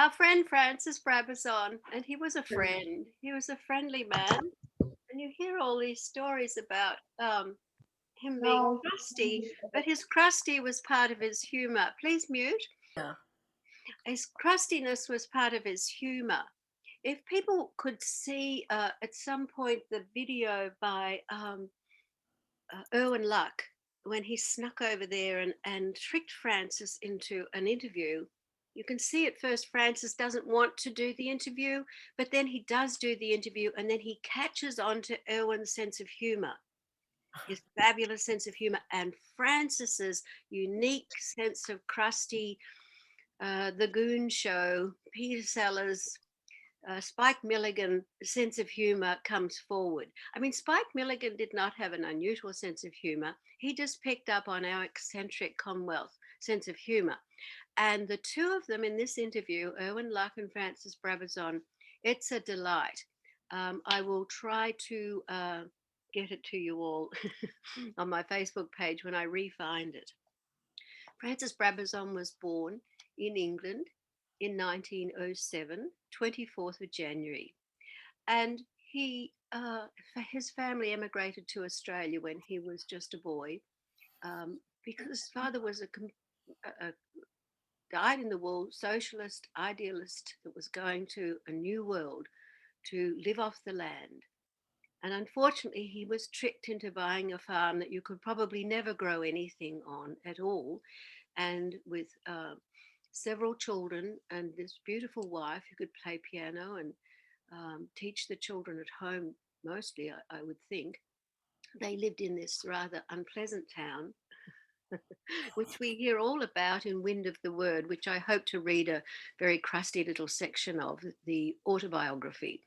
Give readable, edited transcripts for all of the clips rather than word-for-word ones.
our friend Francis Brabazon, and he was a friend. He was a friendly man, and you hear all these stories about him being No. crusty, but his crusty was part of his humor. Please mute. Yeah. His crustiness was part of his humor. If people could see at some point the video by Erwin Luck when he snuck over there and tricked Francis into an interview. You can see at first Francis doesn't want to do the interview, but then he does do the interview and then he catches on to Erwin's sense of humor, his fabulous sense of humor, and Francis's unique sense of crusty, The Goon Show, Peter Sellers, Spike Milligan sense of humor comes forward. I mean, Spike Milligan did not have an unusual sense of humor. He just picked up on our eccentric Commonwealth sense of humor. And the two of them in this interview, Erwin Luck and Francis Brabazon, it's a delight. I will try to get it to you all on my Facebook page when I re-find it. Francis Brabazon was born in England in 1907, 24th of January. And his family emigrated to Australia when he was just a boy because his father was a dyed-in-the-wool socialist idealist that was going to a new world to live off the land. And unfortunately, he was tricked into buying a farm that you could probably never grow anything on at all. And with several children and this beautiful wife who could play piano and teach the children at home, mostly, I would think, they lived in this rather unpleasant town. Which we hear all about in Wind of the Word, which I hope to read a very crusty little section of, the autobiography,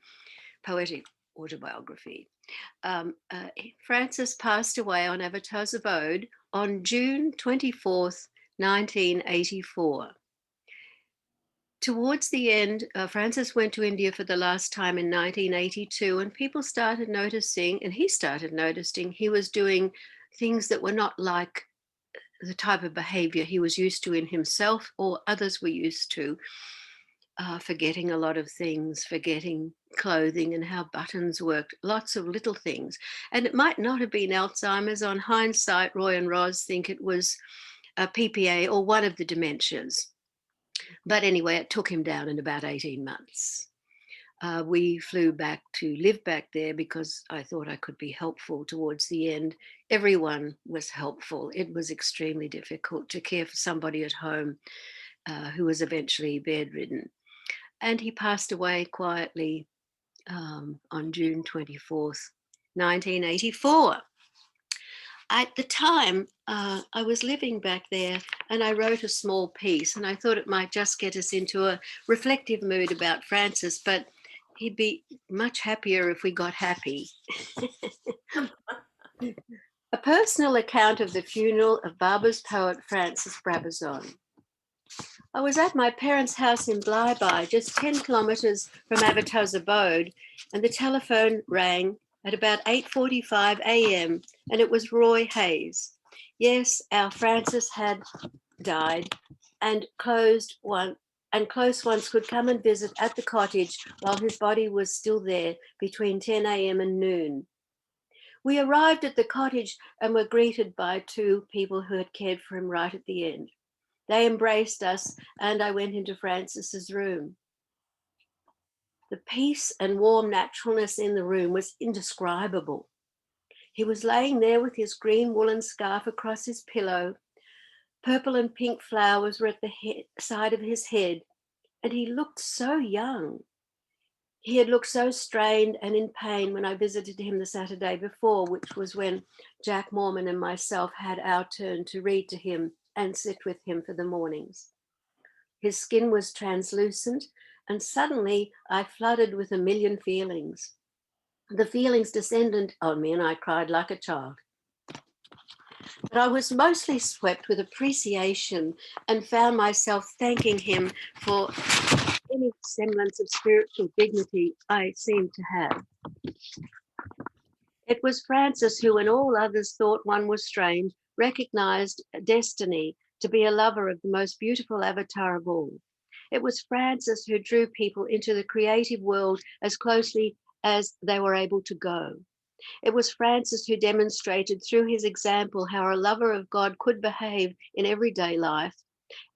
poetic autobiography. Francis passed away on Avatars of Ode on June 24th, 1984. Towards the end, Francis went to India for the last time in 1982, and people started noticing, and he started noticing, he was doing things that were not like the type of behavior he was used to in himself or others were used to, forgetting a lot of things, forgetting clothing and how buttons worked, lots of little things. And it might not have been Alzheimer's. On hindsight, Roy and Roz think it was PPA or one of the dementias. But anyway, it took him down in about 18 months. We flew back to live back there because I thought I could be helpful towards the end. Everyone was helpful. It was extremely difficult to care for somebody at home who was eventually bedridden. And he passed away quietly on June 24th, 1984. At the time, I was living back there and I wrote a small piece, and I thought it might just get us into a reflective mood about Francis, but he'd be much happier if we got happy. A personal account of the funeral of Barber's poet Francis Brabazon. I was at my parents' house in Blyby, just 10 kilometres from Avatar's abode, and the telephone rang at about 8:45 a.m. and it was Roy Hayes. Yes, our Francis had died, and close ones could come and visit at the cottage while his body was still there between 10 a.m. and noon. We arrived at the cottage and were greeted by two people who had cared for him right at the end. They embraced us and I went into Francis's room. The peace and warm naturalness in the room was indescribable. He was laying there with his green woolen scarf across his pillow. Purple and pink flowers were at the side of his head, and he looked so young. He had looked so strained and in pain when I visited him the Saturday before, which was when Jack Mormon and myself had our turn to read to him and sit with him for the mornings. His skin was translucent, and suddenly I flooded with a million feelings. The feelings descended on me and I cried like a child. But I was mostly swept with appreciation and found myself thanking him for any semblance of spiritual dignity I seemed to have. It was Francis who, when all others thought one was strange, recognized destiny to be a lover of the most beautiful avatar of all. It was Francis who drew people into the creative world as closely as they were able to go. It was Francis who demonstrated through his example how a lover of God could behave in everyday life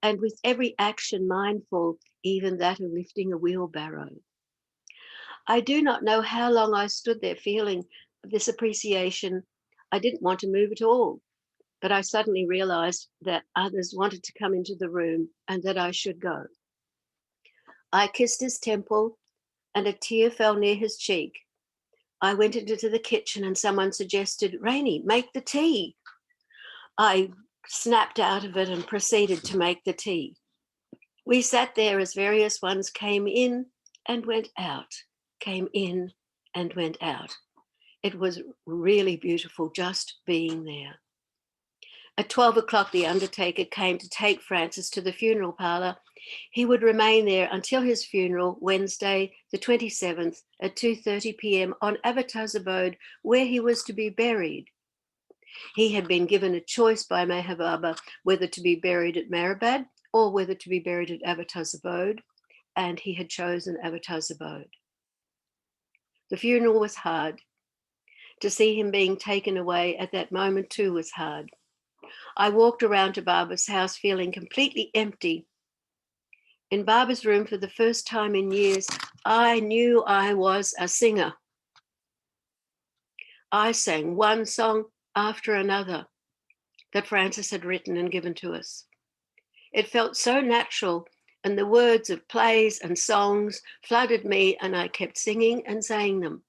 and with every action mindful, even that of lifting a wheelbarrow. I do not know how long I stood there feeling this appreciation. I didn't want to move at all, but I suddenly realized that others wanted to come into the room and that I should go. I kissed his temple and a tear fell near his cheek. I went into the kitchen and someone suggested, Raine, make the tea. I snapped out of it and proceeded to make the tea. We sat there as various ones came in and went out, came in and went out. It was really beautiful just being there. At 12 o'clock, the undertaker came to take Francis to the funeral parlour. He would remain there until his funeral, Wednesday, the 27th, at 2:30 p.m. on Avatar's abode, where he was to be buried. He had been given a choice by Meher Baba whether to be buried at Marabad or whether to be buried at Avatar's abode, and he had chosen Avatar's abode. The funeral was hard. To see him being taken away at that moment too was hard. I walked around to Baba's house feeling completely empty. In Baba's room for the first time in years, I knew I was a singer. I sang one song after another that Francis had written and given to us. It felt so natural, and the words of plays and songs flooded me, and I kept singing and saying them.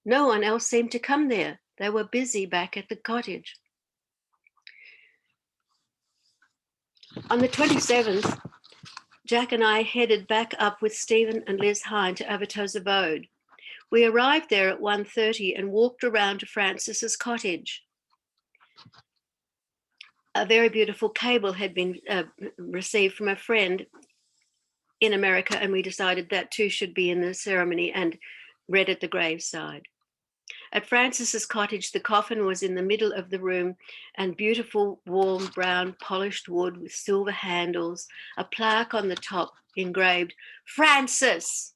No one else seemed to come there. They were busy back at the cottage. On the 27th, Jack and I headed back up with Stephen and Liz Hine to Avatar's abode. We arrived there at 1:30 and walked around to Francis's cottage. A very beautiful cable had been received from a friend in America, and we decided that too should be in the ceremony and read at the graveside. At Francis's cottage, the coffin was in the middle of the room, and beautiful, warm, brown, polished wood with silver handles, a plaque on the top engraved, Francis,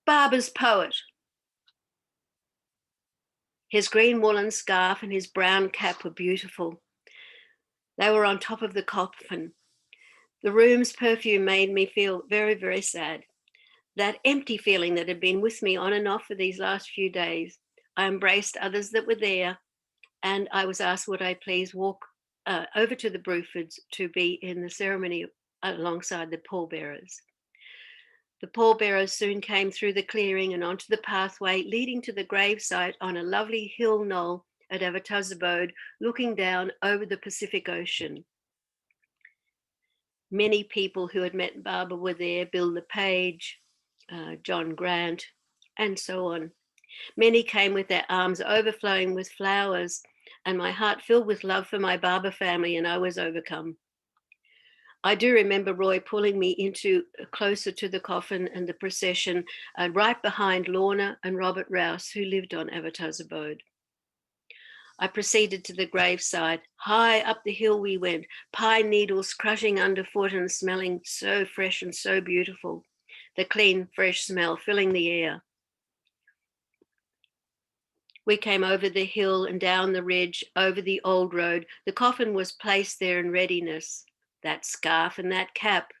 Baba's poet. His green woolen scarf and his brown cap were beautiful. They were on top of the coffin. The room's perfume made me feel very, very sad. That empty feeling that had been with me on and off for these last few days. I embraced others that were there, and I was asked would I please walk over to the Brufords to be in the ceremony alongside the pallbearers. The pallbearers soon came through the clearing and onto the pathway leading to the gravesite on a lovely hill knoll at Avatar's abode, looking down over the Pacific Ocean. Many people who had met Baba were there, Bill LePage, John Grant, and so on. Many came with their arms overflowing with flowers, and my heart filled with love for my Baba family, and I was overcome. I do remember Roy pulling me into closer to the coffin and the procession, right behind Lorna and Robert Rouse, who lived on Avatar's abode. I proceeded to the graveside. High up the hill we went, pine needles crushing underfoot and smelling so fresh and so beautiful, the clean, fresh smell filling the air. We came over the hill and down the ridge, over the old road. The coffin was placed there in readiness. That scarf and that cap,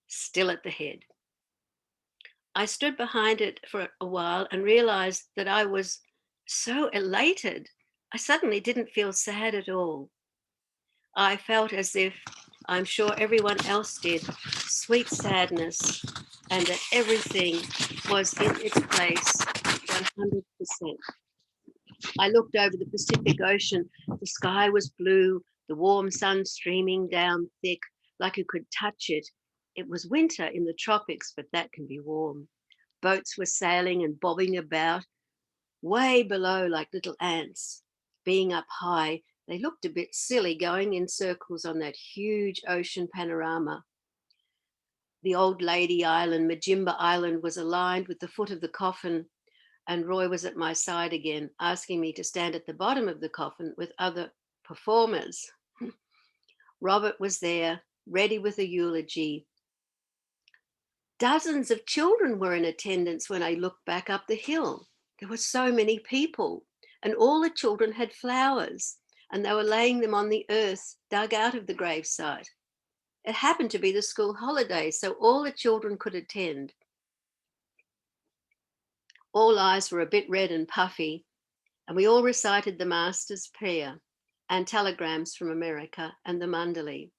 still at the head. I stood behind it for a while and realized that I was so elated. I suddenly didn't feel sad at all. I felt as if, I'm sure everyone else did, sweet sadness, and that everything was in its place 100%. I looked over the Pacific Ocean. The sky was blue, the warm sun streaming down thick, like you could touch it. It was winter in the tropics, but that can be warm. Boats were sailing and bobbing about, way below like little ants. Being up high, they looked a bit silly going in circles on that huge ocean panorama. The old lady island, Majimba Island, was aligned with the foot of the coffin, and Roy was at my side again, asking me to stand at the bottom of the coffin with other performers. Robert was there, ready with a eulogy. Dozens of children were in attendance when I looked back up the hill. There were so many people, and all the children had flowers, and they were laying them on the earth dug out of the gravesite. It happened to be the school holiday, so all the children could attend. All eyes were a bit red and puffy, and we all recited the Master's Prayer and telegrams from America and the Mandali.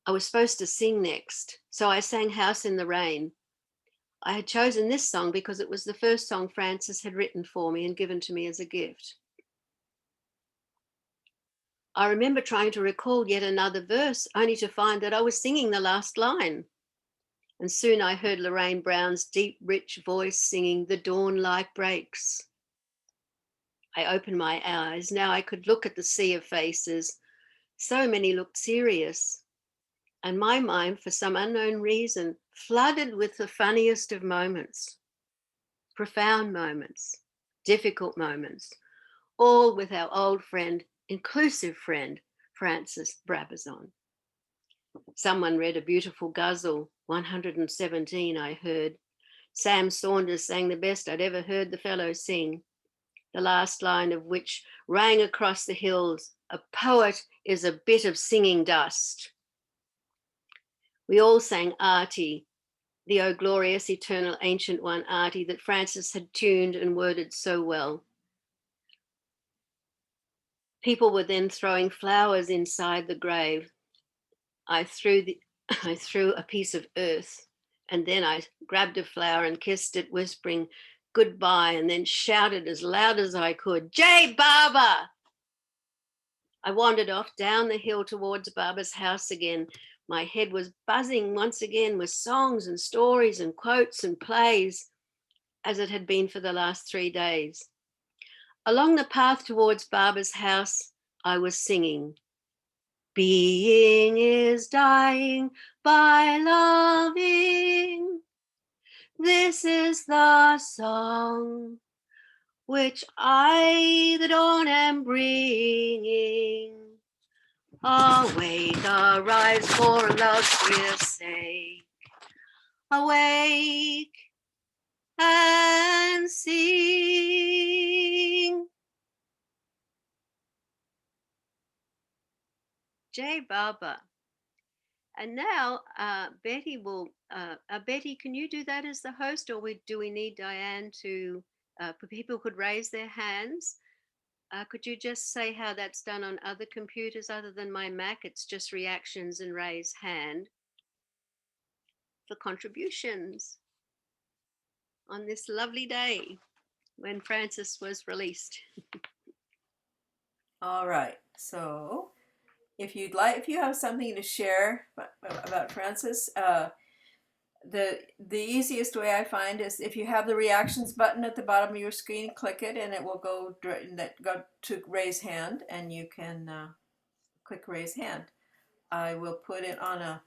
I was supposed to sing next, so I sang House in the Rain. I had chosen this song because it was the first song Francis had written for me and given to me as a gift. I remember trying to recall yet another verse, only to find that I was singing the last line. And soon I heard Lorraine Brown's deep, rich voice singing, "The dawn light breaks." I opened my eyes. Now I could look at the sea of faces. So many looked serious. And my mind, for some unknown reason, flooded with the funniest of moments, profound moments, difficult moments, all with our old friend, inclusive friend, Francis Brabazon. Someone read a beautiful ghazal, 117, I heard. Sam Saunders sang the best I'd ever heard the fellow sing, the last line of which rang across the hills, "A poet is a bit of singing dust." We all sang Artie, the "O glorious, eternal, ancient one," Artie, that Francis had tuned and worded so well. People were then throwing flowers inside the grave. I threw a piece of earth, and then I grabbed a flower and kissed it, whispering goodbye, and then shouted as loud as I could, "Jai Baba!" I wandered off down the hill towards Baba's house again. My head was buzzing once again with songs and stories and quotes and plays, as it had been for the last 3 days. Along the path towards Baba's house, I was singing, "Being is dying by loving. This is the song which I, the dawn, am bringing. Awake, arise, for love's dear sake. Awake and sing." Jai Baba. And now Betty will, Betty, can you do that as the host, or do we need Diane to, people could raise their hands? Could you just say how that's done on other computers other than my Mac? It's just reactions and raise hand for contributions on this lovely day when Francis was released. All right. So if you have something to share about Francis, the easiest way I find is if you have the reactions button at the bottom of your screen, click it, and it will go to raise hand, and you can click raise hand. I will put it on a.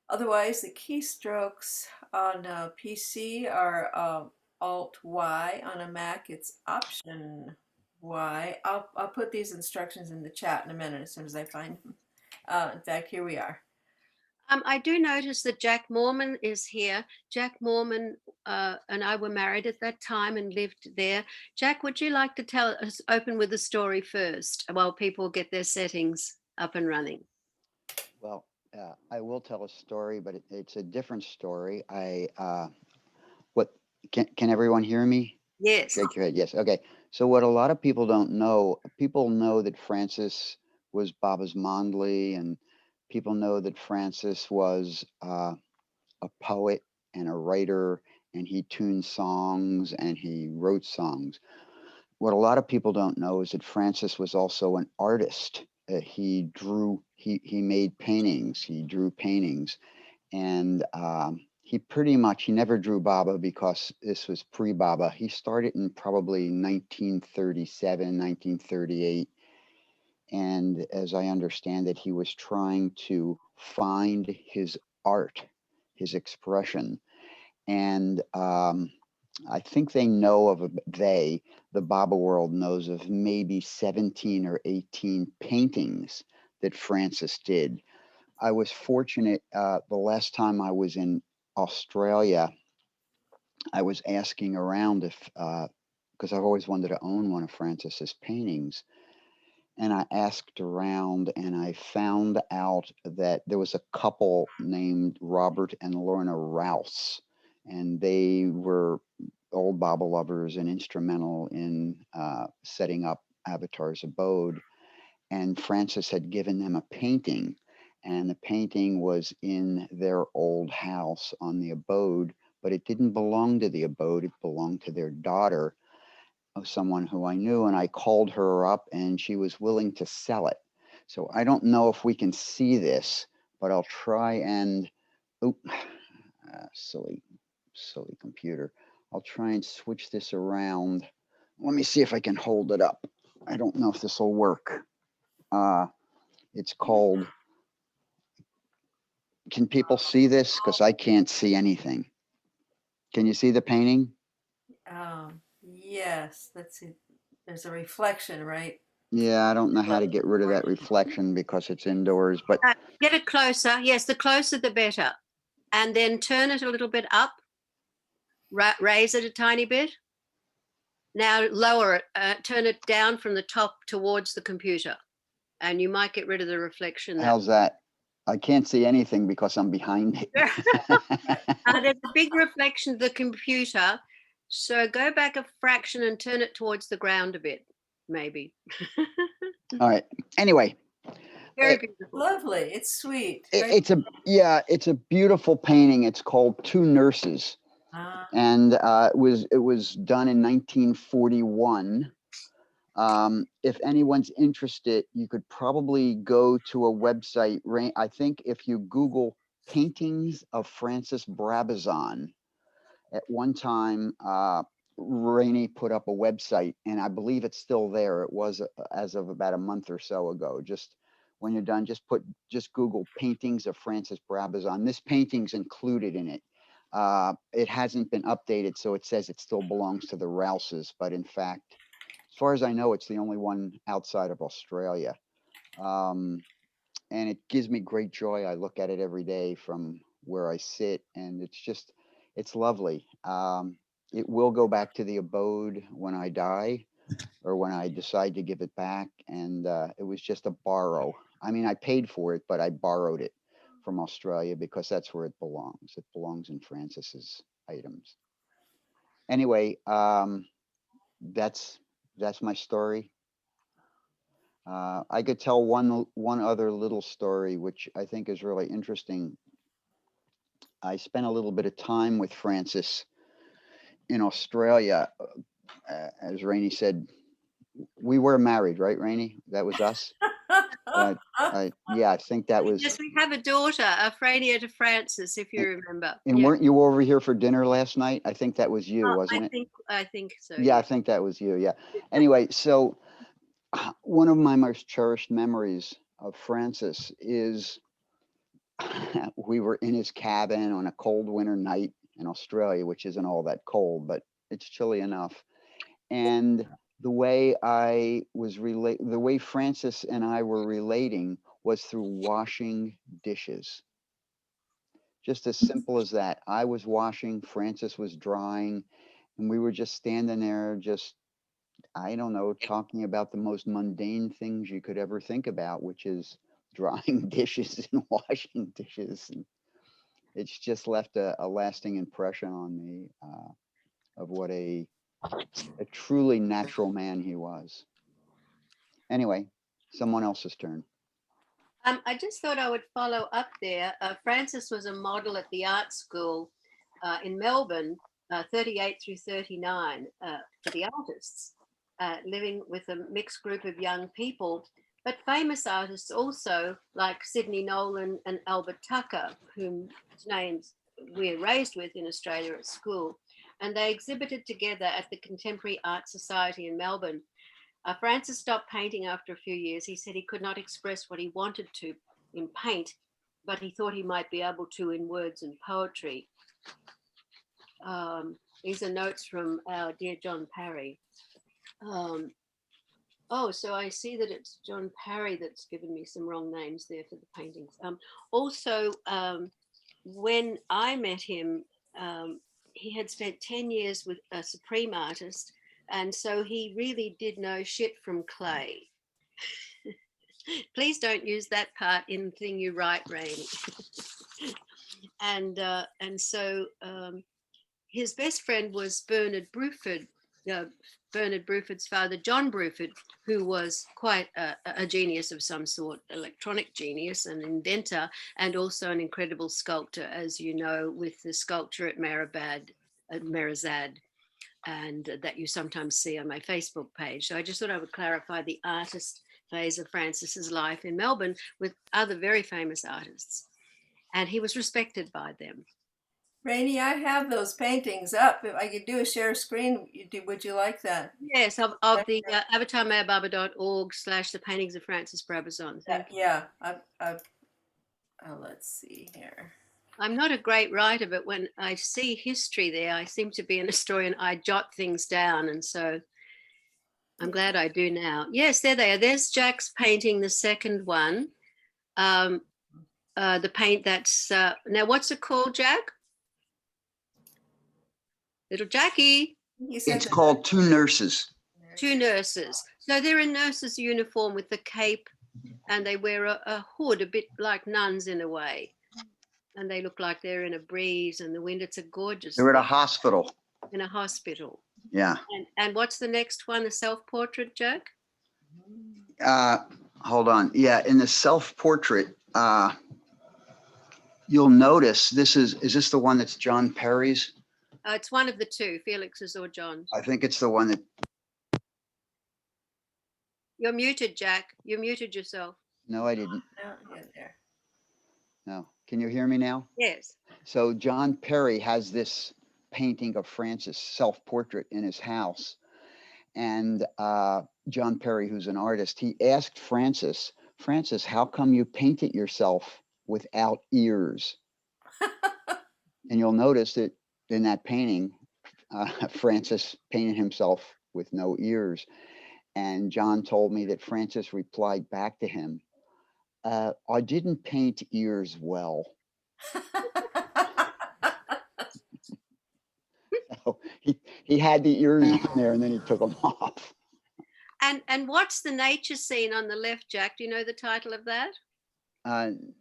Otherwise, the keystrokes on a PC are Alt Y. On a Mac, it's Option Y. I'll put these instructions in the chat in a minute as soon as I find them. In fact, here we are. I do notice that Jack Mormon is here. Jack Mormon and I were married at that time and lived there. Jack, would you like to tell us, open with a story first while people get their settings up and running? Well, I will tell a story, but it's a different story. What can everyone hear me? Yes. Shake your head. Yes. Okay. So what a lot of people don't know, people know that Francis was Baba's Mondley, and people know that Francis was a poet and a writer, and he tuned songs and he wrote songs. What a lot of people don't know is that Francis was also an artist. He drew, he made paintings, he drew paintings, and he never drew Baba because this was pre-Baba. He started in probably 1937, 1938. And as I understand it, he was trying to find his art, his expression. And I think the Baba world knows of maybe 17 or 18 paintings that Francis did. I was fortunate. The last time I was in Australia, I was asking around if, because I've always wanted to own one of Francis's paintings. And I asked around and I found out that there was a couple named Robert and Lorna Rouse, and they were old Baba lovers and instrumental in setting up Avatar's abode. And Francis had given them a painting, and the painting was in their old house on the abode, but it didn't belong to the abode, it belonged to their daughter, of someone who I knew, and I called her up and she was willing to sell it. So I don't know if we can see this, but I'll try and, silly computer. I'll try and switch this around. Let me see if I can hold it up. I don't know if this will work. It's called, can people see this? Because I can't see anything. Can you see the painting? Yes, let's see. There's a reflection, right? Yeah, I don't know how to get rid of that reflection because it's indoors, but Get it closer. Yes, the closer the better. And then turn it a little bit up. Raise it a tiny bit. Now lower it. Turn it down from the top towards the computer, and you might get rid of the reflection. how's that? I can't see anything because I'm behind it. There's a big reflection of the computer. So go back a fraction and turn it towards the ground a bit, maybe. All right. Anyway, Very beautiful. Lovely. It's sweet. it's a beautiful painting. It's called Two Nurses, and it was done in 1941. If anyone's interested, you could probably go to a website. I think if you Google paintings of Francis Brabazon, at one time, Raine put up a website, and I believe it's still there. It was as of about a month or so ago. Just when you're done, just Google paintings of Francis Brabazon. This painting's included in it. It hasn't been updated, so it says it still belongs to the Rouses, but in fact, as far as I know, it's the only one outside of Australia. And it gives me great joy. I look at it every day from where I sit, and it's lovely. It will go back to the abode when I die or when I decide to give it back. And it was just a borrow. I mean, I paid for it, but I borrowed it from Australia because that's where it belongs. It belongs in Francis's items. Anyway, that's my story. I could tell one other little story, which I think is really interesting. I spent a little bit of time with Francis in Australia. As Rainey said, we were married, right, Rainey? That was us. Yeah, I think that was. Yes, we have a daughter, Frania to Francis, if you remember. And yeah. Weren't you over here for dinner last night? I think that was you, wasn't it? I think so. Yeah, I think that was you. Yeah. Anyway, so one of my most cherished memories of Francis is we were in his cabin on a cold winter night in Australia, which isn't all that cold, but it's chilly enough. And the way the way Francis and I were relating was through washing dishes. Just as simple as that. I was washing, Francis was drying, and we were just standing there, just, I don't know, talking about the most mundane things you could ever think about, which is drying dishes and washing dishes. And it's just left a lasting impression on me of what a truly natural man he was. Anyway, someone else's turn. I just thought I would follow up there. Francis was a model at the art school in Melbourne, 38 through 39, for the artists, living with a mixed group of young people, but famous artists also like Sidney Nolan and Albert Tucker, whose names we're raised with in Australia at school. And they exhibited together at the Contemporary Art Society in Melbourne. Francis stopped painting after a few years. He said he could not express what he wanted to in paint, but he thought he might be able to in words and poetry. These are notes from our dear John Parry. Oh, so I see that it's John Parry that's given me some wrong names there for the paintings. Also, when I met him, he had spent 10 years with a Supreme artist, and so he really did know shit from clay. Please don't use that part in the thing you write, Raine. And so his best friend was Bernard Bruford, Bernard Bruford's father, John Bruford, who was quite a genius of some sort, electronic genius, an inventor, and also an incredible sculptor, as you know, with the sculpture at Merazad, and that you sometimes see on my Facebook page. So I just thought I would clarify the artist phase of Francis's life in Melbourne with other very famous artists. And he was respected by them. Rainey, I have those paintings up. If I could do a share screen, would you like that? Yes, of the avatarmayababa.org/the paintings of Francis Brabazon. Thank you. Yeah, let's see here. I'm not a great writer, but when I see history there, I seem to be an historian. I jot things down, and so I'm glad I do now. Yes, there they are. There's Jack's painting, the second one. The paint that's now, what's it called, Jack? Little Jackie. It's called Two Nurses. Two nurses. So they're in nurses' uniform with the cape, and they wear a hood, a bit like nuns in a way. And they look like they're in a breeze and the wind. It's a gorgeous. They're at a hospital. In a hospital. Yeah. And what's the next one? The self-portrait, Jack? Hold on. Yeah, in the self-portrait, you'll notice is this the one that's John Perry's? It's one of the two, Felix's or John's. I think it's the one that. You're muted, Jack. You muted yourself. No, I didn't. No, yeah, there. No. Can you hear me now? Yes. So John Perry has this painting of Francis, self-portrait, in his house. And John Perry, who's an artist, he asked Francis, how come you paint it yourself without ears? And you'll notice that in that painting, Francis painted himself with no ears. And John told me that Francis replied back to him, I didn't paint ears well. So he had the ears in there and then he took them off. And what's the nature scene on the left, Jack? Do you know the title of that?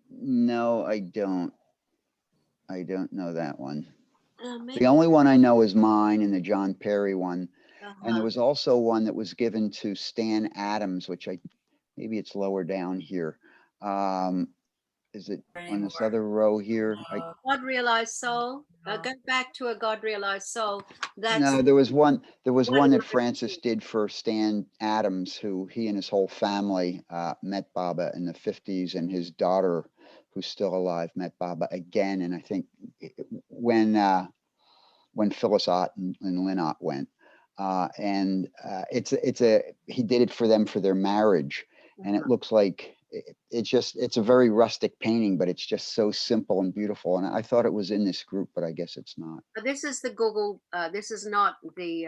No, I don't. I don't know that one. Maybe. The only one I know is mine and the John Perry one. And there was also one that was given to Stan Adams, which maybe it's lower down here. Is it on this other row here? God Realized Soul. Go back to a God Realized Soul. No, there was one that Francis did for Stan Adams, who he and his whole family met Baba in the 50s, and his daughter, who's still alive, met Baba again. And I think when Phyllis Ott and Lynn Ott went, he did it for them for their marriage, and it looks like it's a very rustic painting, but it's just so simple and beautiful. And I thought it was in this group, but I guess it's not. This is the Google. This is not the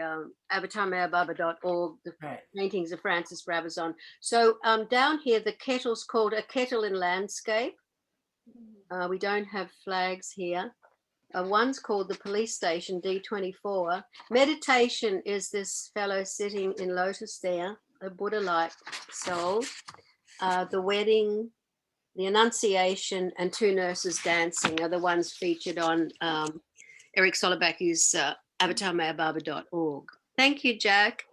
avatarmayababa.org, the paintings of Francis Brabazon. So down here, the kettle's called A Kettle in Landscape. We don't have flags here. One's called The Police Station, D24. Meditation is this fellow sitting in lotus there, a Buddha-like soul. The Wedding, The Annunciation, and Two Nurses Dancing are the ones featured on Eric Solobaki's avatarmayababa.org. Thank you, Jack.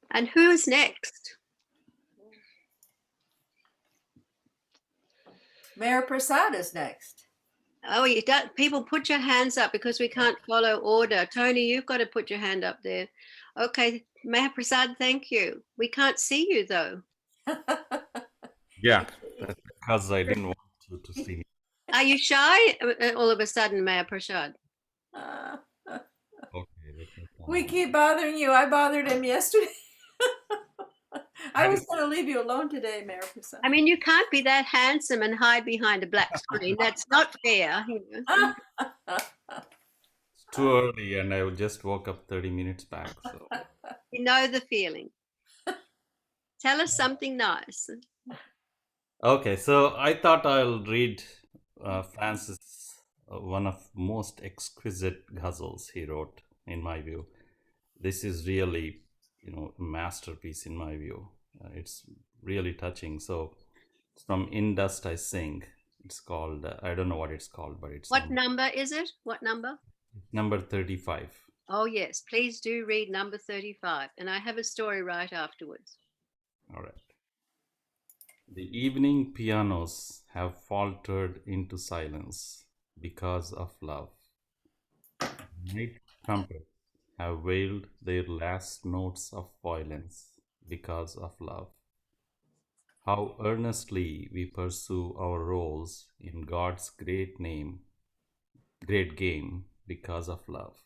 And who is next? Mayor Prasad is next. Oh, people put your hands up because we can't follow order. Tony, you've got to put your hand up there. Okay, Mayor Prasad, thank you. We can't see you though. Yeah, that's because I didn't want you to see me. Are you shy all of a sudden, Mayor Prasad? Okay. We keep bothering you. I bothered him yesterday. I was going to leave you alone today, Mayor Prasad. I mean, you can't be that handsome and hide behind a black screen. That's not fair. It's too early, and I just woke up 30 minutes back. So You know the feeling. Tell us something nice. Okay, so I thought I'll read Francis, one of most exquisite ghazals he wrote, in my view. This is really, a masterpiece in my view. It's really touching. So it's from In Dust I Sing. It's called, I don't know what it's called, but it's What number is it? What number? number 35. Oh, yes. Please do read number 35. And I have a story right afterwards. All right. The evening pianos have faltered into silence because of love. Night trumpets have wailed their last notes of violence because of love. How earnestly we pursue our roles in God's great name, great game because of love.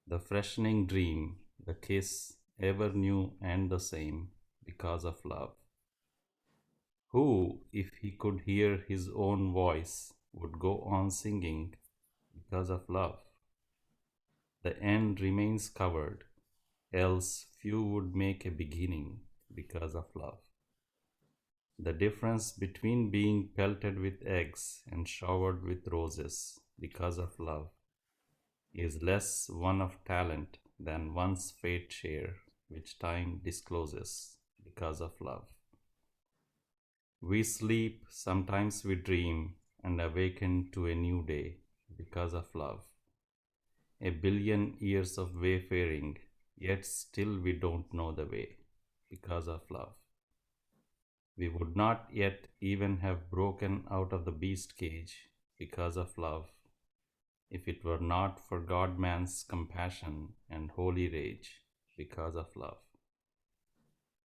The freshening dream, the kiss, ever new and the same because of love. Who, if he could hear his own voice, would go on singing because of love? The end remains covered, else few would make a beginning because of love. The difference between being pelted with eggs and showered with roses because of love is less one of talent than one's fate share, which time discloses because of love. We sleep, sometimes we dream, and awaken to a new day because of love. A billion years of wayfaring, yet still we don't know the way because of love. We would not yet even have broken out of the beast cage because of love, if it were not for God man's compassion and holy rage because of love.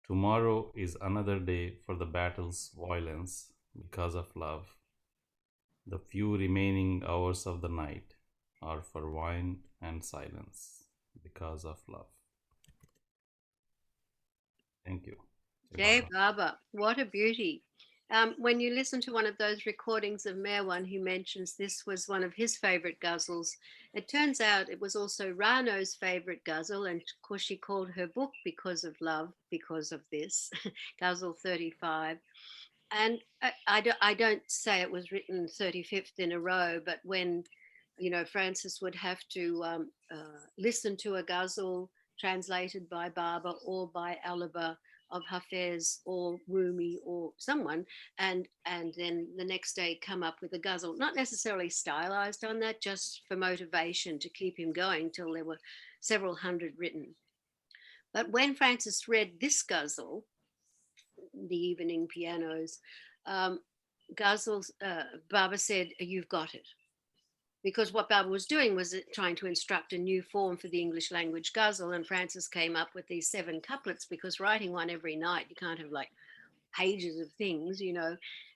Tomorrow is another day for the battle's violence because of love. The few remaining hours of the night are for wine and silence because of love. Thank you. Jay Baba, what a beauty. When you listen to one of those recordings of Merwan, he mentions this was one of his favorite ghazals. It turns out it was also Rano's favorite ghazal, and of course she called her book Because of Love, because of this, ghazal 35. And I don't say it was written 35th in a row, but when, Francis would have to listen to a ghazal translated by Baba or by Aliba of Hafez or Rumi or someone, and then the next day come up with a ghazal, not necessarily stylized on that, just for motivation to keep him going till there were several hundred written. But when Francis read this ghazal, the evening pianos, ghazals, Baba said, "You've got it." Because what Baba was doing was trying to instruct a new form for the English language ghazal, and Francis came up with these 7 couplets, because writing one every night, you can't have like pages of things,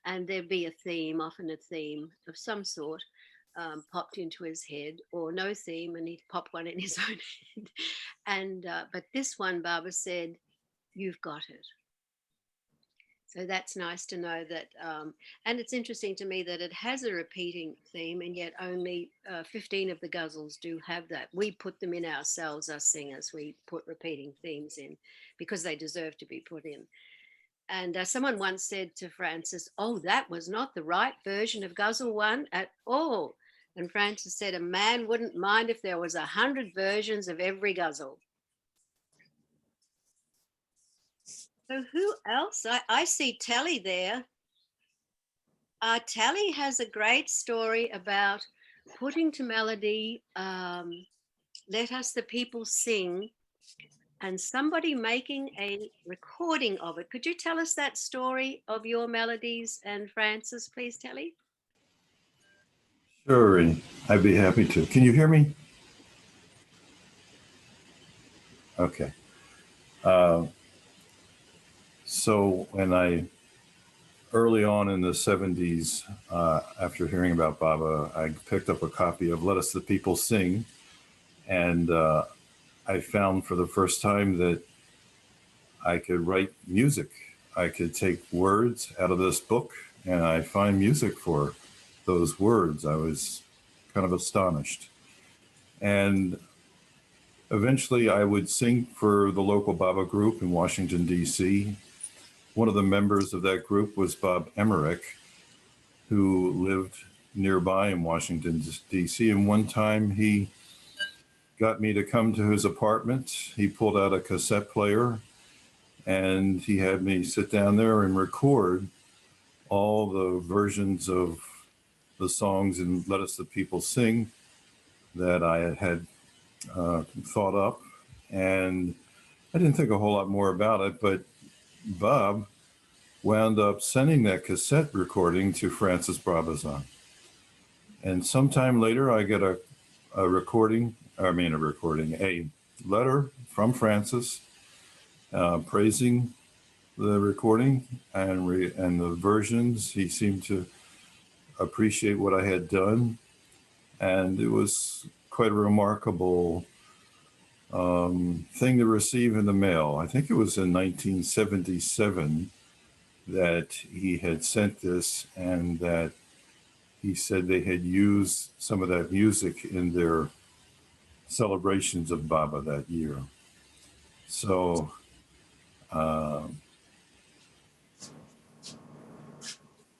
and there'd be a theme, often a theme of some sort, popped into his head, or no theme, and he'd pop one in his own head. And but this one, Baba said, "You've got it." So that's nice to know that, and it's interesting to me that it has a repeating theme, and yet only 15 of the ghazals do have that. We put them in ourselves, us singers. We put repeating themes in because they deserve to be put in. And someone once said to Francis, "Oh, that was not the right version of ghazal 1 at all." And Francis said, "A man wouldn't mind if there was 100 versions of every ghazal." So who else? I see Telly there. Telly has a great story about putting to melody, Let Us the People Sing, and somebody making a recording of it. Could you tell us that story of your melodies and Francis, please, Telly? Sure, and I'd be happy to. Can you hear me? Okay. Uh, so early on in the 70s, after hearing about Baba, I picked up a copy of Let Us the People Sing, and I found for the first time that I could write music. I could take words out of this book, and I find music for those words. I was kind of astonished. And eventually I would sing for the local Baba group in Washington, D.C. One of the members of that group was Bob Emmerich, who lived nearby in Washington, D.C. And one time he got me to come to his apartment. He pulled out a cassette player and he had me sit down there and record all the versions of the songs in Let Us the People Sing that I had thought up. And I didn't think a whole lot more about it, but Bob wound up sending that cassette recording to Francis Brabazon. And sometime later, I get a letter from Francis praising the recording and the versions. He seemed to appreciate what I had done. And it was quite a remarkable thing to receive in the mail. I think it was in 1977 that he had sent this, and that he said they had used some of that music in their celebrations of Baba that year. So I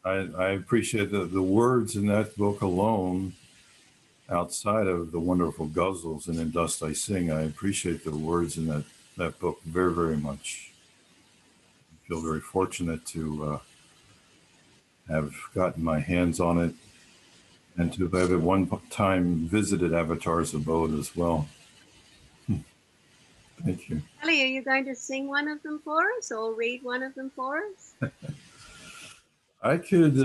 appreciate the words in that book alone, outside of the wonderful guzzles and In Dust I Sing. I appreciate the words in that book very, very much. I feel very fortunate to have gotten my hands on it, and to have at one time visited Avatar's abode as well. Thank you. Ali, are you going to sing one of them for us or read one of them for us? I could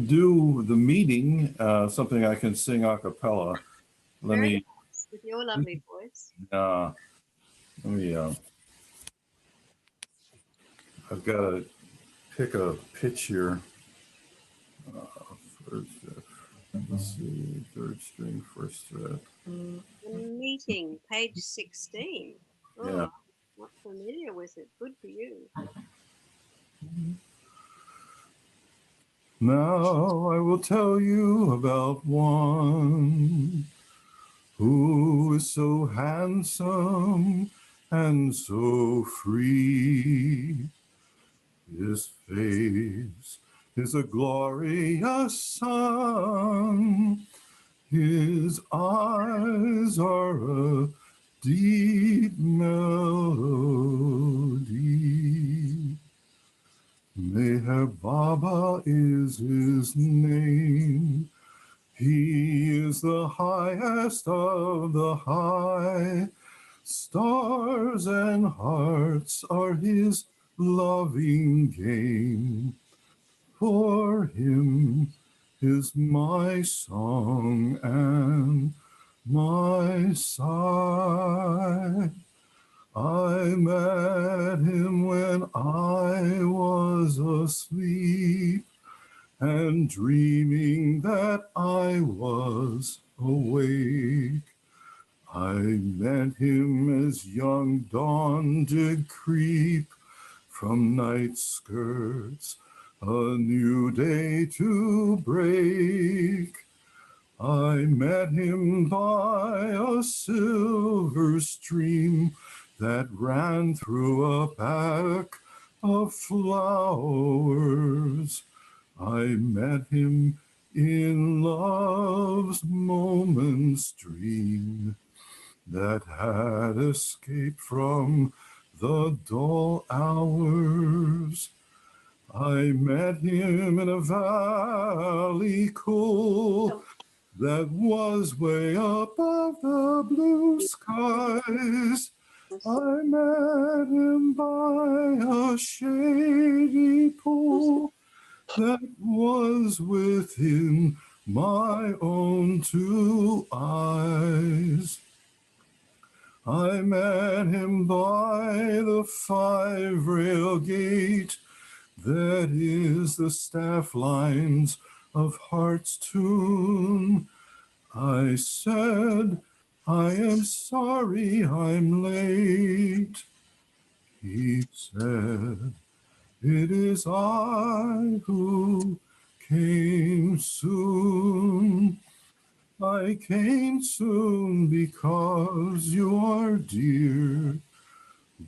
do the meeting, something I can sing a cappella. Very nice, with your lovely voice. Let me, I've got to pick a pitch here. Let's see, third string, first fret. The meeting, page 16. Oh, Yeah. not familiar with it. Good for you. Now I will tell you about one who is so handsome and so free. His face is a glorious sun. His eyes are a deep melody. Meher Baba is his name. He is the highest of the high. Stars and hearts are his loving game. For him is my song and my sigh. I met him when I was asleep and dreaming that I was awake. I met him as young dawn did creep from night skirts, a new day to break. I met him by a silver stream that ran through a paddock of flowers. I met him in love's moment's dream that had escaped from the dull hours. I met him in a valley cool that was way above the blue skies. I met him by a shady pool that was within my own two eyes. I met him by the 5-rail gate that is the staff lines of Heart's tune. I said, I am sorry I'm late. He said, it is I who came soon. I I came soon because you are dear,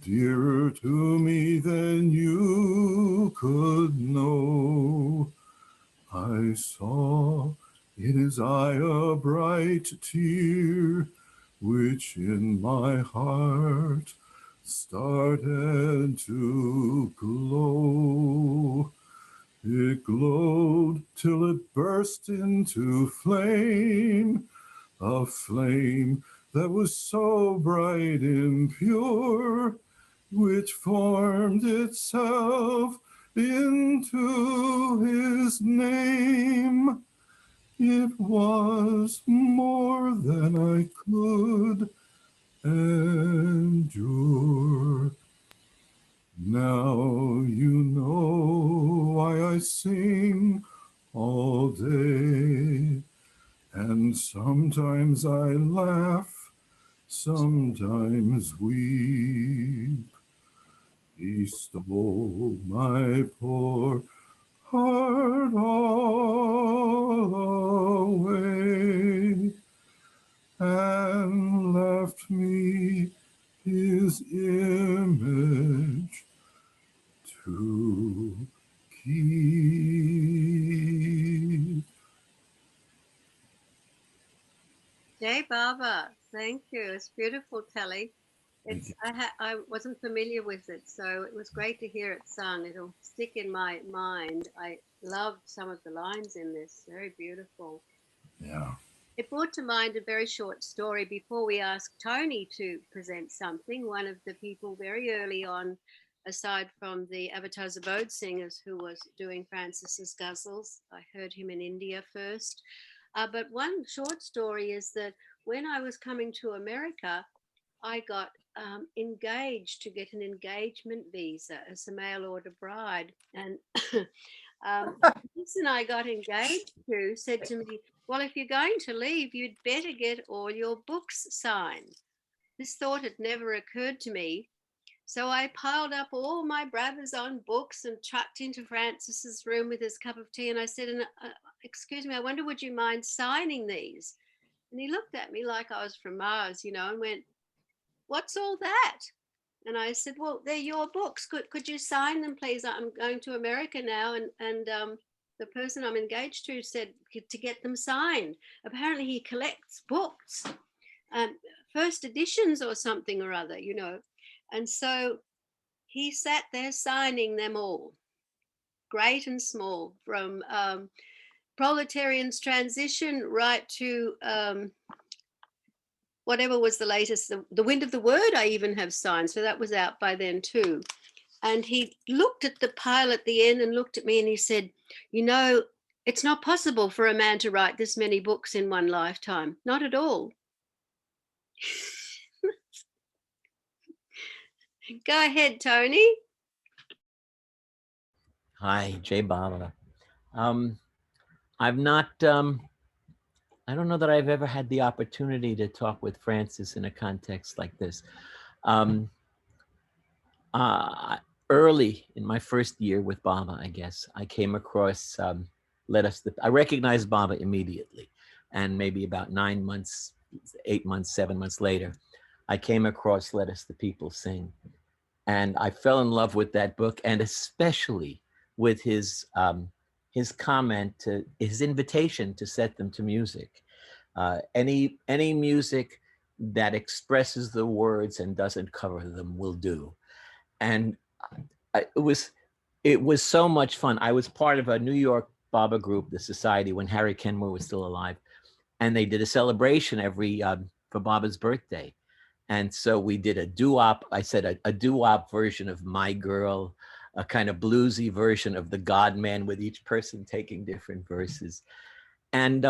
dearer to me than you could know. I saw in his eye a bright tear, which in my heart started to glow. It glowed till it burst into flame, a flame that was so bright and pure, which formed itself into his name. It was more than I could endure. Now you know why I sing all day, and sometimes I laugh, sometimes weep. He stole my poor heart all away and left me his image to keep. Jay Baba, thank you. It's beautiful, Telly. Thank It's I wasn't familiar with it, so it was great to hear it sung. It'll stick in my mind. I loved some of the lines in this. Very beautiful. Yeah. It brought to mind a very short story before we asked Tony to present something. One of the people very early on, aside from the Avatars Abode singers who was doing Francis's guzzles, I heard him in India first. But one short story is that when I was coming to America, I got engaged to get an engagement visa as a mail order bride. And the person I got engaged to said to me, well, if you're going to leave, you'd better get all your books signed. This thought had never occurred to me. So I piled up all my Brabazon books and chucked into Francis's room with his cup of tea. And I said, excuse me, I wonder, would you mind signing these? And he looked at me like I was from Mars, and went, what's all that? And I said, well, they're your books. Could you sign them, please? I'm going to America now. And the person I'm engaged to said to get them signed. Apparently he collects books, first editions or something or other, And so he sat there signing them all, great and small, from Proletarian's Transition right to whatever was the latest, the Wind of the Word I even have signed. So that was out by then too. And he looked at the pile at the end and looked at me and he said, it's not possible for a man to write this many books in one lifetime. Not at all. Go ahead, Tony. Hi, Jay Baba. I've not, I don't know that I've ever had the opportunity to talk with Francis in a context like this. Early in my first year with Baba, I guess, I came across I recognized Baba immediately. And maybe about 9 months, 8 months, 7 months later, I came across Let Us the People Sing. And I fell in love with that book, and especially with his comment, his invitation to set them to music. Any music that expresses the words and doesn't cover them will do. And it was so much fun. I was part of a New York Baba group, the Society, when Harry Kenmore was still alive, and they did a celebration for Baba's birthday. And so we did a doo-wop. I said a doo-wop version of My Girl, a kind of bluesy version of The God Man, with each person taking different verses. And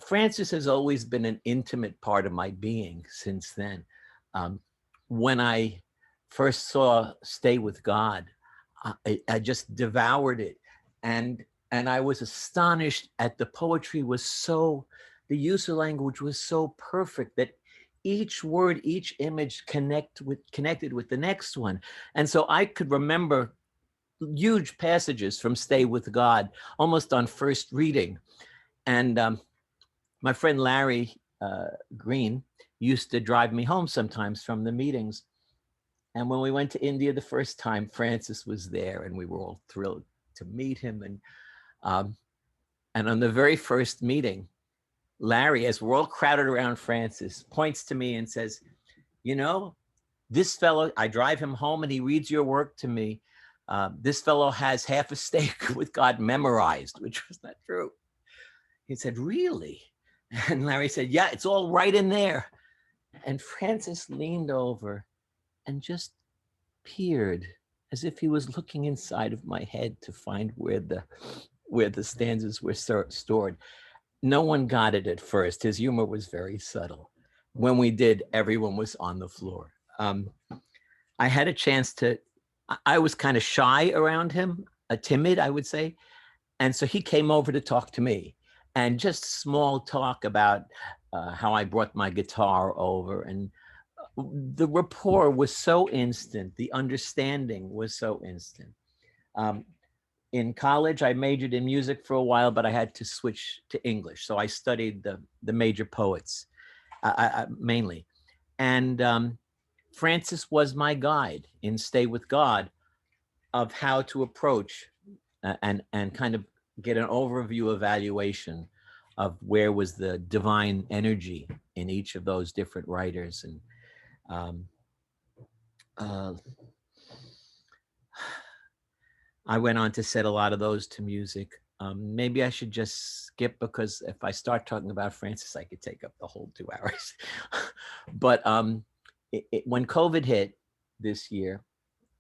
Francis has always been an intimate part of my being since then. When I first saw Stay with God, I just devoured it. And I was astonished at the poetry was so, the use of language was so perfect that each word, each image connected with the next one. And so I could remember huge passages from Stay with God almost on first reading. And my friend Larry Green used to drive me home sometimes from the meetings. And when we went to India the first time, Francis was there, and we were all thrilled to meet him. And on the very first meeting, Larry, as we're all crowded around Francis, points to me and says, you know, this fellow, I drive him home and he reads your work to me. This fellow has half a steak with God memorized, which was not true. He said, really? And Larry said, yeah, it's all right in there. And Francis leaned over and just peered as if he was looking inside of my head to find where the stanzas were stored. No one got it at first. His humor was very subtle. When we did, everyone was on the floor. I had a chance to, I was kind of shy around him, timid, I would say. And so he came over to talk to me, and just small talk about how I brought my guitar over. And the rapport was so instant. The understanding was so instant. In college, I majored in music for a while, but I had to switch to English. So I studied the major poets mainly. And Francis was my guide in Stay with God of how to approach and kind of get an overview evaluation of where was the divine energy in each of those different writers. And I went on to set a lot of those to music. Maybe I should just skip, because if I start talking about Francis, I could take up the whole 2 hours. But when COVID hit this year,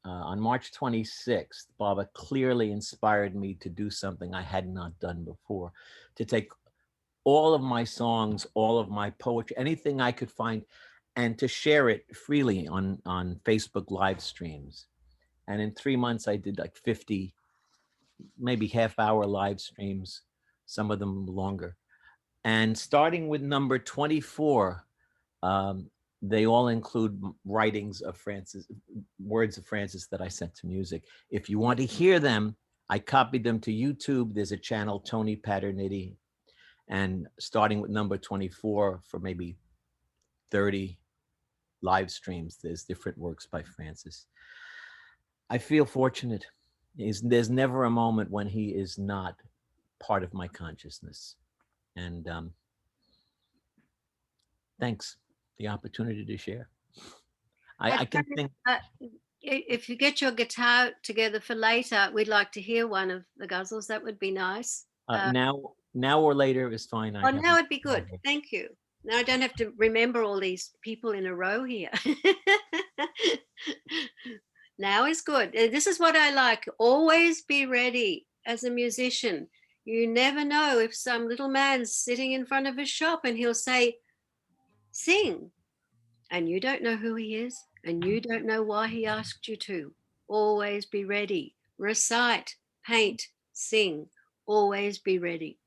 on March 26th, Baba clearly inspired me to do something I had not done before, to take all of my songs, all of my poetry, anything I could find, and to share it freely on Facebook live streams. And in 3 months, I did like 50, maybe half-hour live streams, some of them longer. And starting with number 24, they all include writings of Francis, words of Francis that I sent to music. If you want to hear them, I copied them to YouTube. There's a channel, Tony Paterniti. And starting with number 24, for maybe 30 live streams, there's different works by Francis. I feel fortunate. There's never a moment when he is not part of my consciousness. And thanks, the opportunity to share. I can think. If you get your guitar together for later, we'd like to hear one of the guzzles. That would be nice. Now or later is fine. Now it'd be good. Thank you. Now I don't have to remember all these people in a row here. Now is good. This is what I like. Always be ready as a musician. You never know if some little man's sitting in front of a shop and he'll say, sing. And you don't know who he is, and you don't know why he asked you to. Always be ready. Recite, paint, sing. Always be ready.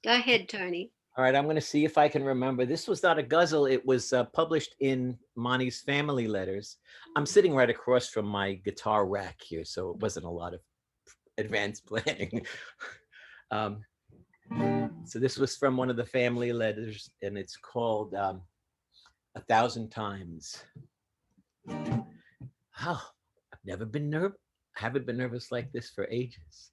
Go ahead, Tony. All right, I'm going to see if I can remember. This was not a guzzle. It was published in Monty's Family Letters. I'm sitting right across from my guitar rack here, so it wasn't a lot of advanced planning. So this was from one of the family letters, and it's called 1,000 Times. Oh, I've never been nervous. I haven't been nervous like this for ages.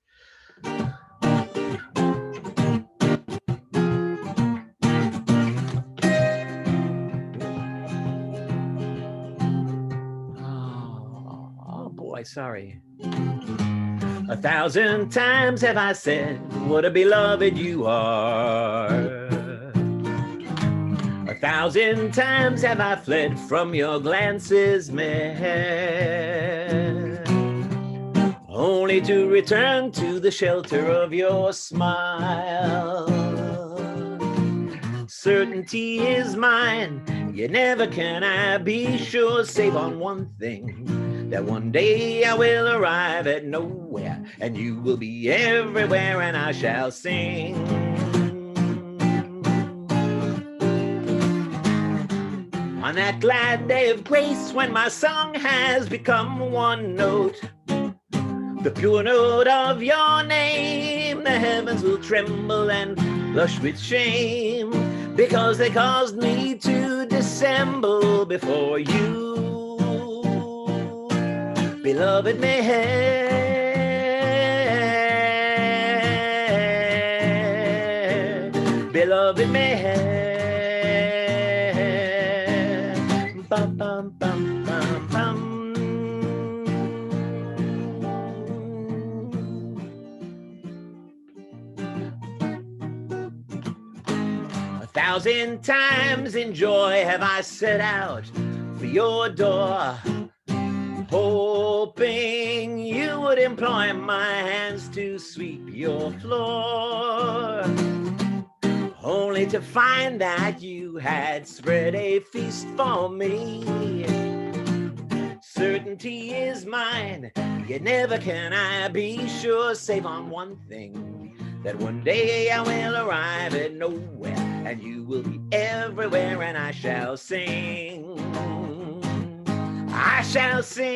Oh boy, sorry. 1,000 times have I said what a beloved you are. 1,000 times have I fled from your glances met, only to return to the shelter of your smile. Certainty is mine, yet never can I be sure, save on one thing, that one day I will arrive at nowhere, and you will be everywhere, and I shall sing. On that glad day of grace, when my song has become one note, the pure note of your name, the heavens will tremble and flushed with shame, because they caused me to dissemble before you. Beloved man, beloved man. Bum, bum, bum, bum, bum. 1,000 times in joy have I set out for your door, hoping you would employ my hands to sweep your floor, only to find that you had spread a feast for me. Certainty is mine, yet never can I be sure, save on one thing, that one day I will arrive at nowhere, and you will be everywhere, and I shall sing. I shall sing.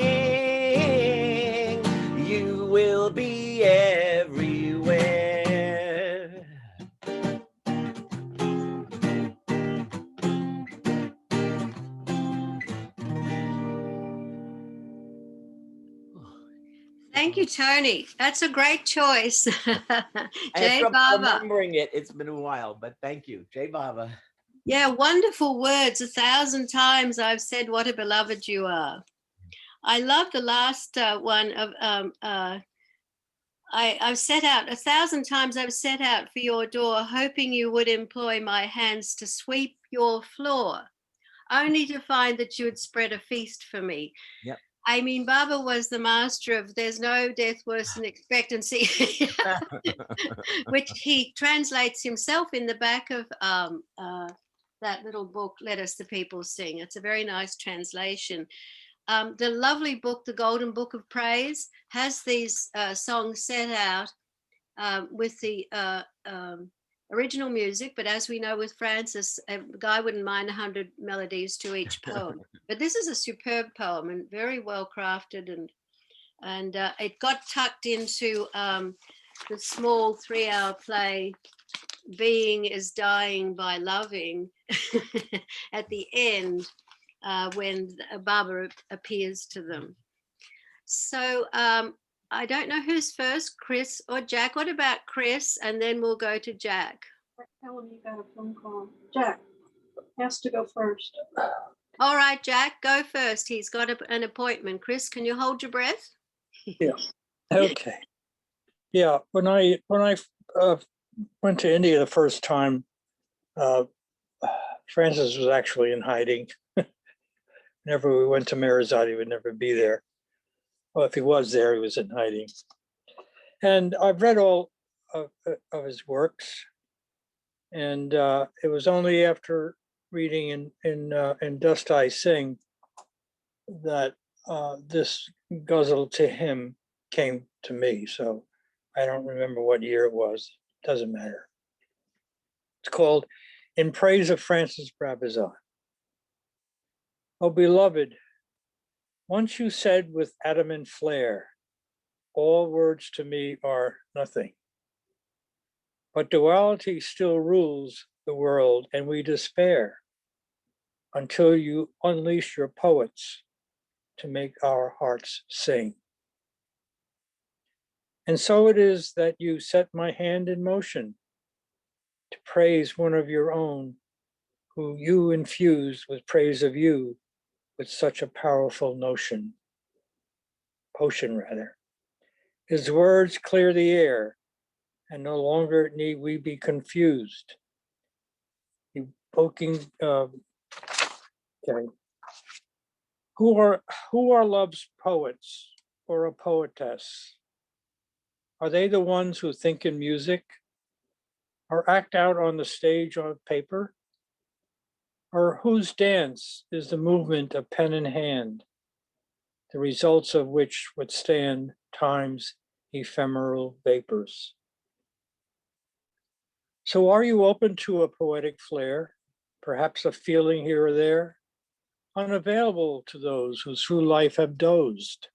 You will be everywhere. Thank you, Tony. That's a great choice. I had Jay trouble Baba. remembering it. It's been a while, but thank you, Jay Baba. Yeah, wonderful words. 1,000 times I've said what a beloved you are. I love the last one of I've set out 1,000 times. I've set out for your door, hoping you would employ my hands to sweep your floor, only to find that you had spread a feast for me. Yep. I mean, Baba was the master of "there's no death worse than expectancy," which he translates himself in the back of that little book, "Let Us the People Sing." It's a very nice translation. The lovely book, The Golden Book of Praise, has these songs set out with the original music, but as we know with Francis, a guy wouldn't mind 100 melodies to each poem. But this is a superb poem and very well crafted, and it got tucked into the small 3-hour play "Being is Dying by Loving" at the end when Baba appears to them. So I don't know who's first, Chris or Jack. What about Chris? And then we'll go to Jack. Tell him you got a phone call. Jack has to go first. All right, Jack, go first. He's got an appointment. Chris, can you hold your breath? Yeah. Okay. Yeah. When I went to India the first time, Francis was actually in hiding. Whenever we went to Mirzad, he would never be there. Well, if he was there, he was in hiding. And I've read all of his works, and it was only after reading in Dust I Sing that this ghazal to him came to me. So I don't remember what year it was. Doesn't matter. It's called "In Praise of Francis Brabazon." Oh, beloved, once you said with adamant flair, all words to me are nothing. But duality still rules the world, and we despair until you unleash your poets to make our hearts sing. And so it is that you set my hand in motion to praise one of your own, who you infused with praise of you with such a powerful potion rather. His words clear the air, and no longer need we be confused. Evoking, okay. Who are love's poets or a poetess? Are they the ones who think in music, or act out on the stage on paper? Or whose dance is the movement of pen in hand, the results of which withstand time's ephemeral vapors? So are you open to a poetic flair, perhaps a feeling here or there, unavailable to those who through life have dozed,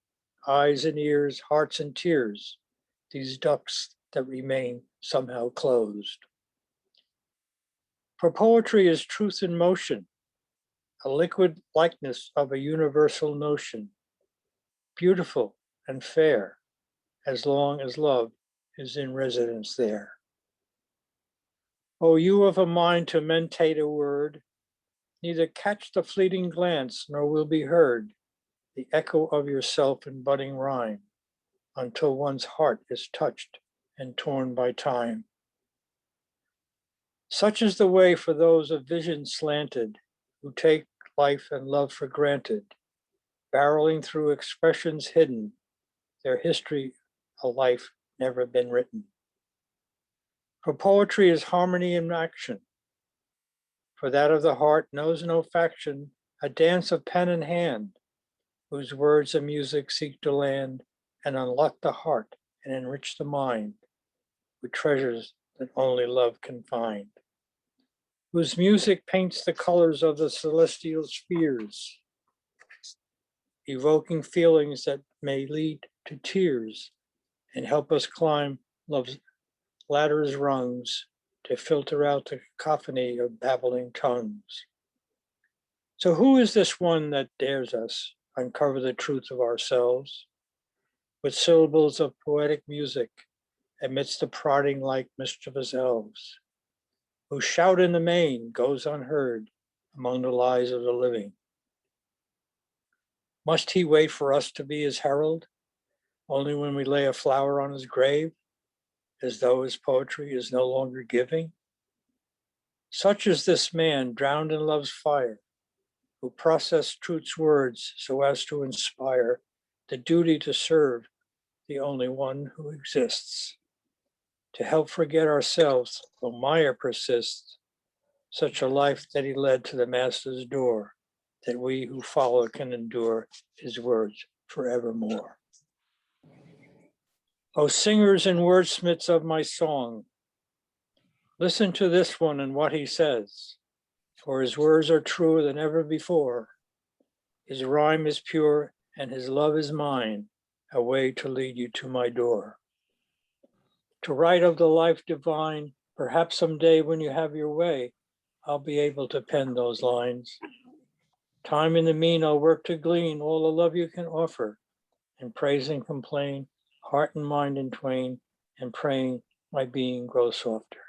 eyes and ears, hearts and tears, these ducts that remain somehow closed? For poetry is truth in motion, a liquid likeness of a universal notion, beautiful and fair, as long as love is in residence there. O you of a mind to mentate a word, neither catch the fleeting glance, nor will be heard the echo of yourself in budding rhyme, until one's heart is touched and torn by time. Such is the way for those of vision slanted, who take life and love for granted, barreling through expressions hidden, their history a life never been written. For poetry is harmony in action, for that of the heart knows no faction, a dance of pen and hand, whose words and music seek to land and unlock the heart and enrich the mind with treasures that only love can find, whose music paints the colors of the celestial spheres, evoking feelings that may lead to tears and help us climb love's ladder's rungs to filter out the cacophony of babbling tongues. So who is this one that dares us uncover the truth of ourselves with syllables of poetic music amidst the prodding like mischievous elves, whose shout in the main goes unheard among the lies of the living? Must he wait for us to be his herald, only when we lay a flower on his grave, as though his poetry is no longer giving? Such is this man drowned in love's fire, who processed truth's words so as to inspire the duty to serve the only one who exists, to help forget ourselves though Maya persists, such a life that he led to the master's door, that we who follow can endure his words forevermore. O singers and wordsmiths of my song, listen to this one and what he says, for his words are truer than ever before. His rhyme is pure and his love is mine, a way to lead you to my door. To write of the life divine, perhaps someday when you have your way, I'll be able to pen those lines. Time in the mean, I'll work to glean all the love you can offer, and praise and complain, heart and mind in twain, and praying my being grow softer.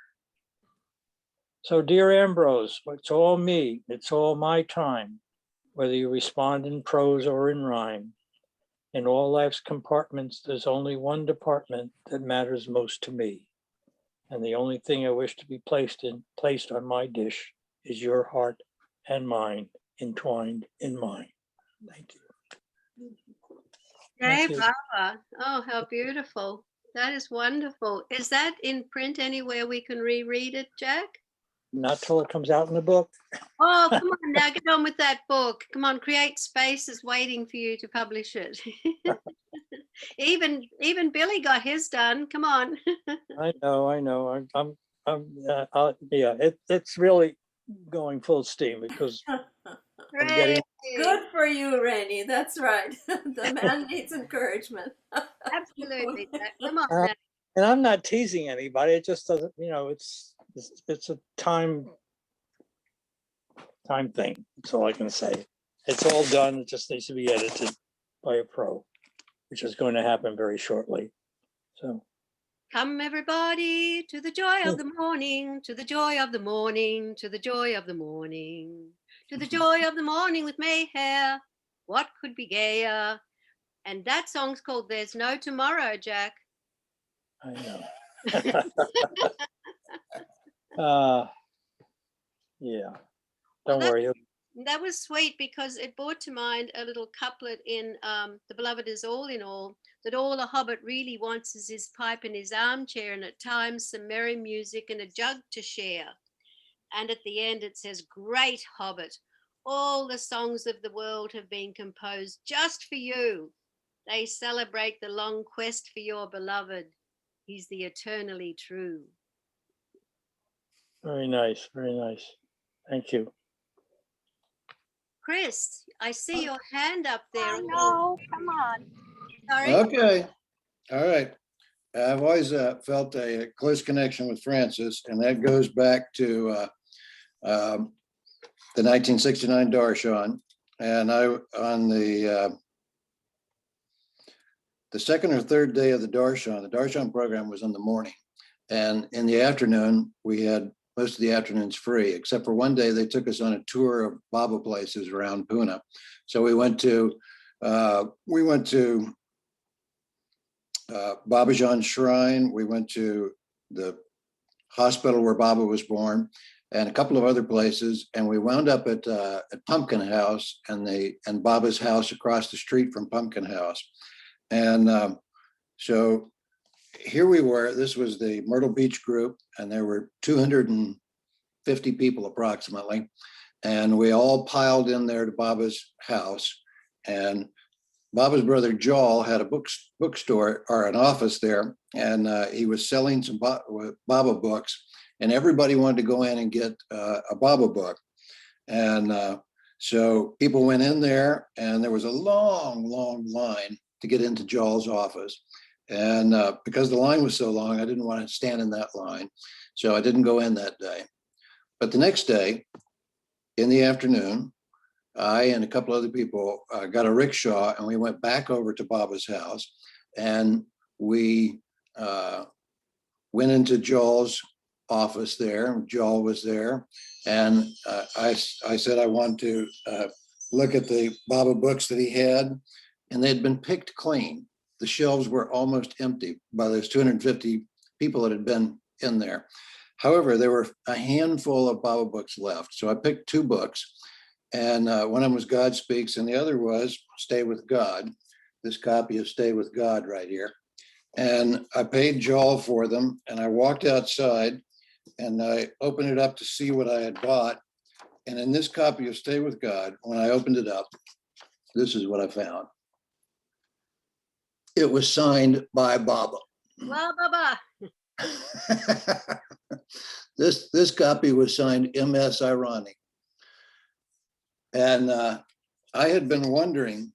So dear Ambrose, it's all me, it's all my time, whether you respond in prose or in rhyme. In all life's compartments, there's only one department that matters most to me. And the only thing I wish to be placed on my dish is your heart and mind entwined in mine. Thank you. Yay, Thank you. Baba. Oh, how beautiful. That is wonderful. Is that in print anywhere we can reread it, Jack? Not till it comes out in the book. Oh, come on now, get on with that book. Come on, Create Space is waiting for you to publish it. even Billy got his done. Come on. I know. Yeah, it's really going full steam because I'm getting. Good for you, Raine. That's right. The man needs encouragement. Absolutely, Jack. Come on now. And I'm not teasing anybody. It just doesn't, it's a time thing. That's all I can say. It's all done. It just needs to be edited by a pro, which is going to happen very shortly. So Come everybody to the joy of the morning, to the joy of the morning, to the joy of the morning, to the joy of the morning with Mayhair. What could be gayer? And that song's called There's No Tomorrow, Jack. I know. Yeah. Don't worry. That was sweet because it brought to mind a little couplet in The Beloved Is All in All, that all a hobbit really wants is his pipe and his armchair, and at times some merry music and a jug to share. And at the end it says, great hobbit, all the songs of the world have been composed just for you. They celebrate the long quest for your beloved. He's the eternally true. Very nice. Very nice. Thank you. Chris, I see your hand up there. No, come on. Sorry. Okay, all right. I've always felt a close connection with Francis, and that goes back to the 1969 Darshan, and I on the second or third day of the Darshan program was in the morning, and in the afternoon we had most of the afternoons free, except for one day they took us on a tour of Baba places around Pune. So we went to Brabazon Shrine. We went to the hospital where Baba was born, and a couple of other places. And we wound up at Pumpkin House and Baba's house across the street from Pumpkin House. And so here we were. This was the Myrtle Beach group, and there were 250 people approximately. And we all piled in there to Baba's house. And Baba's brother Joel had a bookstore or an office there, and he was selling some Baba books, and everybody wanted to go in and get a Baba book. And so people went in there, and there was a long, long line to get into Joel's office. And because the line was so long, I didn't want to stand in that line. So I didn't go in that day. But the next day, in the afternoon, I and a couple other people got a rickshaw, and we went back over to Baba's house, and we went into Joel's office there. Joel was there, and I said I wanted to look at the Baba books that he had, and they'd been picked clean. The shelves were almost empty by those 250 people that had been in there. However, there were a handful of Baba books left, so I picked two books. And one of them was God Speaks, and the other was Stay with God, this copy of Stay with God right here. And I paid Joel for them, and I walked outside, and I opened it up to see what I had bought. And in this copy of Stay with God, when I opened it up, this is what I found. It was signed by Baba. Wow, Baba. This copy was signed M.S. Irani. And I had been wondering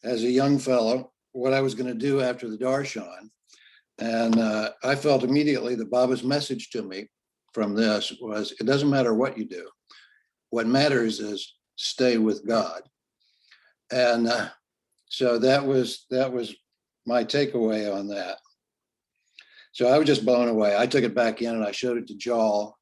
as a young fellow what I was going to do after the Darshan. And I felt immediately that Baba's message to me from this was, it doesn't matter what you do. What matters is stay with God. And so that was my takeaway on that. So I was just blown away. I took it back in and I showed it to Joel.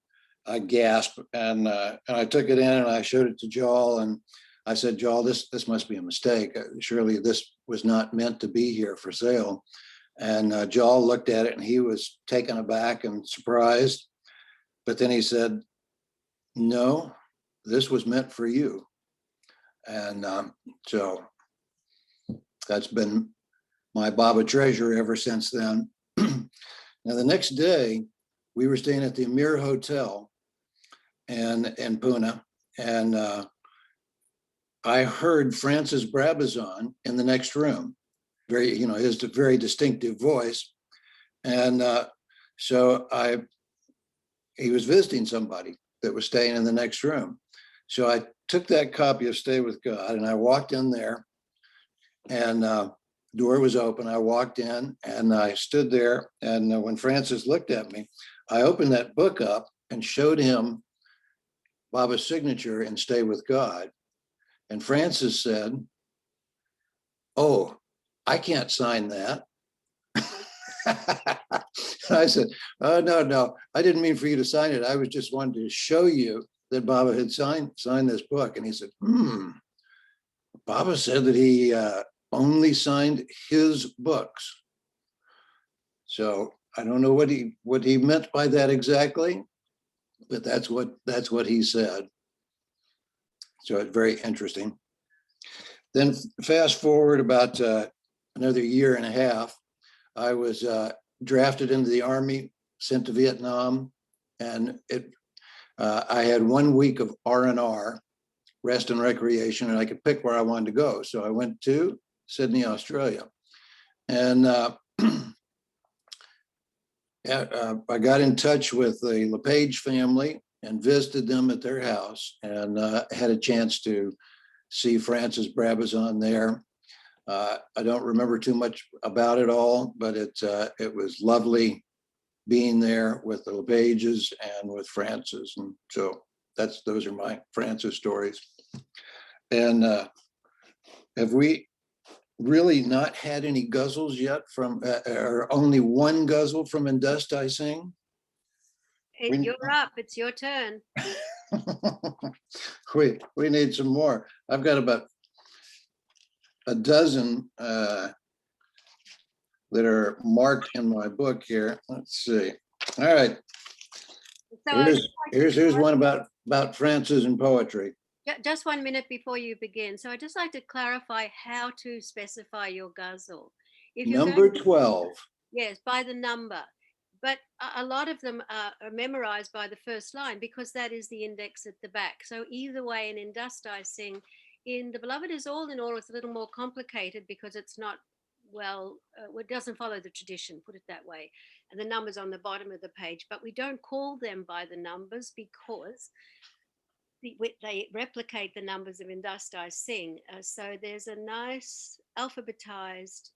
I gasped, and I took it in and I showed it to Joel, and I said, Joel, this must be a mistake. Surely this was not meant to be here for sale. And Joel looked at it, and he was taken aback and surprised. But then he said, no, this was meant for you. And so that's been my Baba treasure ever since then. Now, the next day, we were staying at the Amir Hotel in Pune, and I heard Francis Brabazon in the next room. His very distinctive voice, and so he was visiting somebody that was staying in the next room. So I took that copy of Stay with God, and I walked in there, and door was open. I walked in, and I stood there, and when Francis looked at me, I opened that book up and showed him Baba's signature in Stay with God. And Francis said, oh, I can't sign that. I said, oh, no, I didn't mean for you to sign it. I was just wanting to show you that Baba had signed this book. And he said, Baba said that he only signed his books. So I don't know what he meant by that exactly, but that's what he said. So it's very interesting. Then fast forward about another year and a half, I was drafted into the Army, sent to Vietnam, and I had 1 week of R&R, rest and recreation, and I could pick where I wanted to go. So I went to Sydney, Australia, and I got in touch with the LePage family and visited them at their house, and had a chance to see Francis Brabazon there. I don't remember too much about it all, but it was lovely being there with the LePages and with Francis. And so those are my Francis stories. And have we really not had any guzzles yet from, or only one guzzle from And Dust I Sing? You're up. It's your turn. we need some more. I've got about a dozen that are marked in my book here. Let's see. All right. So Here's one about Francis and poetry. just 1 minute before you begin. So I'd just like to clarify how to specify your guzzle. If you're Number going 12. Yes, by the number. But a lot of them are memorized by the first line because that is the index at the back. So either way, in Dust I Sing, in The Beloved Is All in All, it's a little more complicated because it's not, it doesn't follow the tradition, put it that way. And the numbers on the bottom of the page, but we don't call them by the numbers because they replicate the numbers of In Dust I Sing. So there's a nice alphabetized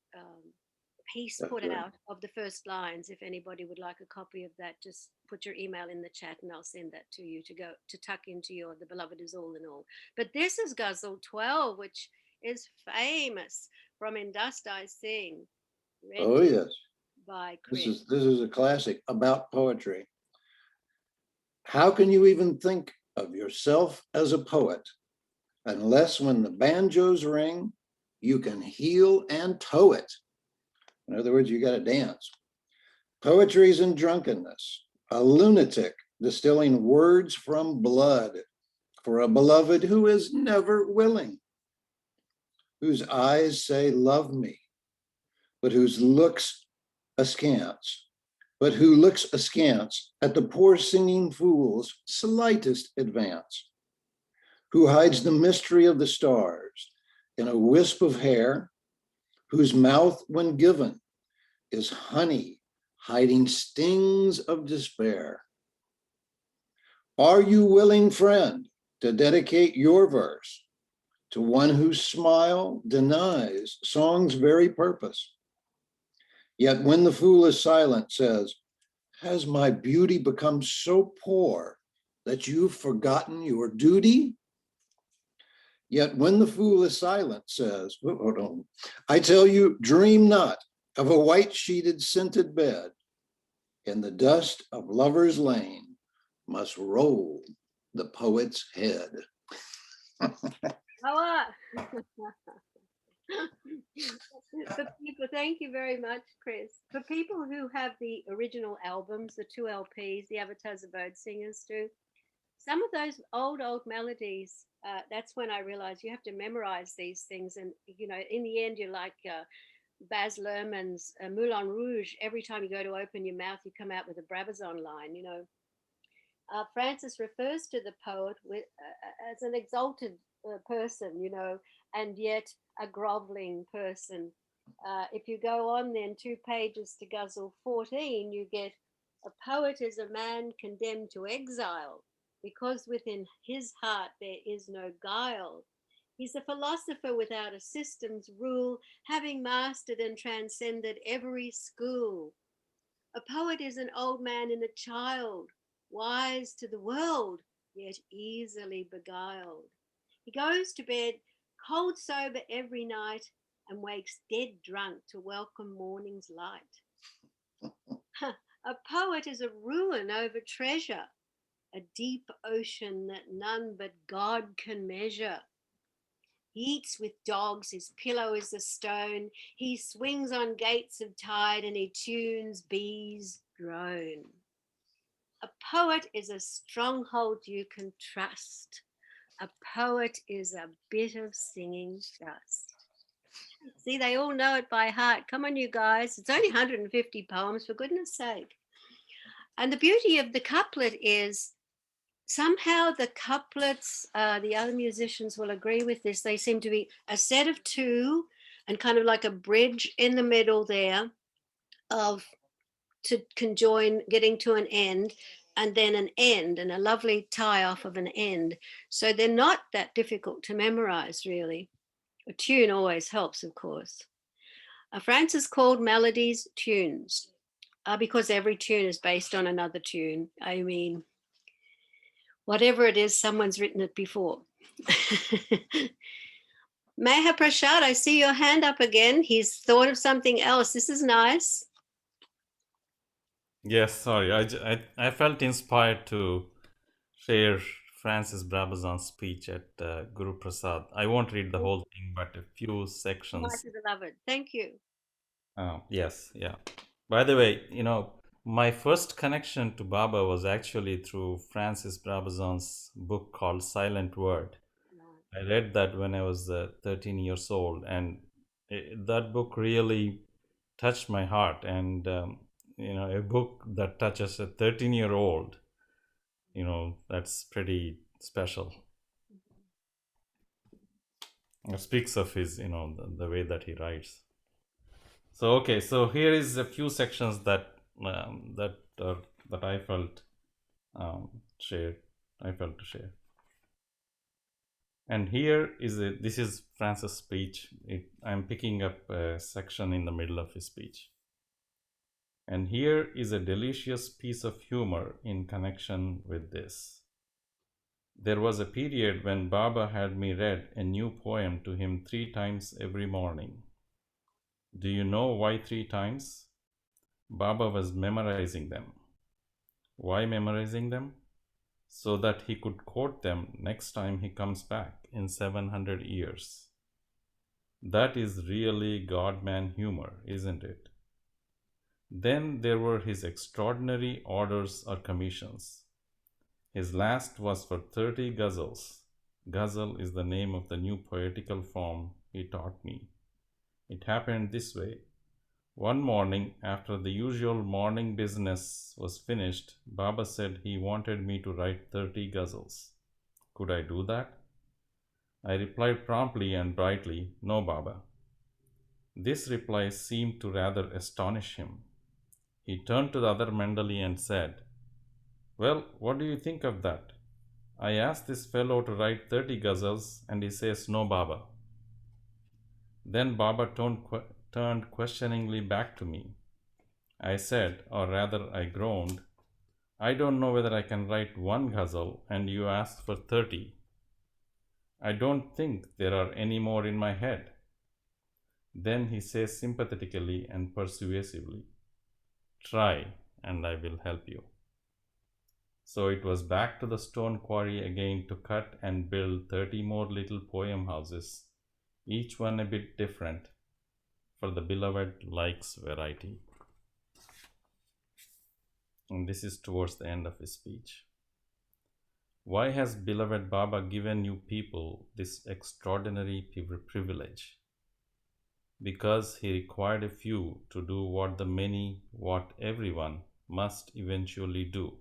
piece That's put right. out of the first lines. If anybody would like a copy of that, just put your email in the chat and I'll send that to you to tuck into your The Beloved Is All in All. But this is Guzzle 12, which is famous from In Dust I Sing. Oh yes, By Chris. this is a classic about poetry. How can you even think of yourself as a poet unless when the banjos ring, you can heel and toe it? In other words, you got to dance. Poetry's in drunkenness, a lunatic distilling words from blood for a beloved who is never willing, whose eyes say, love me, but whose looks askance, who looks askance at the poor singing fool's slightest advance, who hides the mystery of the stars in a wisp of hair, whose mouth, when given, is honey hiding stings of despair. Are you willing, friend, to dedicate your verse to one whose smile denies song's very purpose? Yet when the fool is silent, says, has my beauty become so poor that you've forgotten your duty? Yet when the fool is silent, says, hold on, I tell you, dream not of a white sheeted scented bed. In the dust of Lover's Lane must roll the poet's head. For people, thank you very much, Chris. For people who have the original albums, the 2 LPs, the Avatars of Bird Singers do, some of those old melodies, that's when I realized you have to memorize these things. And, you know, in the end, you're like Baz Luhrmann's Moulin Rouge. Every time you go to open your mouth, you come out with a Brabazon line, you know. Francis refers to the poet as an exalted person, you know, and yet a groveling person. If you go on then 2 pages to Guzzle 14, you get a poet is a man condemned to exile because within his heart there is no guile. He's a philosopher without a system's rule, having mastered and transcended every school. A poet is an old man and a child, wise to the world, yet easily beguiled. He goes to bed cold sober every night and wakes dead drunk to welcome morning's light. A poet is a ruin over treasure, a deep ocean that none but God can measure. He eats with dogs, his pillow is a stone, he swings on gates of tide and he tunes bees drone. A poet is a stronghold you can trust. A poet is a bit of singing dust. See, they all know it by heart. Come on, you guys. It's only 150 poems, for goodness sake. And the beauty of the couplet is somehow the couplets, the other musicians will agree with this, they seem to be a set of 2 and kind of like a bridge in the middle there to conjoin getting to an end, and then an end and a lovely tie off of an end. So they're not that difficult to memorize, really. A tune always helps, of course. Francis called melodies tunes because every tune is based on another tune. I mean, Whatever it is, someone's written it before. Meha Prashad, I see your hand up again. He's thought of something else. This is nice. Yes, sorry. I felt inspired to share Francis Brabazon's speech at Guru Prasad. I won't read the whole thing, but a few sections. Mighty beloved. Thank you. Yes, yeah. By the way, my first connection to Baba was actually through Francis Brabazon's book called Silent Word. I read that when I was 13 years old, and that book really touched my heart. And a book that touches a 13-year-old, that's pretty special. It speaks of his, the way that he writes. So okay, so here is a few sections that that I felt shared. I felt to share. And here is this is Francis' speech. I'm picking up a section in the middle of his speech. And here is a delicious piece of humor in connection with this. There was a period when Baba had me read a new poem to him 3 times every morning. Do you know why 3 times? Baba was memorizing them. Why memorizing them? So that he could quote them next time he comes back in 700 years. That is really God-man humor, isn't it? Then there were his extraordinary orders or commissions. His last was for 30 ghazals. Ghazal is the name of the new poetical form he taught me. It happened this way. One morning, after the usual morning business was finished, Baba said he wanted me to write 30 ghazals. Could I do that? I replied promptly and brightly, no, Baba. This reply seemed to rather astonish him. He turned to the other Mendali and said, well, what do you think of that? I asked this fellow to write 30 ghazals and he says, no, Baba. Then Baba turned questioningly back to me. I said, or rather I groaned, I don't know whether I can write 1 ghazal and you ask for 30. I don't think there are any more in my head. Then he says sympathetically and persuasively, try and I will help you. So it was back to the stone quarry again to cut and build 30 more little poem houses, each one a bit different, for the beloved likes variety. And this is towards the end of his speech. Why has beloved Baba given you people this extraordinary privilege? Because he required a few to do what the many, what everyone must eventually do.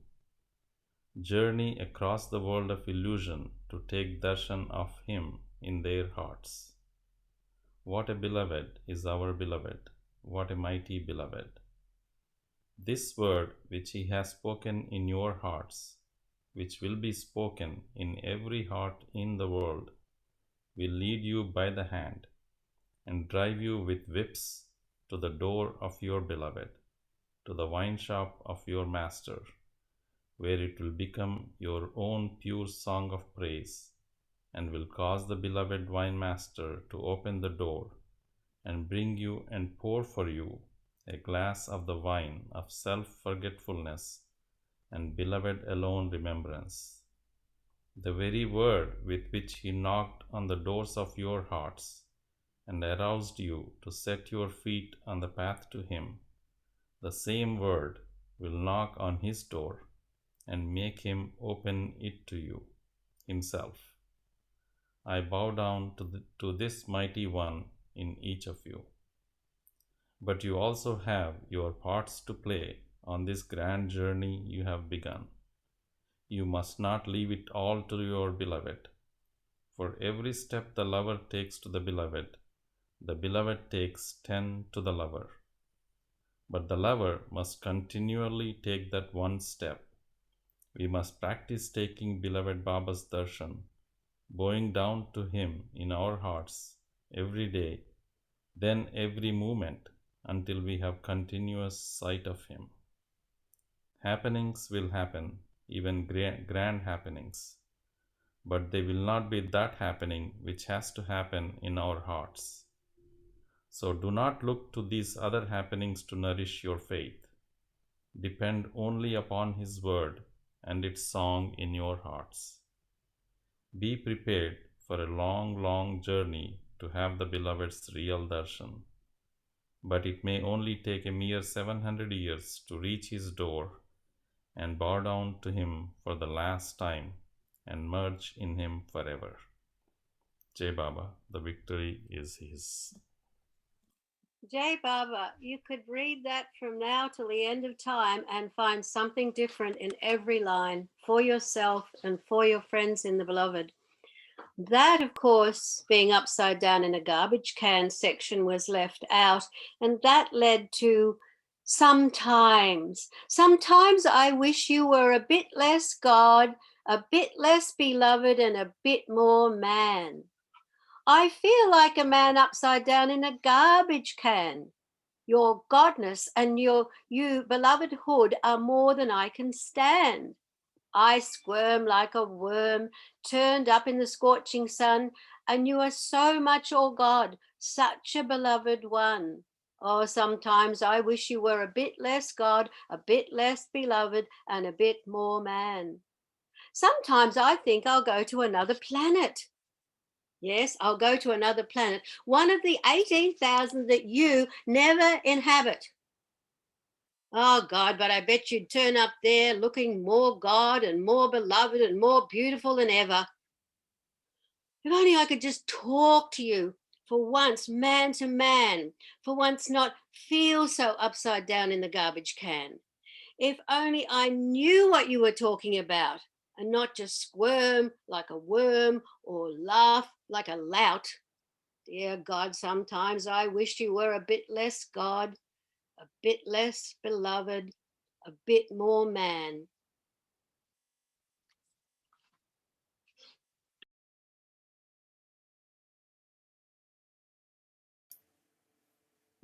Journey across the world of illusion to take darshan of him in their hearts. What a beloved is our beloved, what a mighty beloved. This word which he has spoken in your hearts, which will be spoken in every heart in the world, will lead you by the hand and drive you with whips to the door of your beloved, to the wine shop of your master, where it will become your own pure song of praise, and will cause the beloved wine master to open the door and bring you and pour for you a glass of the wine of self-forgetfulness and beloved alone remembrance. The very word with which he knocked on the doors of your hearts and aroused you to set your feet on the path to him, the same word will knock on his door and make him open it to you himself. I bow down to this mighty one in each of you. But you also have your parts to play on this grand journey you have begun. You must not leave it all to your beloved. For every step the lover takes to the beloved takes 10 to the lover. But the lover must continually take that one step. We must practice taking beloved Baba's darshan, bowing down to him in our hearts every day, then every moment, until we have continuous sight of him. Happenings will happen even grand happenings. But they will not be that happening which has to happen in our hearts. So do not look to these other happenings to nourish your faith. Depend only upon His word and its song in your hearts. Be prepared for a long, long journey to have the Beloved's real darshan. But it may only take a mere 700 years to reach His door and bow down to Him for the last time and merge in Him forever. Jai Baba, the victory is His. Jai Baba, you could read that from now till the end of time and find something different in every line for yourself and for your friends in the Beloved. That, of course, being upside down in a garbage can section was left out, and that led to sometimes I wish you were a bit less God, a bit less beloved, and a bit more man. I feel like a man upside down in a garbage can. Your godness and you beloved hood are more than I can stand. I squirm like a worm turned up in the scorching sun, and you are so much all God, such a beloved one. Oh, sometimes I wish you were a bit less God, a bit less beloved, and a bit more man. Sometimes I think I'll go to another planet. Yes, I'll go to another planet, one of the 18,000 that you never inhabit. Oh, God, but I bet you'd turn up there looking more God and more beloved and more beautiful than ever. If only I could just talk to you for once, man to man, for once not feel so upside down in the garbage can. If only I knew what you were talking about and not just squirm like a worm or laugh like a lout. Dear God, sometimes I wish you were a bit less God, a bit less beloved, a bit more man.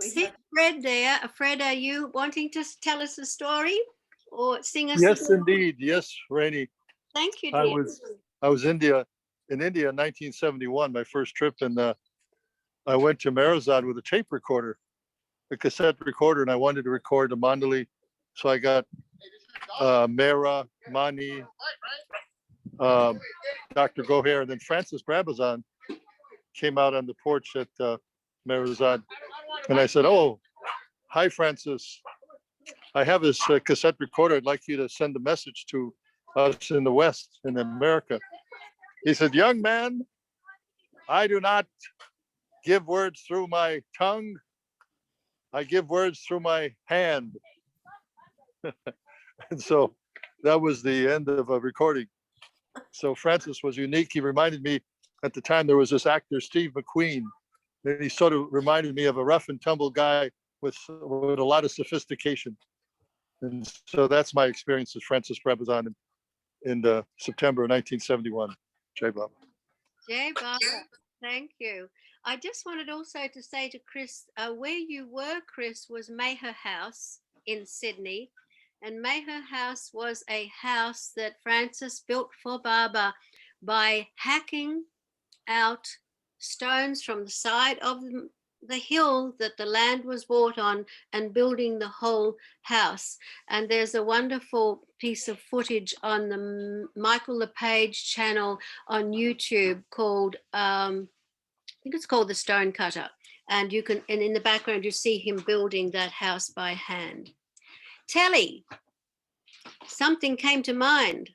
See Fred there. Fred, are you wanting to tell us a story or sing us a Yes, song? indeed. Yes, Raine. Thank you, I dear. was in India in 1971, my first trip, and I went to Marazad with a tape recorder, a cassette recorder, and I wanted to record the Mandali. So I got Mera, Mani, Dr. Goher, and then Francis Brabazon came out on the porch at Marazad. And I said, "Oh, hi, Francis. I have this cassette recorder. I'd like you to send a message to us in the West, in America." He said, "Young man, I do not give words through my tongue. I give words through my hand." And so that was the end of a recording. So Francis was unique. He reminded me at the time there was this actor, Steve McQueen, and he sort of reminded me of a rough and tumble guy with a lot of sophistication. And so that's my experience with Francis Brabazon in September 1971. Jai Baba. Jai Baba, thank you. I just wanted also to say to Chris, where you were, Chris, was Mayher House in Sydney. And Mayher House was a house that Francis built for Baba by hacking out stones from the side of the hill that the land was bought on and building the whole house. And there's a wonderful piece of footage on the Michael LePage channel on YouTube called, I think it's called The Stone Cutter. And you can, and in the background, you see him building that house by hand. Telly, something came to mind.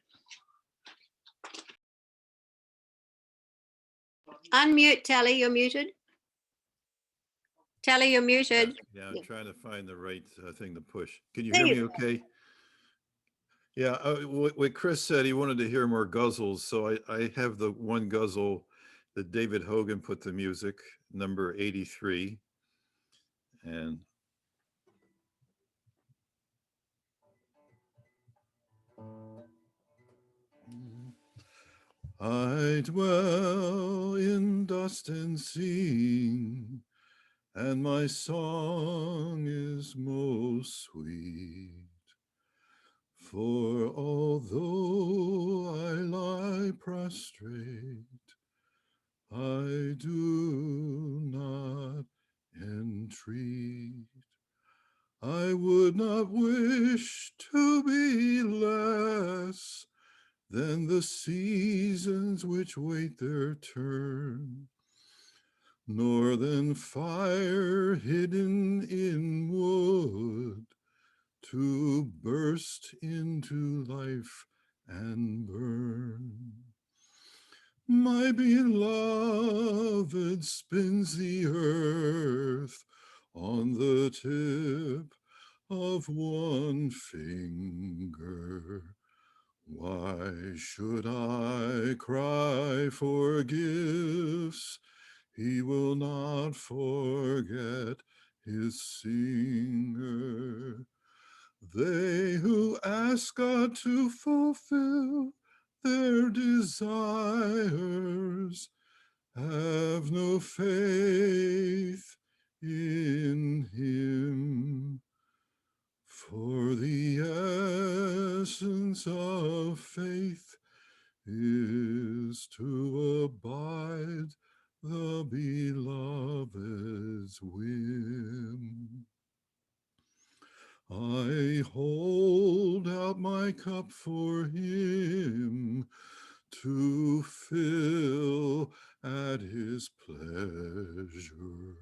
Unmute, Telly, you're muted. Telly, you're muted. Yeah, I'm trying to find the right thing to push. Can you There hear you me okay? Yeah, what Chris said, he wanted to hear more guzzles. So I have the one guzzle that David Hogan put to music, number 83. And I dwell in dust and scene, and my song is most sweet. For although I lie prostrate, I do not entreat. I would not wish to be less than the seasons which wait their turn, nor than fire hidden in wood to burst into life and burn. My beloved spins the earth on the tip of one finger. Why should I cry for gifts? He will not forget his singer. They who ask God to fulfill their desires have no faith in him. For the essence of faith is to abide the beloved's whim. I hold out my cup for him to fill at his pleasure.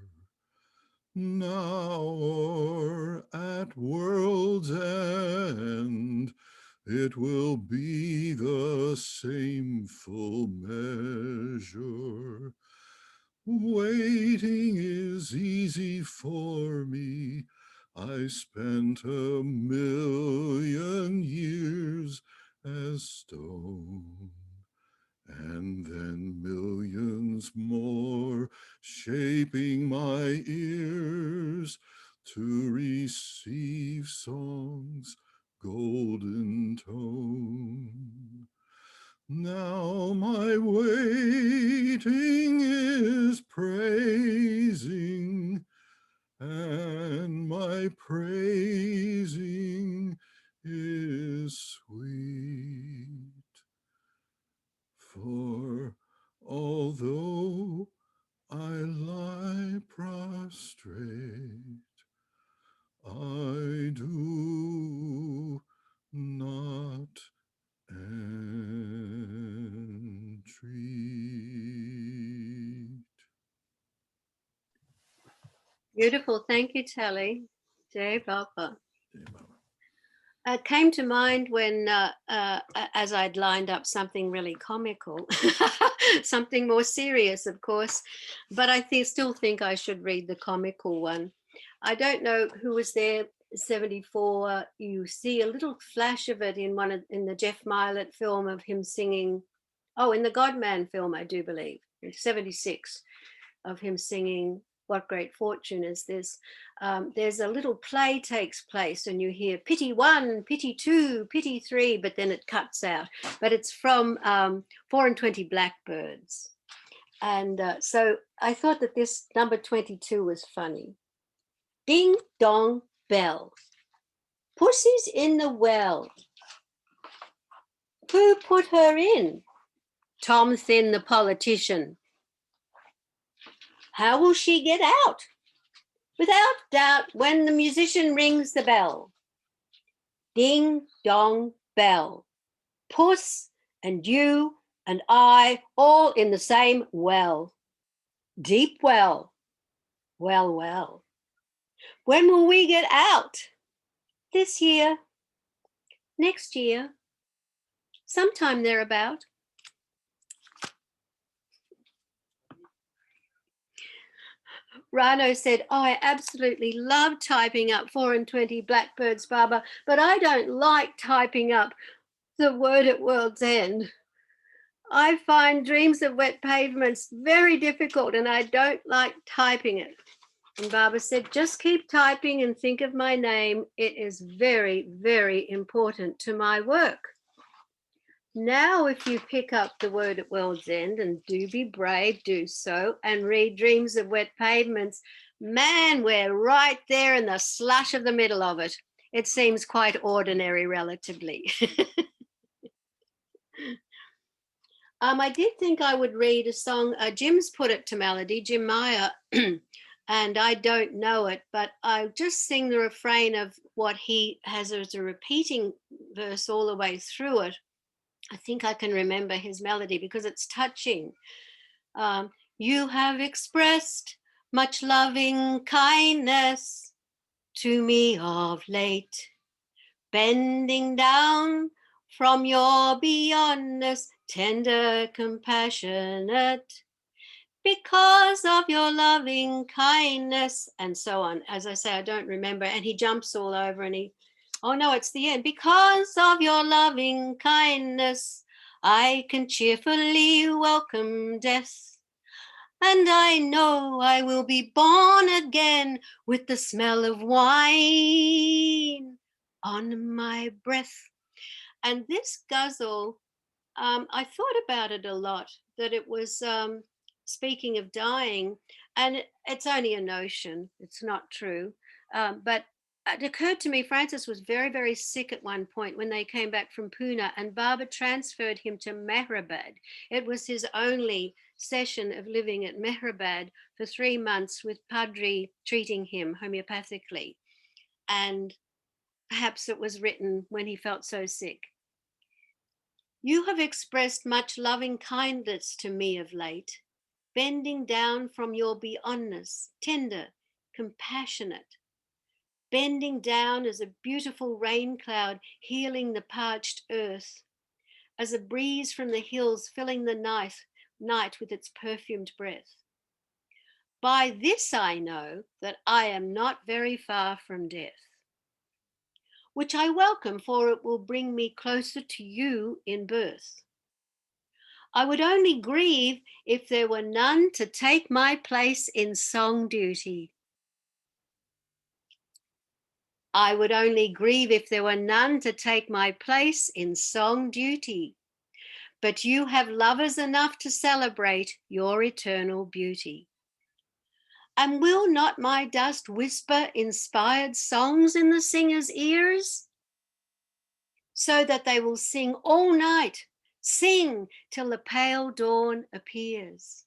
Now or at world's end, it will be the same full measure. Waiting is easy for me. I spent 1,000,000 years as stone, and then millions more shaping my ears to receive song's golden tone. Now my waiting is praising, and my praising is sweet. For although I lie prostrate, I do not entreat. Beautiful. Thank you, Tally. Jai Baba. It came to mind when, as I'd lined up something really comical, something more serious, of course, but I still think I should read the comical one. I don't know who was there, 74. You see a little flash of it in in the Jeff Milet film of him singing. Oh, in the Godman film, I do believe, in 76, of him singing What Great Fortune Is This. There's a little play takes place and you hear pity 1, pity 2, pity 3, but then it cuts out. But it's from 4 and 20 Blackbirds. And so I thought that this number 22 was funny. Ding dong bell. Pussy's in the well. Who put her in? Tom Thin, the politician. How will she get out? Without doubt, when the musician rings the bell. Ding dong bell. Puss and you and I all in the same well. Deep well. Well, well. When will we get out? This year. Next year. Sometime thereabout. Rano said, oh, I absolutely love typing up 4 and 20 Blackbirds, Baba, but I don't like typing up the word at World's End. I find Dreams of Wet Pavements very difficult and I don't like typing it. And Baba said, just keep typing and think of my name. It is very, very important to my work. Now, if you pick up the word at World's End, and do be brave, do so, and read Dreams of Wet Pavements, man, we're right there in the slush of the middle of it. it seems quite ordinary relatively. I did think I would read a song. Jim's put it to melody, Jim Meyer, and I don't know it, but I'll just sing the refrain of what he has as a repeating verse all the way through it. I think I can remember his melody because it's touching. You have expressed much loving kindness to me of late, bending down from your beyondness, tender, compassionate, because of your loving kindness, and so on. As I say, I don't remember. And he jumps all over and oh no, it's the end. Because of your loving kindness, I can cheerfully welcome death. And I know I will be born again with the smell of wine on my breath. And this guzzle, I thought about it a lot, that it was speaking of dying, and it's only a notion, it's not true. But it occurred to me, Francis was very, very sick at one point when they came back from Pune, and Baba transferred him to Mehrabad. It was his only session of living at Mehrabad for 3 months with Padri treating him homeopathically. And perhaps it was written when he felt so sick. You have expressed much loving kindness to me of late, bending down from your beyondness, tender, compassionate. Bending down as a beautiful rain cloud healing the parched earth, as a breeze from the hills filling the night with its perfumed breath. By this I know that I am not very far from death, which I welcome, for it will bring me closer to you in birth. I would only grieve if there were none to take my place in song duty. I would only grieve if there were none to take my place in song duty. But you have lovers enough to celebrate your eternal beauty. And will not my dust whisper inspired songs in the singer's ears? So that they will sing all night, sing till the pale dawn appears.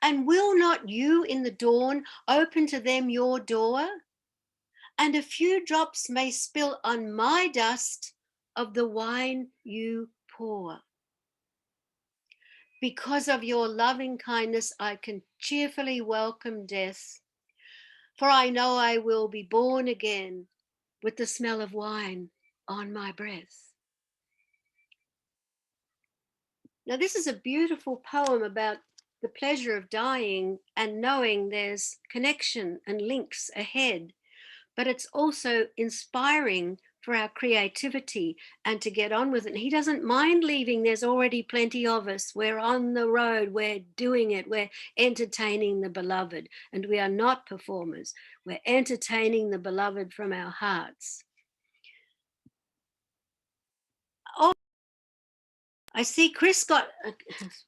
And will not you in the dawn open to them your door? And a few drops may spill on my dust of the wine you pour. Because of your loving kindness, I can cheerfully welcome death, for I know I will be born again with the smell of wine on my breath. Now, this is a beautiful poem about the pleasure of dying and knowing there's connection and links ahead, but it's also inspiring for our creativity and to get on with it. And he doesn't mind leaving. There's already plenty of us. We're on the road. We're doing it. We're entertaining the beloved. And we are not performers. We're entertaining the beloved from our hearts. Oh, I see Chris got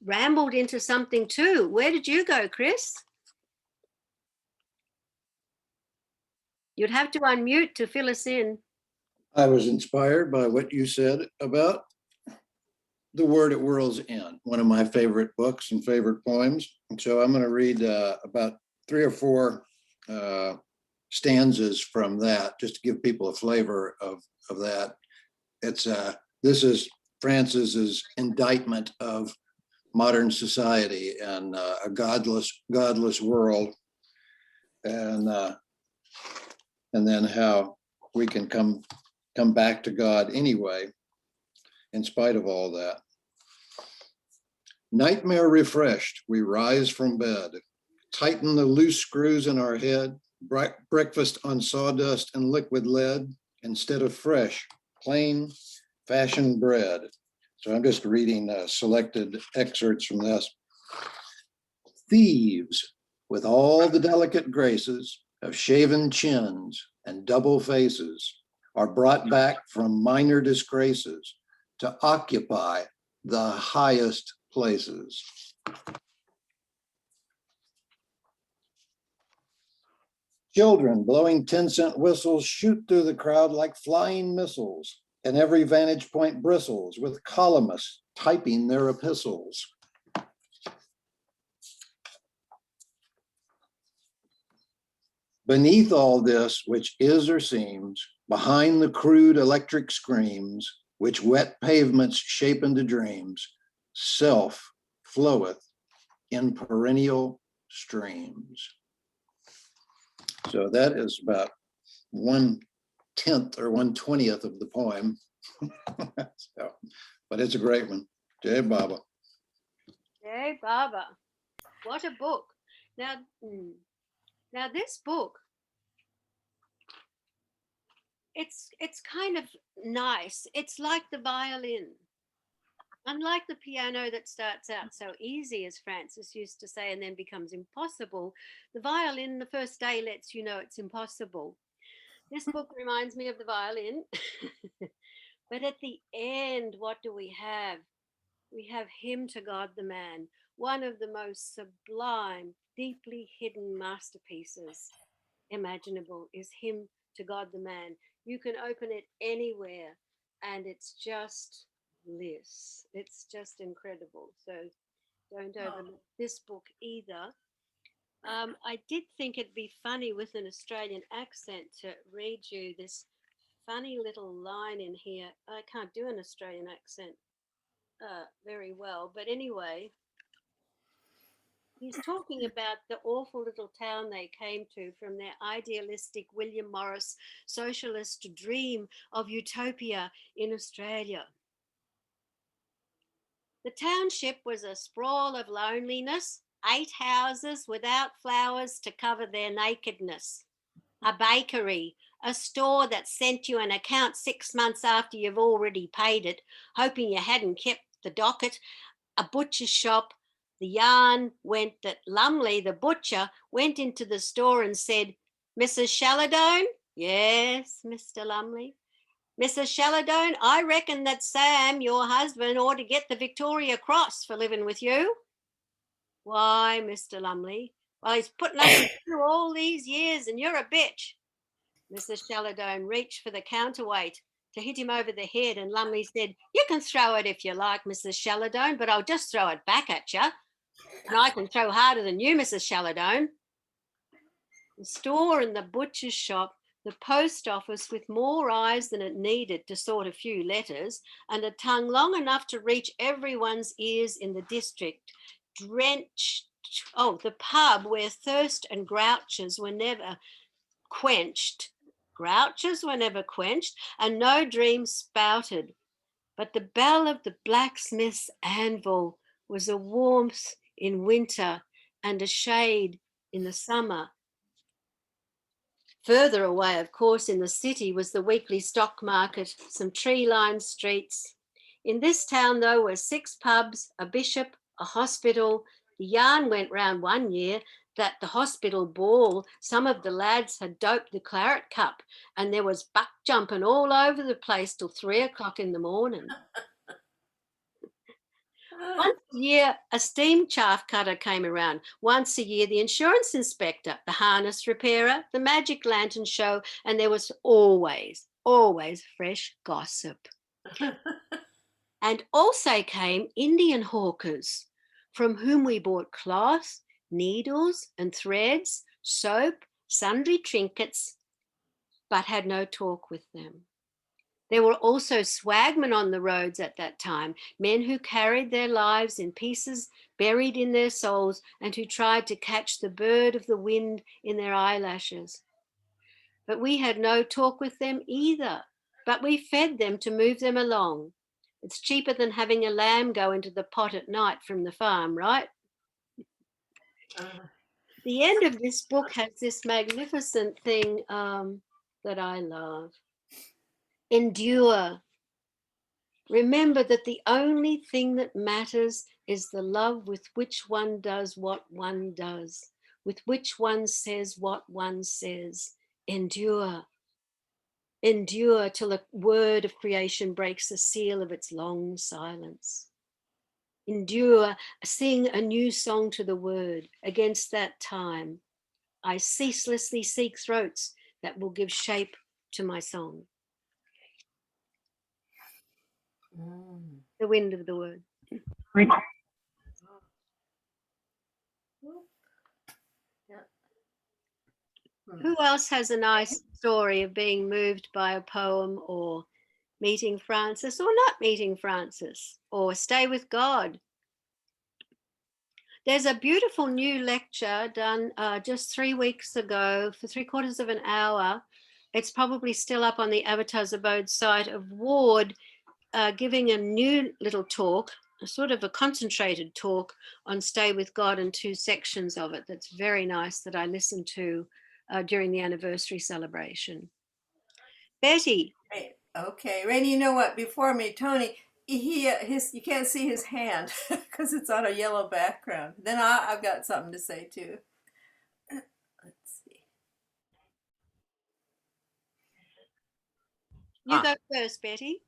rambled into something too. Where did you go, Chris? You'd have to unmute to fill us in. I was inspired by what you said about The Word at World's End, one of my favorite books and favorite poems. And so I'm going to read about 3 or 4 stanzas from that, just to give people a flavor of that. It's this is Francis's indictment of modern society and a godless world, and then how we can come back to God anyway, in spite of all that. Nightmare refreshed, we rise from bed, tighten the loose screws in our head, breakfast on sawdust and liquid lead instead of fresh, plain, fashioned bread. So I'm just reading selected excerpts from this. Thieves, with all the delicate graces of shaven chins and double faces, are brought back from minor disgraces to occupy the highest places. Children blowing 10-cent whistles shoot through the crowd like flying missiles, and every vantage point bristles with columnists typing their epistles. Beneath all this, which is or seems, behind the crude electric screams, which wet pavements shape into dreams, self floweth in perennial streams. So that is about 1/10 or 1/20 of the poem. So, but it's a great one. Jai Baba. Hey, Baba. What a book. Now, now this book, it's kind of nice. It's like the violin. Unlike the piano that starts out so easy, as Francis used to say, and then becomes impossible, the violin the first day lets you know it's impossible. This book reminds me of the violin. But at the end, what do we have? We have Hymn to God the Man, one of the most sublime, deeply hidden masterpieces imaginable is Hymn to God the Man. You can open it anywhere and it's just bliss. It's just incredible. So don't overlook this book either. I did think it'd be funny with an Australian accent to read you this funny little line in here. I can't do an Australian accent very well, but anyway, he's talking about the awful little town they came to from their idealistic William Morris socialist dream of utopia in Australia. The township was a sprawl of loneliness, 8 houses without flowers to cover their nakedness, a bakery, a store that sent you an account 6 months after you've already paid it, hoping you hadn't kept the docket, a butcher's shop. The yarn went that Lumley, the butcher, went into the store and said, "Mrs. Shalladone?" "Yes, Mr. Lumley." "Mrs. Shalladone, I reckon that Sam, your husband, ought to get the Victoria Cross for living with you." "Why, Mr. Lumley?" "Well, he's putting up with you all these years and you're a bitch." Mrs. Shalladone reached for the counterweight to hit him over the head, and Lumley said, "You can throw it if you like, Mrs. Shalladone, but I'll just throw it back at you. And I can throw harder than you, Mrs. Shalladone." The store and the butcher's shop, the post office with more eyes than it needed to sort a few letters, and a tongue long enough to reach everyone's ears in the district, drenched, the pub where thirst and grouches were never quenched. Grouches were never quenched, and no dreams spouted. But the bell of the blacksmith's anvil was a warmth in winter and a shade in the summer. Further away, of course, in the city was the weekly stock market, some tree-lined streets. In this town, though, were 6 pubs, a bishop, a hospital. The yarn went round one year that the hospital ball, some of the lads had doped the claret cup, and there was buck jumping all over the place till 3 o'clock in the morning. Once a year, a steam chaff cutter came around. Once a year, the insurance inspector, the harness repairer, the magic lantern show, and there was always fresh gossip. And also came Indian hawkers, from whom we bought cloth, needles and threads, soap, sundry trinkets, but had no talk with them. There were also swagmen on the roads at that time, men who carried their lives in pieces buried in their souls and who tried to catch the bird of the wind in their eyelashes. But we had no talk with them either, but we fed them to move them along. It's cheaper than having a lamb go into the pot at night from the farm, right? The end of this book has this magnificent thing that I love. Endure. Remember that the only thing that matters is the love with which one does what one does, with which one says what one says. Endure. Endure till a word of creation breaks the seal of its long silence. Endure, sing a new song to the word against that time. I ceaselessly seek throats that will give shape to my song. The wind of the word. Who else has a nice story of being moved by a poem or meeting Francis or not meeting Francis or stay with God? There's a beautiful new lecture done just 3 weeks ago for 3/4 of an hour. It's probably still up on the Avatars Abode site of Ward giving a new little talk, a sort of a concentrated talk on Stay with God and 2 sections of it. That's very nice that I listened to during the anniversary celebration. Betty. Okay, Raine, you know what? Before me, Tony, you can't see his hand because it's on a yellow background. Then I've got something to say too. Let's see. You go first, Betty.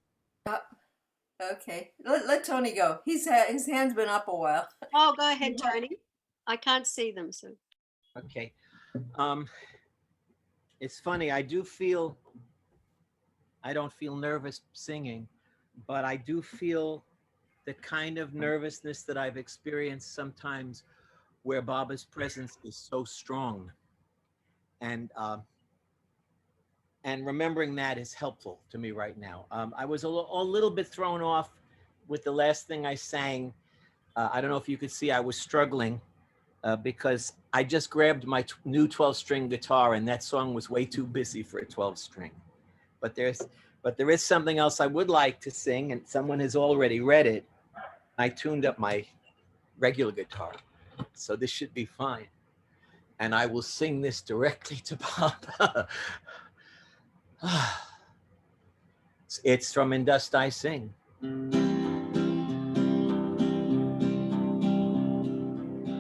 Okay, let Tony go. His hand's been up a while. Oh, go ahead, Tony. I can't see them, so. Okay. It's funny. I don't feel nervous singing, but I do feel the kind of nervousness that I've experienced sometimes where Baba's presence is so strong. And remembering that is helpful to me right now. I was a little bit thrown off with the last thing I sang. I don't know if you could see I was struggling because I just grabbed my new 12-string guitar and that song was way too busy for a 12-string. But there is something else I would like to sing, and someone has already read it. I tuned up my regular guitar, so this should be fine. And I will sing this directly to Baba. It's from In Dust I Sing.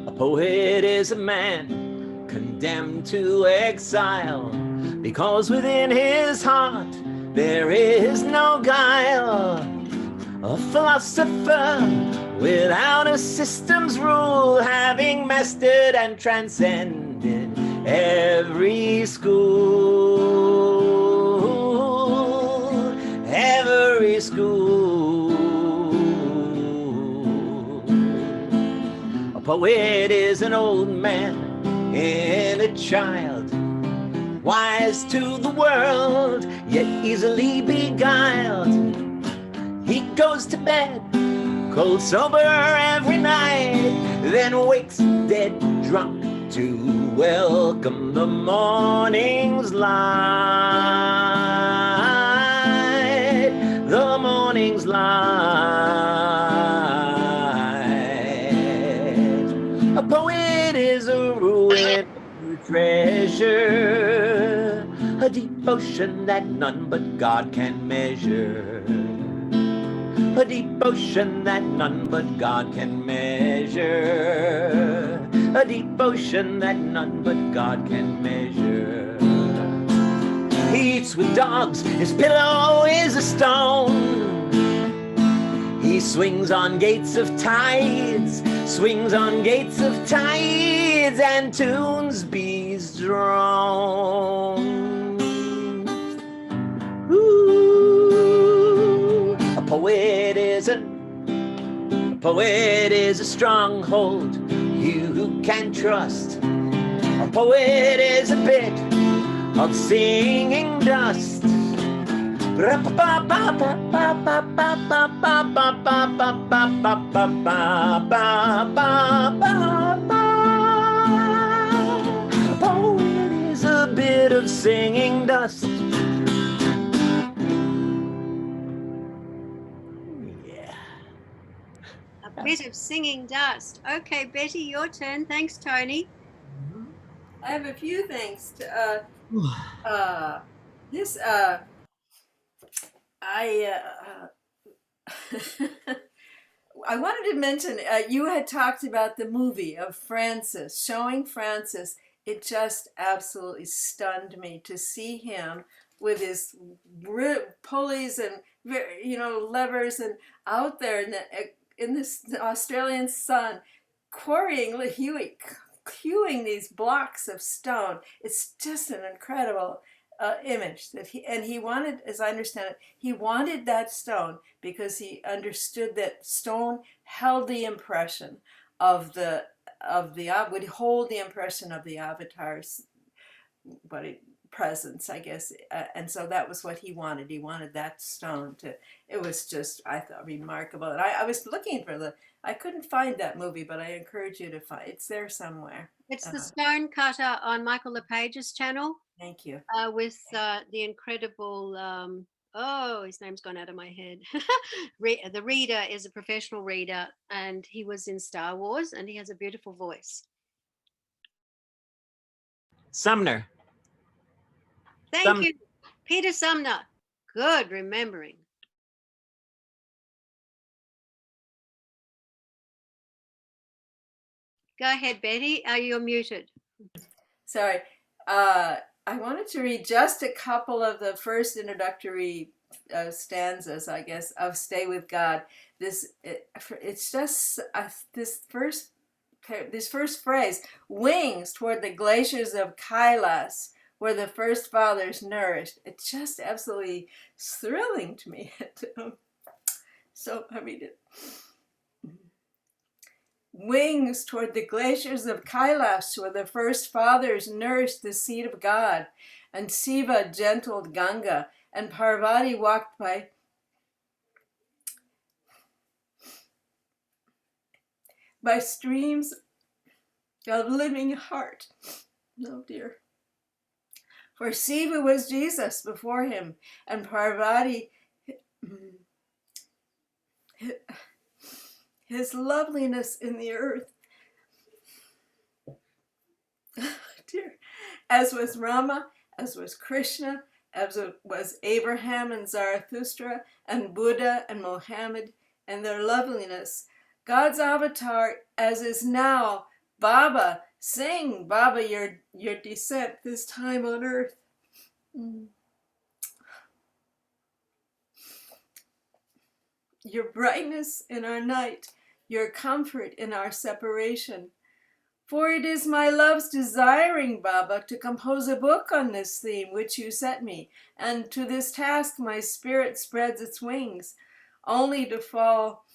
A poet is a man condemned to exile because within his heart there is no guile. A philosopher without a system's rule, having mastered and transcended every school, every school. A poet is an old man and a child, wise to the world, yet easily beguiled. He goes to bed, cold sober every night, then wakes dead drunk to welcome the morning's light, the morning's light. A poet is a ruined treasure, a deep ocean that none but God can measure. A deep ocean that none but God can measure. A deep ocean that none but God can measure. He eats with dogs, his pillow is a stone. He swings on gates of tides, swings on gates of tides, and tunes bees' drone. Ooh, a poet is a stronghold you can trust. A poet is a bit of singing dust. A poet is a bit of singing dust. A bit of singing dust. Okay, Betty, your turn. Thanks, Tony. I have a few things to this I wanted to mention, you had talked about the movie of Francis, showing Francis. It just absolutely stunned me to see him with his pulleys and, levers and out there in this Australian sun, quarrying Huey, hewing these blocks of stone. It's just an incredible image that he wanted, as I understand it, he wanted that stone because he understood that stone held the impression of the would hold the impression of the avatar's presence, I guess, and so that was what he wanted. He wanted that stone to. It was just, I thought, remarkable. And I was looking for I couldn't find that movie, but I encourage you to find. It's there somewhere. It's the stone cutter on Michael LePage's channel. Thank you. With the incredible, his name's gone out of my head. The reader is a professional reader, and he was in Star Wars, and he has a beautiful voice. Sumner. Thank you, Peter Sumner. Good remembering. Go ahead, Betty. You're muted. Sorry. I wanted to read just a couple of the first introductory stanzas, I guess, of "Stay with God." It's just this first phrase: "Wings toward the glaciers of Kailas, where the first fathers nourished." It's just absolutely thrilling to me. So I read it. Wings toward the glaciers of Kailas, where the first fathers nourished the seed of God, and Siva gentled Ganga, and Parvati walked by streams of living heart. Oh dear. For Siva was Jesus before him, and Parvati his loveliness in the earth. Dear. As was Rama, as was Krishna, as was Abraham and Zarathustra, and Buddha and Mohammed, and their loveliness. God's avatar, as is now, Baba, sing, Baba, your descent this time on earth. Your brightness in our night, your comfort in our separation. For it is my love's desiring, Baba, to compose a book on this theme which you set me, and to this task my spirit spreads its wings, only to fall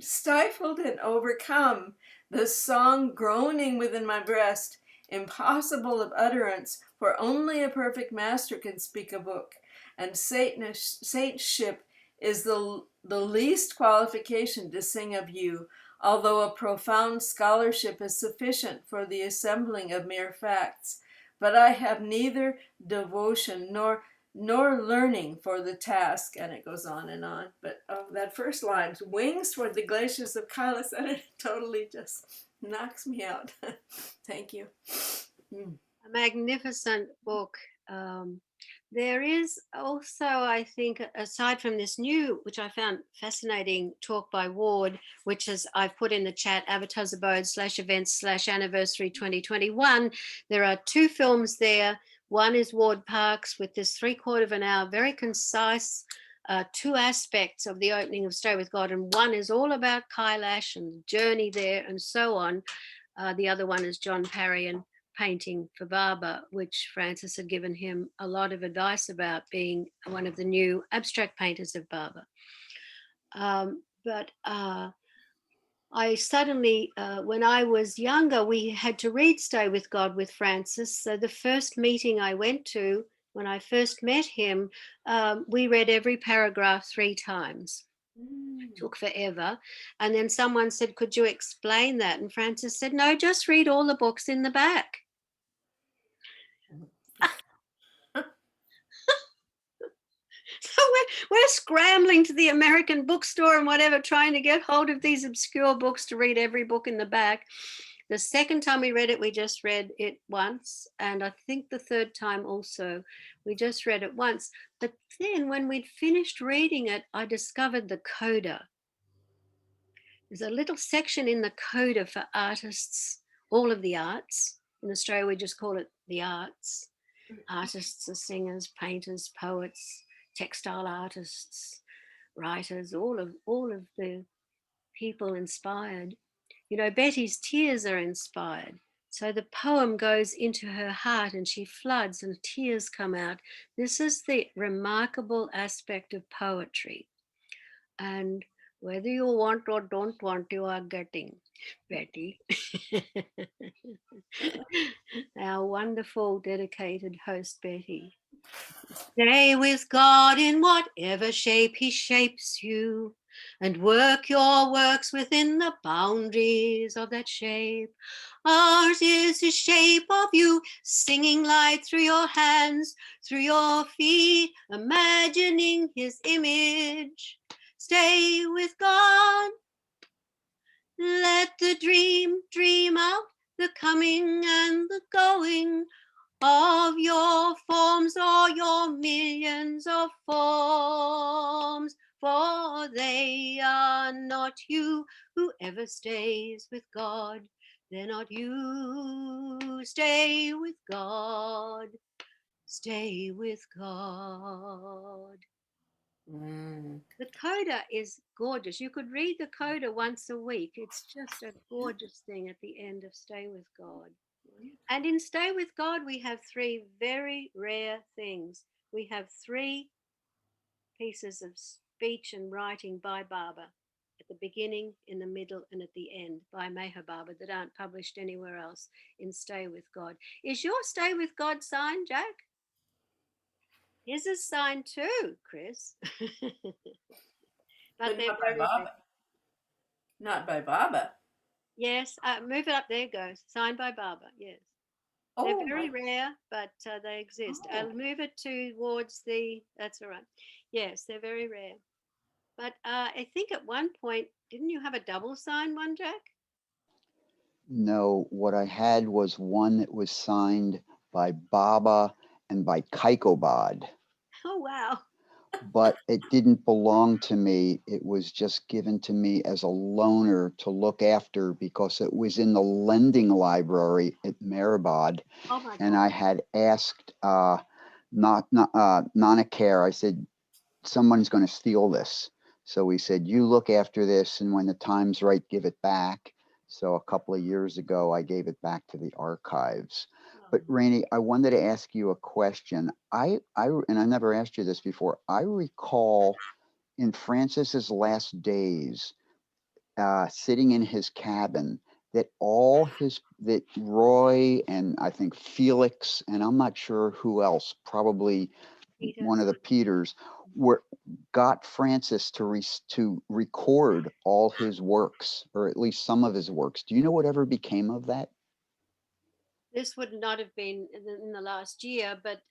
stifled and overcome, the song groaning within my breast, impossible of utterance, for only a perfect master can speak a book, and saintship is the least qualification to sing of you, although a profound scholarship is sufficient for the assembling of mere facts. But I have neither devotion nor learning for the task, and it goes on and on. But that first line, wings toward the glaciers of Kailas, and it totally just knocks me out. Thank you. A magnificent book. There is also, I think, aside from this new, which I found fascinating, talk by Ward, which is I've put in the chat, Avatars Abode /events/anniversary 2021. There are 2 films there. One is Ward Parks with this 3/4 of an hour, very concise, 2 aspects of the opening of Stay with God. And one is all about Kailash and the journey there and so on. The other one is John Parian painting for Baba, which Francis had given him a lot of advice about, being one of the new abstract painters of Baba. But I suddenly, when I was younger, we had to read Stay with God with Francis. So the first meeting I went to, when I first met him, we read every paragraph 3 times. Took forever. And then someone said, could you explain that? And Francis said, no, just read all the books in the back. So we're scrambling to the American bookstore and whatever, trying to get hold of these obscure books to read every book in the back. The second time we read it, we just read it once. And I think the third time also, we just read it once. But then when we'd finished reading it, I discovered the coda. There's a little section in the coda for artists, all of the arts. In Australia, we just call it the arts. Artists are singers, painters, poets, textile artists, writers, all of the people inspired. You know, Betty's tears are inspired. So the poem goes into her heart and she floods and tears come out. This is the remarkable aspect of poetry. And whether you want or don't want, you are getting, Betty. Our wonderful, dedicated host, Betty. Stay with God in whatever shape He shapes you, and work your works within the boundaries of that shape. Ours is the shape of you, singing light through your hands, through your feet, imagining His image. Stay with God. Let the dream out the coming and the going of your forms or your millions of forms, for they are not you. Whoever stays with God, they're not you. Stay with God, stay with God. The coda is gorgeous. You could read the coda once a week. It's just a gorgeous thing at the end of Stay with God. And in Stay with God, we have three very rare things. We have three pieces of speech and writing by Baba at the beginning, in the middle, and at the end by Meher Baba that aren't published anywhere else in Stay with God. Is your Stay with God signed, Jack? His is signed too, Chris. But But they're not by very rare. Baba. Not by Baba. Yes, move it up. There it goes. Signed by Baba. Yes. They're Oh very my. rare, but they exist. Oh. I'll move it towards the, that's all right. Yes, they're very rare. But I think at one point, didn't you have a double sign one, Jack? No, what I had was one that was signed by Baba and by Kaikobad, Oh, wow. but it didn't belong to me. It was just given to me as a loaner to look after because it was in the lending library at Mehrabad. Oh, my And God. I had asked Nanakare, I said, someone's going to steal this. So we said, you look after this, and when the time's right, give it back. So a couple of years ago, I gave it back to the archives. But Rainey, I wanted to ask you a question. And I never asked you this before. I recall in Francis's last days, sitting in his cabin, that that Roy and I think Felix and I'm not sure who else, probably Peter. one of the Peters, got Francis to record all his works, or at least some of his works. Do you know whatever became of that? This would not have been in the last year, but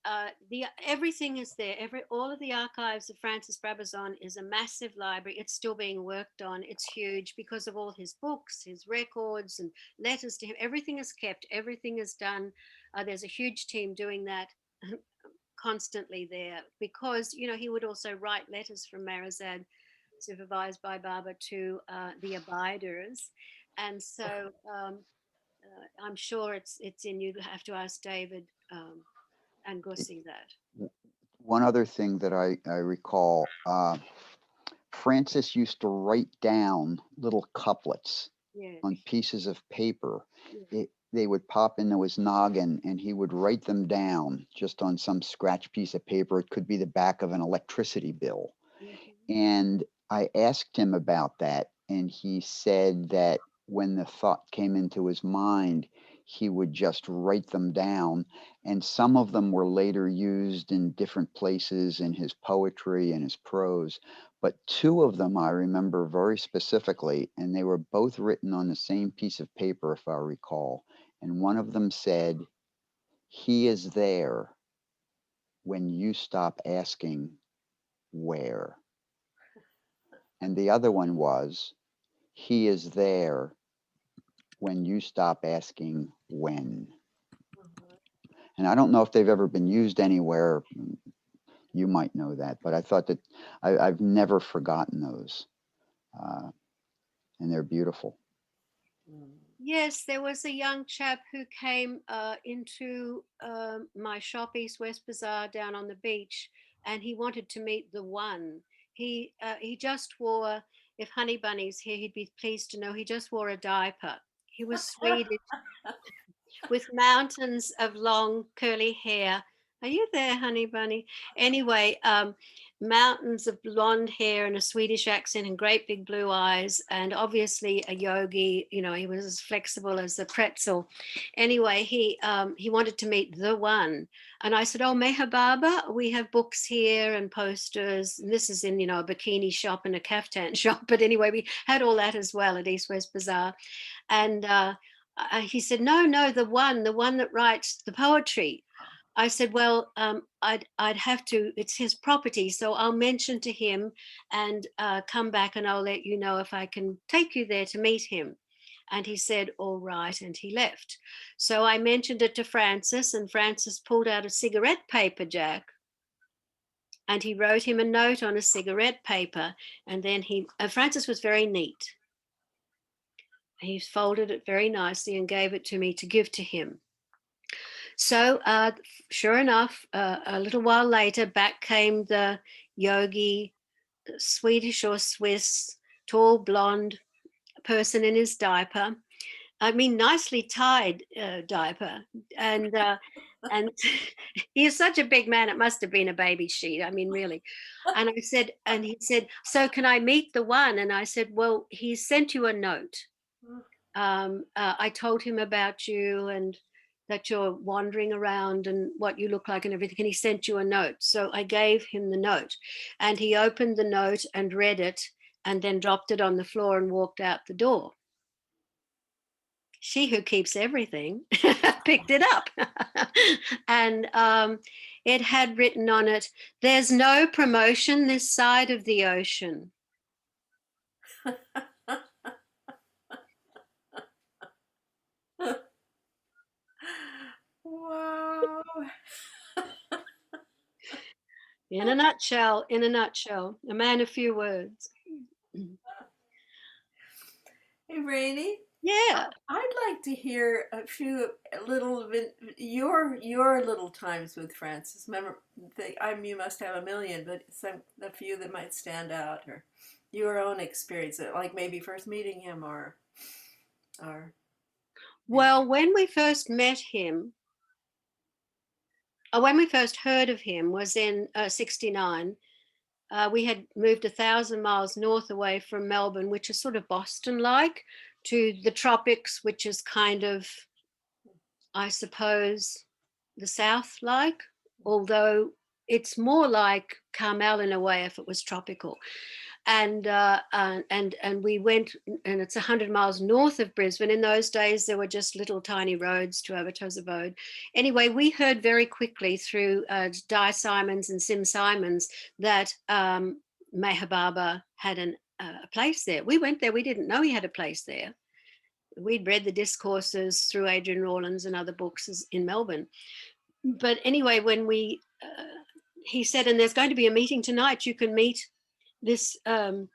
everything is there. All of the archives of Francis Brabazon is a massive library. It's still being worked on. It's huge because of all his books, his records, and letters to him. Everything is kept. Everything is done. There's a huge team doing that constantly there because he would also write letters from Marizad, supervised by Baba, to the abiders, and so. I'm sure it's in. You have to ask David and go see that. One other thing that I recall, Francis used to write down little couplets Yeah. on pieces of paper. Yeah. They would pop into his noggin and he would write them down just on some scratch piece of paper. It could be the back of an electricity bill. Mm-hmm. And I asked him about that, and he said that when the thought came into his mind, he would just write them down. And some of them were later used in different places in his poetry and his prose. But two of them I remember very specifically, and they were both written on the same piece of paper, if I recall. And one of them said, "He is there when you stop asking where." And the other one was, "He is there when you stop asking when." And I don't know if they've ever been used anywhere. You might know that, but I thought that I've never forgotten those. And they're beautiful. Yes, there was a young chap who came into my shop, East West Bazaar, down on the beach, and he wanted to meet the one. He just wore. if Honey Bunny's here, he'd be pleased to know he just wore a diaper. He was Swedish with mountains of long curly hair. Are you there, Honey Bunny? Anyway, mountains of blonde hair and a Swedish accent and great big blue eyes, and obviously a yogi. You know, he was as flexible as a pretzel. Anyway, he wanted to meet the one, and I said, "Oh, Meher Baba, we have books here and posters. And this is in, you know, a bikini shop and a kaftan shop. But anyway, we had all that as well at East West Bazaar, and." He said, no, the one that writes the poetry. I said, well, I'd have to, it's his property, so I'll mention to him and come back and I'll let you know if I can take you there to meet him. And he said, all right, and he left. So I mentioned it to Francis, and Francis pulled out a cigarette paper, Jack, and he wrote him a note on a cigarette paper. And then Francis was very neat. He folded it very nicely and gave it to me to give to him. So sure enough, a little while later, back came the yogi, Swedish or Swiss, tall, blonde person in his diaper. I mean, nicely tied diaper. And he is such a big man, it must have been a baby sheet. I mean, really. And he said, so can I meet the one? And I said, well, he sent you a note. I told him about you and that you're wandering around and what you look like and everything, and he sent you a note. So I gave him the note, and he opened the note and read it and then dropped it on the floor and walked out the door. She who keeps everything picked it up. And it had written on it, there's no promotion this side of the ocean. Wow. In a nutshell, a man of few words. Hey, Raine. Yeah. I'd like to hear a little bit your little times with Francis. Remember, you must have a million, but a few that might stand out, or your own experience, like maybe first meeting him, or. Well, when we first met him, when we first heard of him was in '69. We had moved 1,000 miles north away from Melbourne, which is sort of Boston-like, to the tropics, which is kind of, I suppose, the South-like, although it's more like Carmel in a way if it was tropical. And we went, and it's 100 miles north of Brisbane. In those days, there were just little tiny roads to Avatars Abode. Anyway, we heard very quickly through Di Simons and Sim Simons that Meher Baba had a place there. We went there. We didn't know he had a place there. We'd read the discourses through Adrian Rawlins and other books in Melbourne. But anyway, when he said, and there's going to be a meeting tonight, you can meet this, because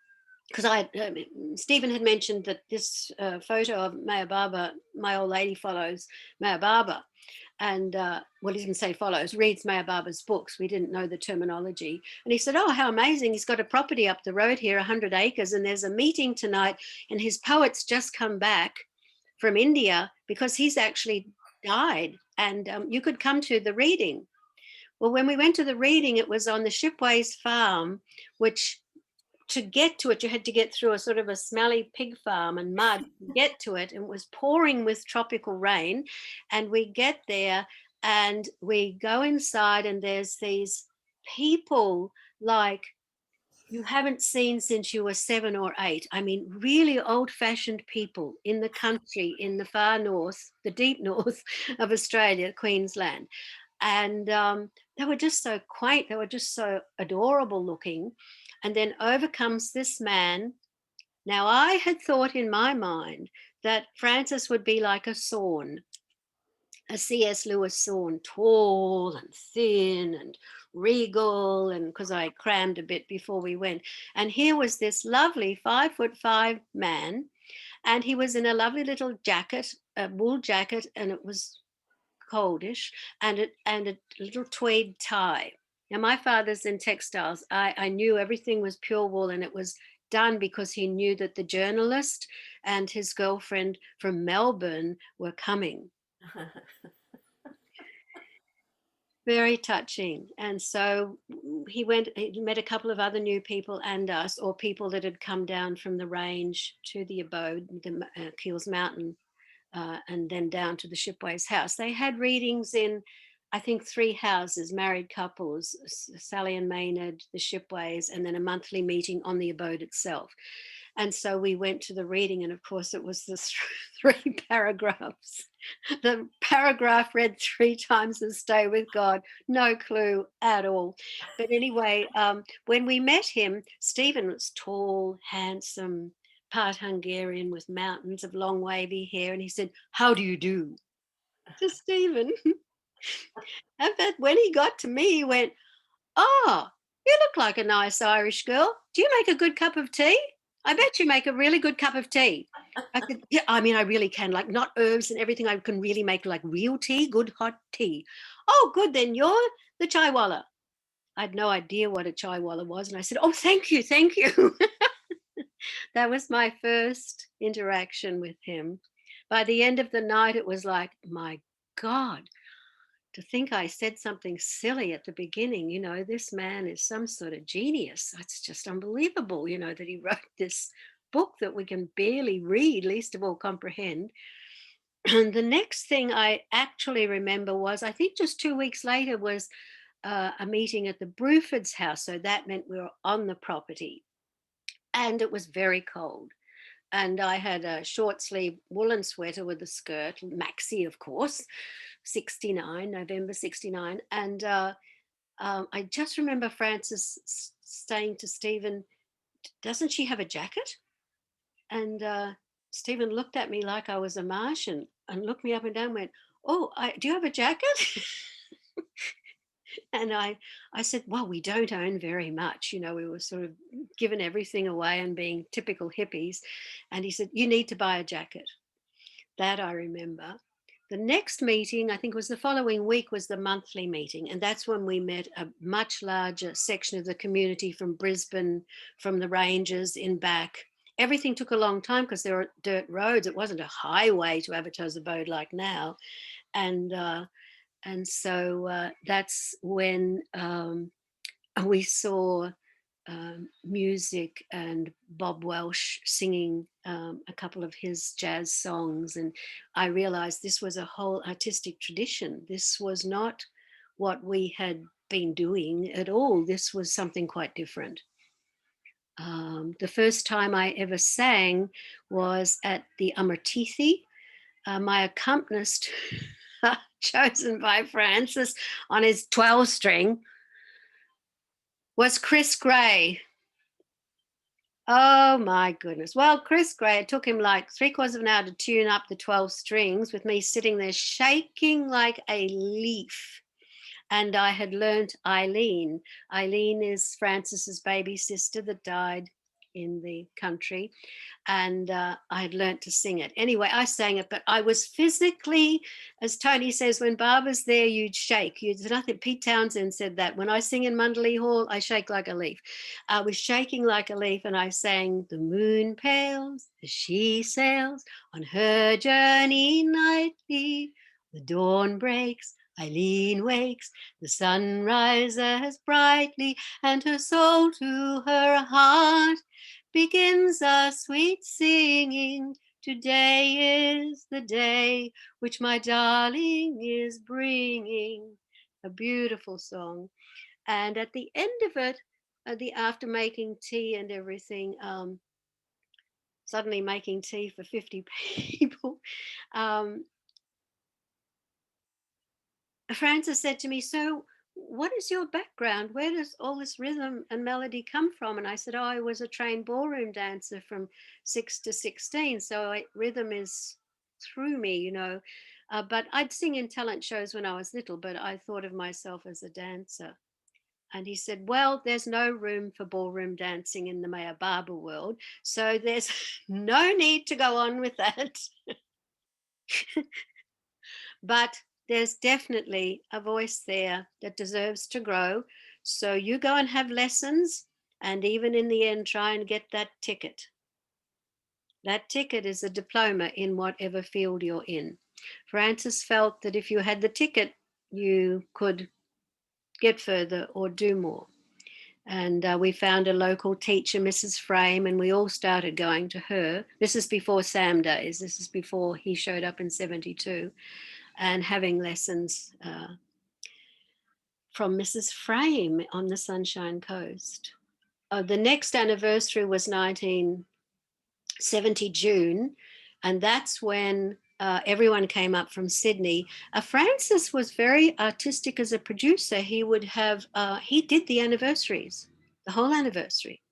Stephen had mentioned that this photo of Meher Baba, my old lady, follows Meher Baba, and well, he didn't say follows, reads Meher Baba's books. We didn't know the terminology. And he said, oh, how amazing, he's got a property up the road here, 100 acres, and there's a meeting tonight, and his poet's just come back from India because he's actually died, and you could come to the reading. Well, when we went to the reading, it was on the Shipways farm, which to get to it, you had to get through a sort of a smelly pig farm and mud to get to it. And it was pouring with tropical rain. And we get there and we go inside, and there's these people like you haven't seen since you were 7 or 8. I mean, really old-fashioned people in the country, in the far north, the deep north of Australia, Queensland. And they were just so quaint. They were just so adorable looking. And then over comes this man. Now, I had thought in my mind that Francis would be like a Sawn, a C.S. Lewis Sawn, tall and thin and regal, and because I crammed a bit before we went. And here was this lovely 5'5" man, and he was in a lovely little jacket, a wool jacket, and it was coldish, and a little tweed tie. Now, my father's in textiles. I knew everything was pure wool, and it was done because he knew that the journalist and his girlfriend from Melbourne were coming. Very touching. And so he met a couple of other new people and us, or people that had come down from the range to the abode, the Keels Mountain, and then down to the Shipways house. They had readings in, I think, 3 houses, married couples, Sally and Maynard, the Shipways, and then a monthly meeting on the abode itself. And so we went to the reading, and of course it was the 3 paragraphs. The paragraph read 3 times and stay with God. No clue at all. But anyway, when we met him, Stephen was tall, handsome, part Hungarian with mountains of long wavy hair. And he said, "How do you do?" to Stephen. But when he got to me, he went, "Oh, you look like a nice Irish girl. Do you make a good cup of tea? I bet you make a really good cup of tea." I said, "Yeah, I mean, I really can, like not herbs and everything. I can really make like real tea, good hot tea." "Oh, good, then you're the chaiwala." I had no idea what a chaiwala was. And I said, "Oh, thank you, thank you." That was my first interaction with him. By the end of the night, it was like, my God, to think I said something silly at the beginning. This man is some sort of genius. It's just unbelievable, that he wrote this book that we can barely read, least of all comprehend. And the next thing I actually remember was, I think just 2 weeks later, was a meeting at the Bruford's house. So that meant we were on the property. And it was very cold. And I had a short sleeve woolen sweater with a skirt, maxi, of course, 69, November 69. And I just remember Frances saying to Stephen, "Doesn't she have a jacket?" And Stephen looked at me like I was a Martian and looked me up and down and went, "Oh, do you have a jacket?" And I said, "Well, we don't own very much. We were sort of giving everything away and being typical hippies." And he said, "You need to buy a jacket." That I remember. The next meeting, I think was the following week, was the monthly meeting. And that's when we met a much larger section of the community from Brisbane, from the ranges in back. Everything took a long time because there were dirt roads. It wasn't a highway to Abbott's Abode like now. And so that's when we saw music and Bob Welsh singing a couple of his jazz songs. And I realized this was a whole artistic tradition. This was not what we had been doing at all. This was something quite different. The first time I ever sang was at the Amartithi. My accompanist, chosen by Francis on his 12 string, was Chris Gray. Oh my goodness. Well, Chris Gray, it took him like 3/4 of an hour to tune up the 12 strings with me sitting there shaking like a leaf. And I had learnt Eileen. Eileen is Francis's baby sister that died in the country. And I had learnt to sing it. Anyway, I sang it, but I was physically, as Tony says, when Barbara's there, you'd shake. There's nothing. Pete Townsend said that. When I sing in Mundley Hall, I shake like a leaf. I was shaking like a leaf, and I sang, "The moon pales as she sails on her journey nightly. The dawn breaks, Eileen wakes, the sun rises brightly, and her soul to her heart begins a sweet singing. Today is the day which my darling is bringing." A beautiful song. And at the end of it, after making tea and everything, suddenly making tea for 50 people, Frances said to me, "So what is your background? Where does all this rhythm and melody come from?" And I said, "Oh, I was a trained ballroom dancer from 6 to 16. So rhythm is through me, But I'd sing in talent shows when I was little, but I thought of myself as a dancer." And he said, "Well, there's no room for ballroom dancing in the Maya Barber world. So there's no need to go on with that." But there's definitely a voice there that deserves to grow. So you go and have lessons And even in the end, try and get that ticket. That ticket is a diploma in whatever field you're in. Francis felt that if you had the ticket, you could get further or do more. And we found a local teacher, Mrs. Frame, and we all started going to her. This is before Sam days. This is before he showed up in 72, and having lessons from Mrs. Frame on the Sunshine Coast. The next anniversary was 1970 June, and that's when everyone came up from Sydney. Francis was very artistic as a producer. He would have, he did the anniversaries, the whole anniversary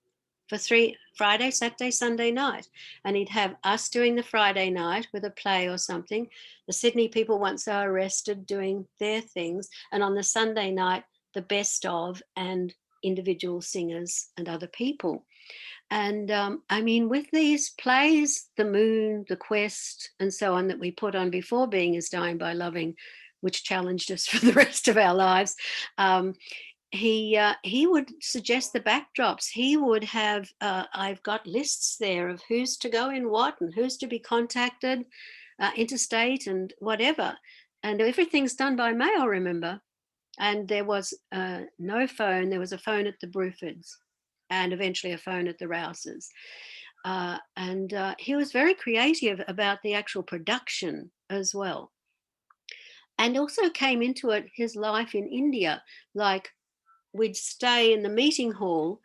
for 3 Friday, Saturday, Sunday night. And he'd have us doing the Friday night with a play or something. The Sydney people, once they were arrested, doing their things. And on the Sunday night, the best of and individual singers and other people. And I mean, with these plays, The Moon, The Quest, and so on, that we put on before Being is Dying by Loving, which challenged us for the rest of our lives, he would suggest the backdrops. He would have, I've got lists there of who's to go in what and who's to be contacted, interstate and whatever. And everything's done by mail, remember? And there was no phone. There was a phone at the Brufords and eventually a phone at the Rouses. And he was very creative about the actual production as well. And also came into it his life in India. Like, we'd stay in the meeting hall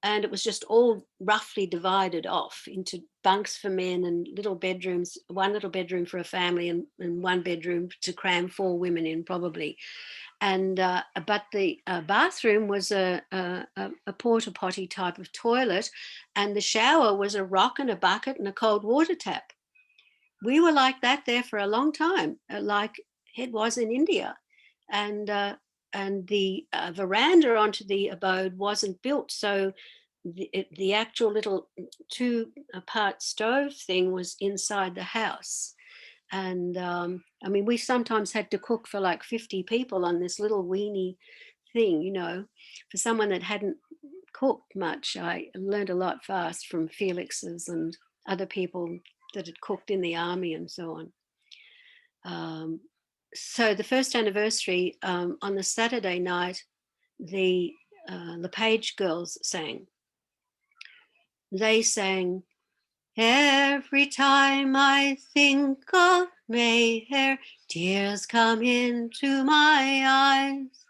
and it was just all roughly divided off into bunks for men and little bedrooms, one little bedroom for a family and one bedroom to cram 4 women in probably. And but the bathroom was a porta potty type of toilet, and the shower was a rock and a bucket and a cold water tap. We were like that there for a long time, like it was in India. And the veranda onto the abode wasn't built, so the actual little 2-part stove thing was inside the house. And I mean, we sometimes had to cook for like 50 people on this little weeny thing, you know. For someone that hadn't cooked much, I learned a lot fast from Felix's and other people that had cooked in the army and so on. So the first anniversary, on the Saturday night, the LePage girls sang. They sang, "Every time I think of Mayhair, tears come into my eyes.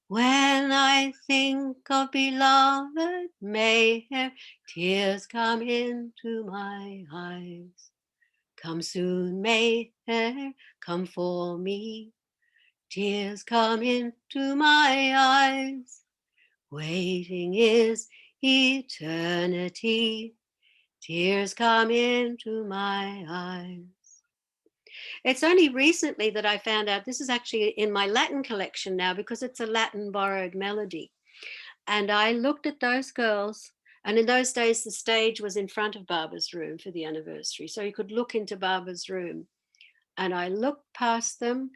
When I think of beloved Mayhair, tears come into my eyes. Come soon, Mayhair, come for me. Tears come into my eyes. Waiting is eternity. Tears come into my eyes." It's only recently that I found out this is actually in my Latin collection now, because it's a Latin borrowed melody. And I looked at those girls, and in those days, the stage was in front of Barbara's room for the anniversary. So you could look into Barbara's room. And I looked past them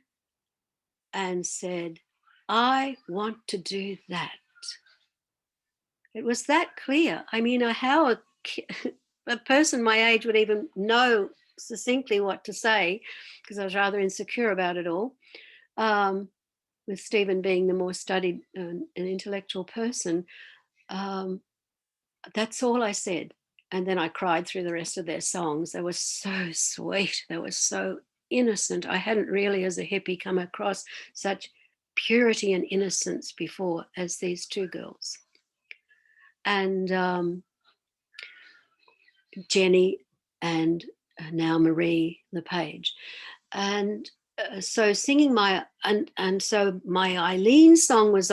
and said, I want to do that. It was that clear. I mean, how a person my age would even know succinctly what to say, because I was rather insecure about it all, with Stephen being the more studied and intellectual person. That's all I said. And then I cried through the rest of their songs. They were so sweet. They were so innocent. I hadn't really, as a hippie, come across such purity and innocence before as these 2 girls. And Jenny and now Marie LePage. And so singing so my Eileen song was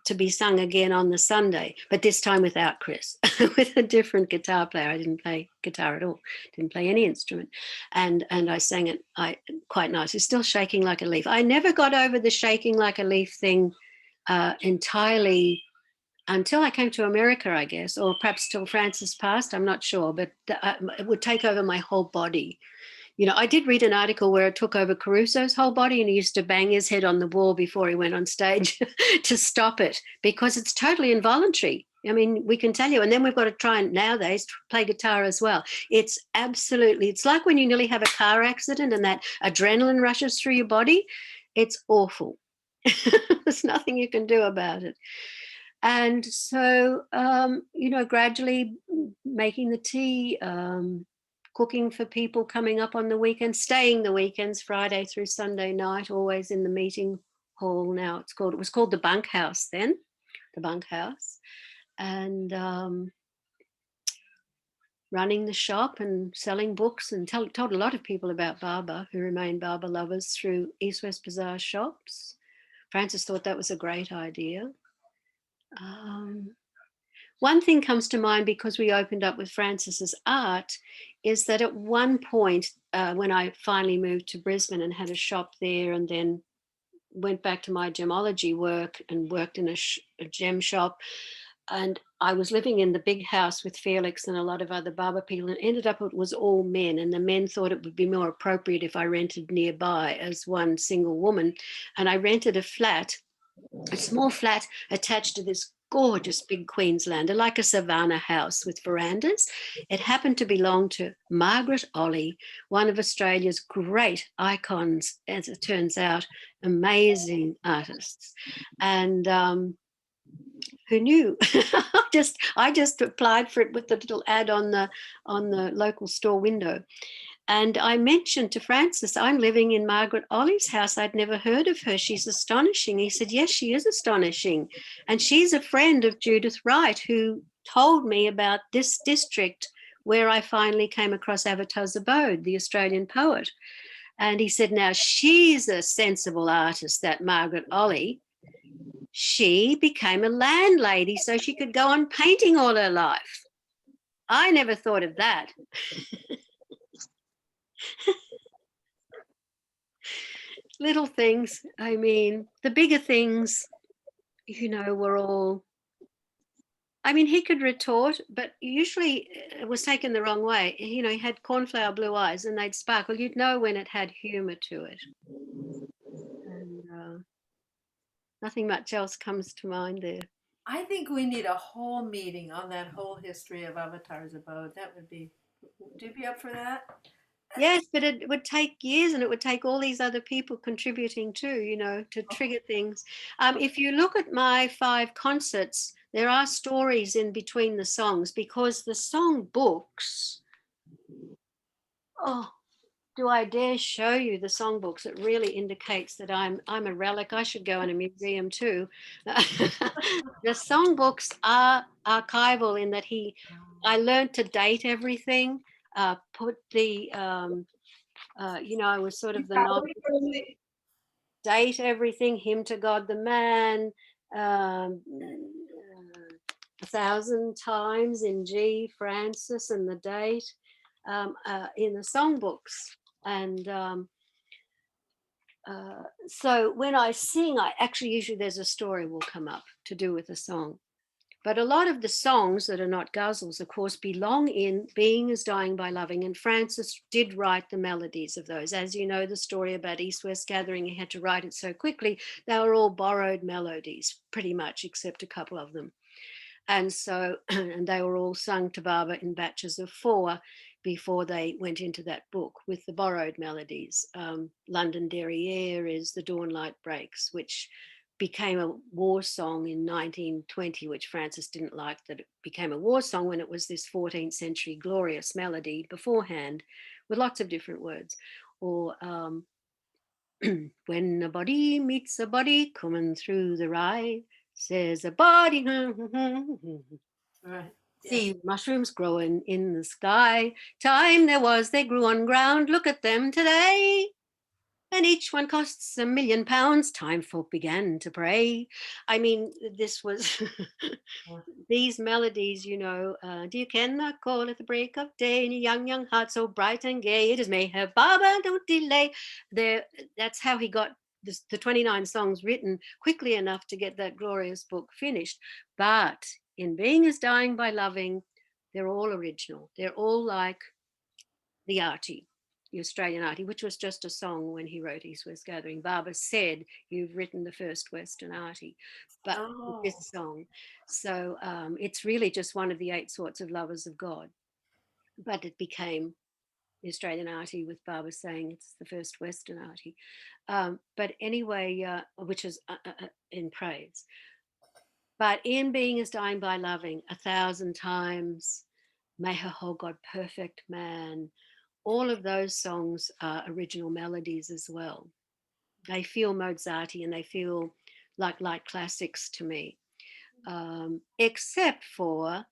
to be sung again on the Sunday, but this time without Chris, with a different guitar player. I didn't play guitar at all, didn't play any instrument. And I sang it quite nicely, still shaking like a leaf. I never got over the shaking like a leaf thing entirely until I came to America, I guess, or perhaps till Francis passed, I'm not sure, but it would take over my whole body. You know, I did read an article where it took over Caruso's whole body, and he used to bang his head on the wall before he went on stage to stop it, because it's totally involuntary. I mean, we can tell you, and then we've got to try and nowadays play guitar as well. It's absolutely, it's like when you nearly have a car accident and that adrenaline rushes through your body. It's awful. There's nothing you can do about it. And so, gradually making the tea, cooking for people coming up on the weekends, staying the weekends, Friday through Sunday night, always in the meeting hall. Now it was called the bunkhouse then, the bunkhouse. And running the shop and selling books, and told a lot of people about Baba, who remain Baba lovers, through East West Bazaar shops. Francis thought that was a great idea. One thing comes to mind, because we opened up with Francis's art, is that at one point when I finally moved to Brisbane and had a shop there, and then went back to my gemology work and worked in a gem shop, and I was living in the big house with Felix and a lot of other Baba people, and ended up it was all men, and the men thought it would be more appropriate if I rented nearby as one single woman. And I rented a flat, a small flat attached to this gorgeous big Queenslander, like a savannah house with verandas. It happened to belong to Margaret Olley, one of Australia's great icons, as it turns out, amazing artists. And who knew? I just applied for it with the little ad on the local store window. And I mentioned to Francis, I'm living in Margaret Olley's house. I'd never heard of her. She's astonishing. He said, yes, she is astonishing. And she's a friend of Judith Wright, who told me about this district where I finally came across Avatar's Abode, the Australian poet. And he said, now she's a sensible artist, that Margaret Olley. She became a landlady so she could go on painting all her life. I never thought of that. Little things. I mean, the bigger things, were all, I mean, he could retort, but usually it was taken the wrong way. He had cornflower blue eyes and they'd sparkle. You'd know when it had humor to it. And nothing much else comes to mind there. I think we need a whole meeting on that whole history of Avatar's Abode. That would be, would you be up for that? Yes, but it would take years, and it would take all these other people contributing too, to trigger things. If you look at my 5 concerts, there are stories in between the songs, because the song books, do I dare show you the songbooks? It really indicates that I'm a relic. I should go in a museum too. The songbooks are archival in that I learned to date everything, put the, I was sort of the novice. Date everything, Hymn to God the Man, 1,000 times in G, Francis, and the date in the songbooks. And so when I sing, usually there's a story will come up to do with the song. But a lot of the songs that are not ghazals, of course, belong in Being is Dying by Loving. And Francis did write the melodies of those. As you know, the story about East-West Gathering, he had to write it so quickly. They were all borrowed melodies, pretty much, except a couple of them. And so, and they were all sung to Baba in batches of 4 before they went into that book with the borrowed melodies. London Derriere is The Dawn Light Breaks, which became a war song in 1920, which Francis didn't like that it became a war song when it was this 14th century glorious melody beforehand with lots of different words. Or when a body meets a body coming through the rye, says a body, Right. see mushrooms growing in the sky. Time there was, they grew on ground. Look at them today. And each one costs £1 million. Time folk began to pray. I mean, this was these melodies, do you cannot call at the break of day, and your young heart so bright and gay. It is Mayhap, Baba, don't delay. That's how he got the 29 songs written quickly enough to get that glorious book finished. But in Being is Dying by Loving, they're all original. They're all like the arty. the Australianati, which was just a song when he wrote East West Gathering. Baba said, "You've written the first Westernati," but Oh. this song. So it's really just one of the 8 sorts of lovers of God. But it became the Australianati with Baba saying it's the first Westernati. But anyway, which is in praise. But in Being is Dying by Loving, 1,000 times, May Her Hold God Perfect Man, all of those songs are original melodies as well. They feel Mozartian, they feel like classics to me, except for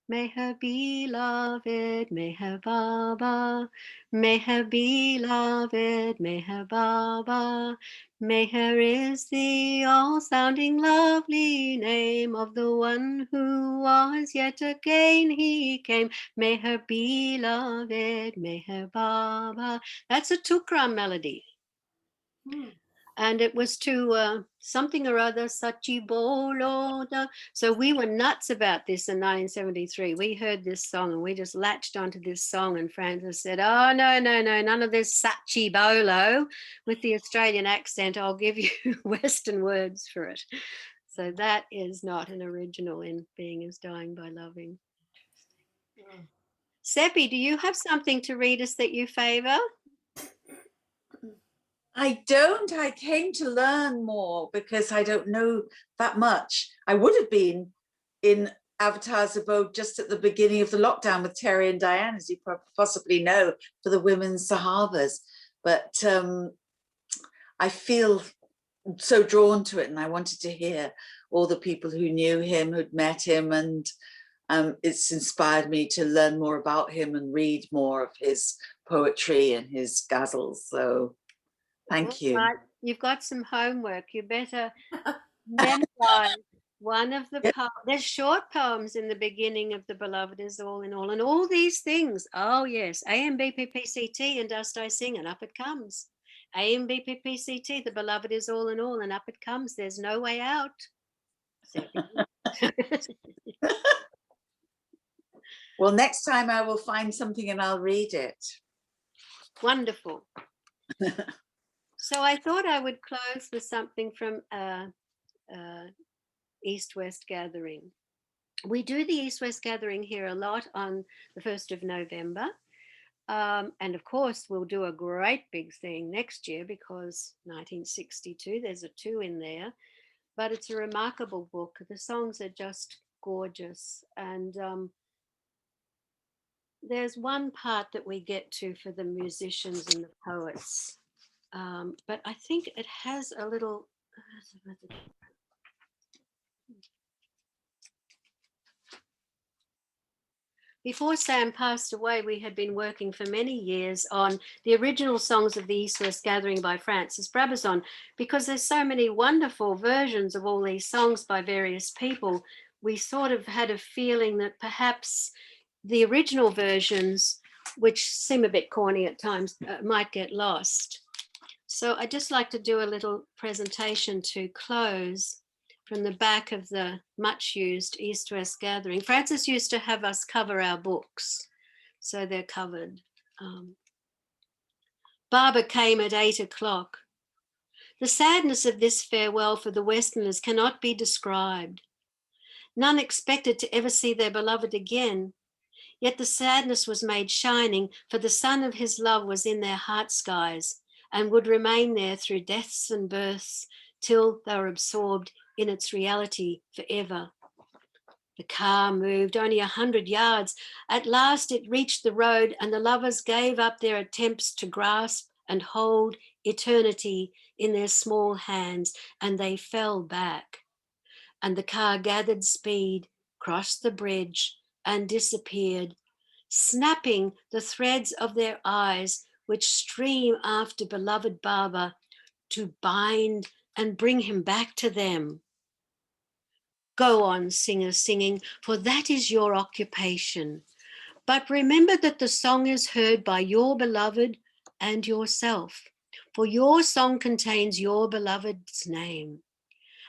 May Her Beloved, May Her Baba, May Her Beloved, May Her Baba, May Her is the all-sounding lovely name of the one who was, yet again he came. May Her Beloved, May Her Baba. That's a Tukram melody. And it was to something or other, Sachi Boloda. So we were nuts about this in 1973. We heard this song and we just latched onto this song. And Francis said, "Oh, no, none of this Sachi Bolo with the Australian accent. I'll give you Western words for it." So that is not an original in Being is Dying by Loving. Seppi, do you have something to read us that you favour? I don't. I came to learn more because I don't know that much. I would have been in Avatar's abode just at the beginning of the lockdown with Terry and Diane, as you possibly know, for the women's Sahavas. But I feel so drawn to it, and I wanted to hear all the people who knew him, who'd met him, and it's inspired me to learn more about him and read more of his poetry and his ghazals. So thank you. Right. You've got some homework. You better memorize one of the poems. There's short poems in the beginning of The Beloved is All in All, and all these things. Oh, yes. AMBPPCT and Dust I Sing, and up it comes. AMBPPCT, The Beloved is All in All, and up it comes. There's no way out. Well, next time I will find something and I'll read it. Wonderful. So I thought I would close with something from East-West Gathering. We do the East-West Gathering here a lot on the 1st of November. And of course, we'll do a great big thing next year because 1962, there's a 2 in there. But it's a remarkable book. The songs are just gorgeous. And there's one part that we get to for the musicians and the poets. But I think it has a little. Before Sam passed away, we had been working for many years on the original songs of the East-West Gathering by Francis Brabazon, because there's so many wonderful versions of all these songs by various people. We sort of had a feeling that perhaps the original versions, which seem a bit corny at times, might get lost. So I'd just like to do a little presentation to close from the back of the much used East-West Gathering. Francis used to have us cover our books, so they're covered. Baba came at 8 o'clock. The sadness of this farewell for the Westerners cannot be described. None expected to ever see their beloved again, yet the sadness was made shining, for the sun of his love was in their heart skies and would remain there through deaths and births till they were absorbed in its reality forever. The car moved only 100 yards. At last it reached the road, and the lovers gave up their attempts to grasp and hold eternity in their small hands, and they fell back. And the car gathered speed, crossed the bridge, and disappeared, snapping the threads of their eyes, which stream after beloved Baba, to bind and bring him back to them. Go on, singer, singing, for that is your occupation. But remember that the song is heard by your beloved and yourself, for your song contains your beloved's name,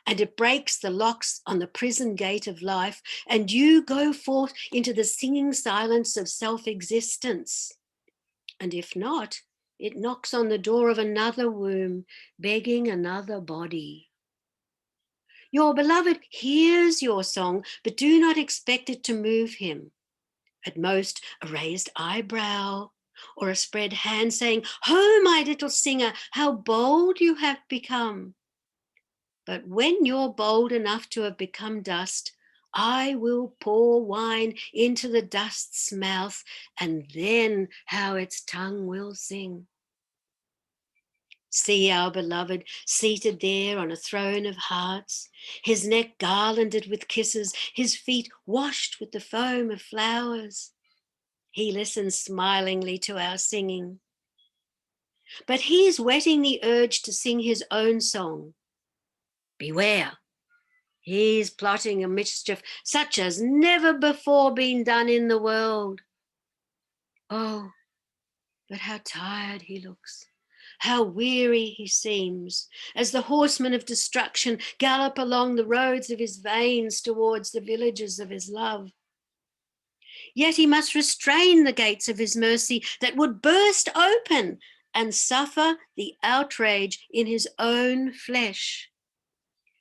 and it breaks the locks on the prison gate of life, and you go forth into the singing silence of self-existence. And if not, It knocks on the door of another womb, begging another body. Your beloved hears your song, but do not expect it to move him. At most, a raised eyebrow or a spread hand saying, "Ho, my little singer, how bold you have become." But when you're bold enough to have become dust, I will pour wine into the dust's mouth, and then how its tongue will sing. See our beloved seated there on a throne of hearts, his neck garlanded with kisses, his feet washed with the foam of flowers. He listens smilingly to our singing. But he's whetting the urge to sing his own song. Beware, he's plotting a mischief such as never before been done in the world. Oh, but how tired he looks. How weary he seems as the horsemen of destruction gallop along the roads of his veins towards the villages of his love. Yet he must restrain the gates of his mercy that would burst open and suffer the outrage in his own flesh.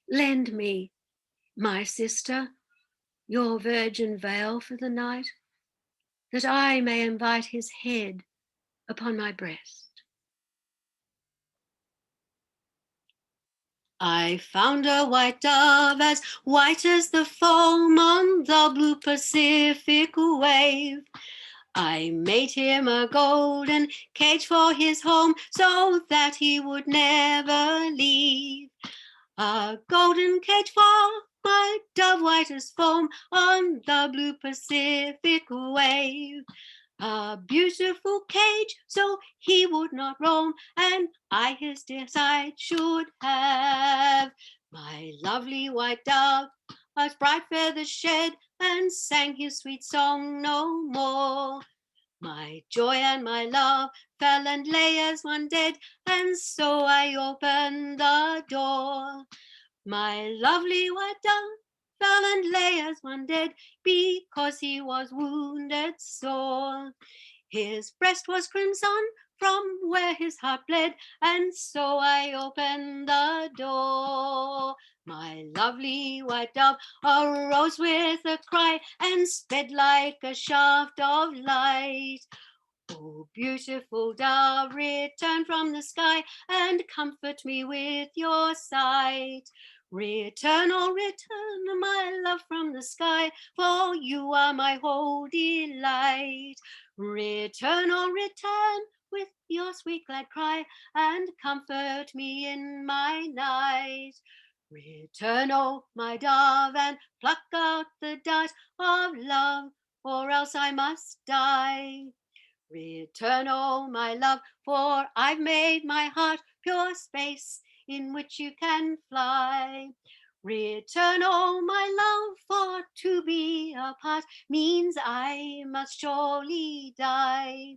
Lend me, my sister, your virgin veil for the night, that I may invite his head upon my breast. I found a white dove as white as the foam on the blue Pacific wave. I made him a golden cage for his home so that he would never leave. A golden cage for my dove white as foam on the blue Pacific wave. A beautiful cage so he would not roam, and I his dear side should have. My lovely white dove, whose bright feathers shed, and sang his sweet song no more. My joy and my love fell and lay as one dead, and so I opened the door. My lovely white dove fell and lay as one dead, because he was wounded sore. His breast was crimson from where his heart bled, and so I opened the door. My lovely white dove arose with a cry and sped like a shaft of light. Oh, beautiful dove, return from the sky and comfort me with your sight. Return, oh return, my love from the sky, for you are my whole delight. Return, oh return, with your sweet glad cry, and comfort me in my night. Return, oh my dove, and pluck out the dart of love, or else I must die. Return, oh my love, for I've made my heart pure space in which you can fly. Return, oh my love, for to be apart means I must surely die.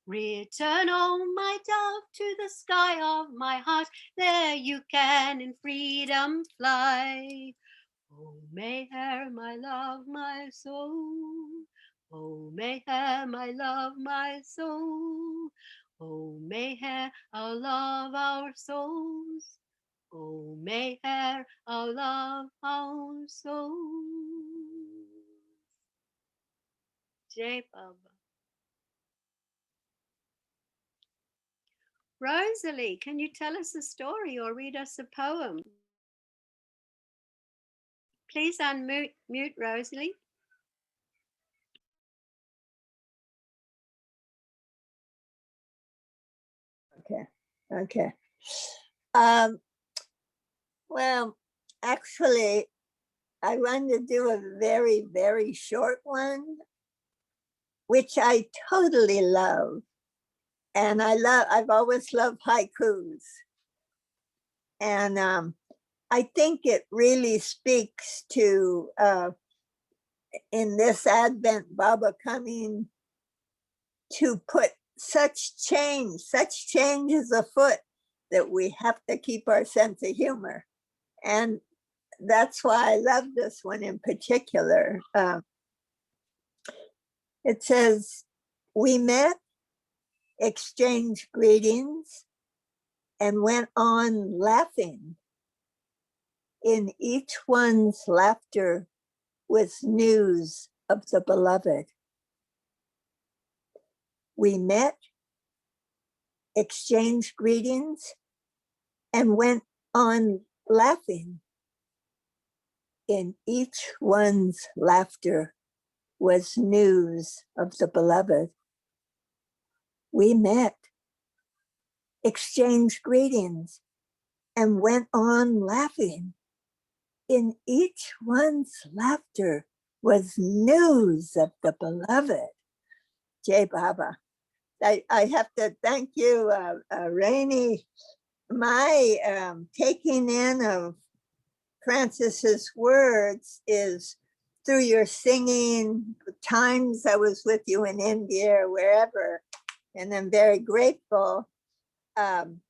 Return, oh my dove, to the sky of my heart, there you can in freedom fly. Oh, Mayher, my love, my soul. Oh, Mayher, my love, my soul. Oh, Mayher, our love, our souls. Oh, Mayher, our love, our souls. Jai Baba. Rosalie, can you tell us a story or read us a poem? Please unmute Rosalie. Okay. Well, actually, I wanted to do a very, very short one, which I totally love. And I've always loved haikus. And I think it really speaks to, in this Advent, Baba coming to put such change is afoot that we have to keep our sense of humor. And that's why I love this one in particular. It says, we met exchanged greetings, and went on laughing. In each one's laughter was news of the beloved. We met, exchanged greetings, and went on laughing. In each one's laughter was news of the beloved. We met, exchanged greetings, and went on laughing. In each one's laughter was news of the beloved. Jai Baba. I have to thank you, Raine. My taking in of Francis's words is through your singing, times I was with you in India or wherever, and I'm very grateful. I'm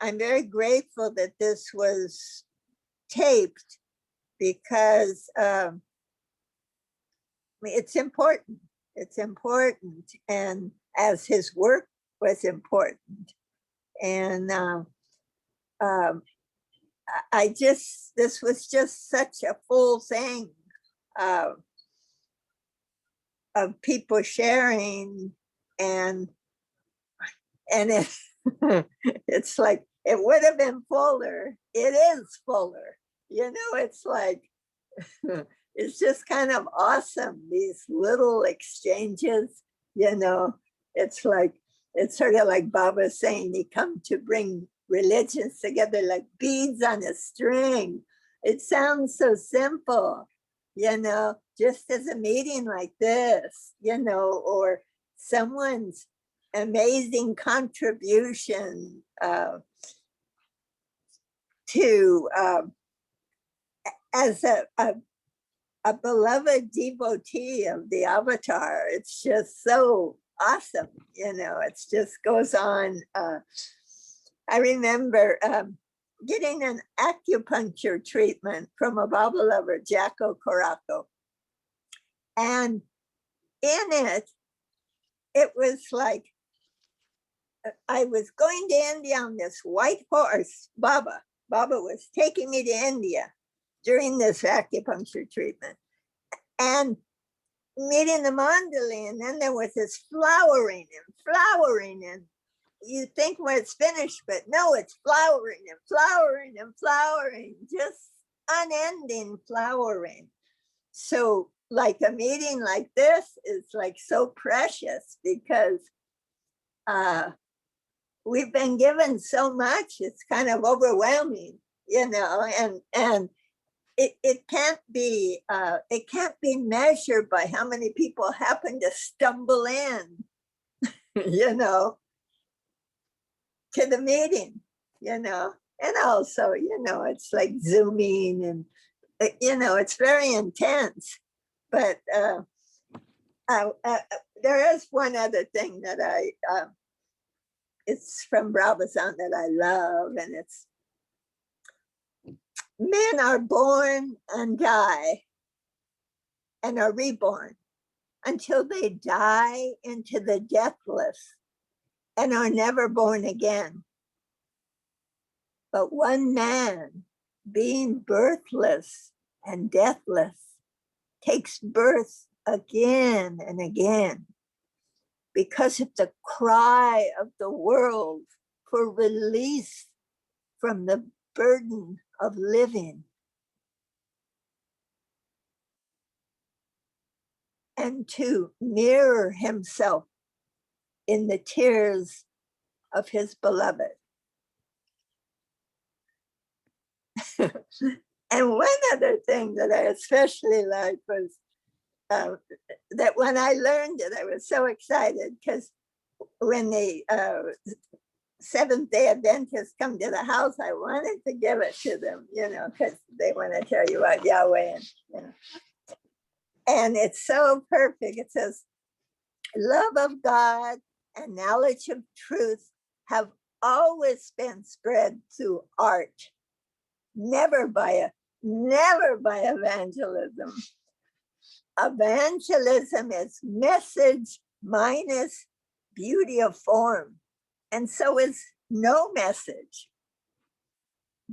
very grateful that this was taped because it's important. It's important, and as his work was important. And this was just such a full thing of people sharing, and it, it's like, it would have been fuller. It is fuller. You know, it's like, it's just kind of awesome, these little exchanges, you know. It's like, it's sort of like Baba saying he come to bring religions together like beads on a string. It sounds so simple, you know, just as a meeting like this, you know, or someone's amazing contribution to as a beloved devotee of the avatar. It's just so awesome, you know. It just goes on. I remember getting an acupuncture treatment from a Baba lover, Jacko Coraco, and in it was like I was going to India on this white horse. Baba was taking me to India during this acupuncture treatment, and meeting the mandali, and then there was this flowering, and you think when it's finished, but no, it's flowering, just unending flowering. So like a meeting like this is like so precious because we've been given so much, it's kind of overwhelming, you know, and it can't be measured by how many people happen to stumble in, you know, to the meeting, you know. And also, you know, it's like Zooming, and you know, it's very intense. But there is one other thing that it's from Brabazon that I love, and it's, men are born and die and are reborn until they die into the deathless and are never born again. But one man, being birthless and deathless, takes birth again and again because of the cry of the world for release from the burden of living. And to mirror himself in the tears of his beloved. And one other thing that I especially liked was that when I learned it, I was so excited because when the Seventh-day Adventists come to the house, I wanted to give it to them, you know, because they want to tell you about Yahweh. And, you know. And it's so perfect. It says, love of God and knowledge of truth have always been spread through art, never by evangelism. Evangelism is message minus beauty of form. And so is no message.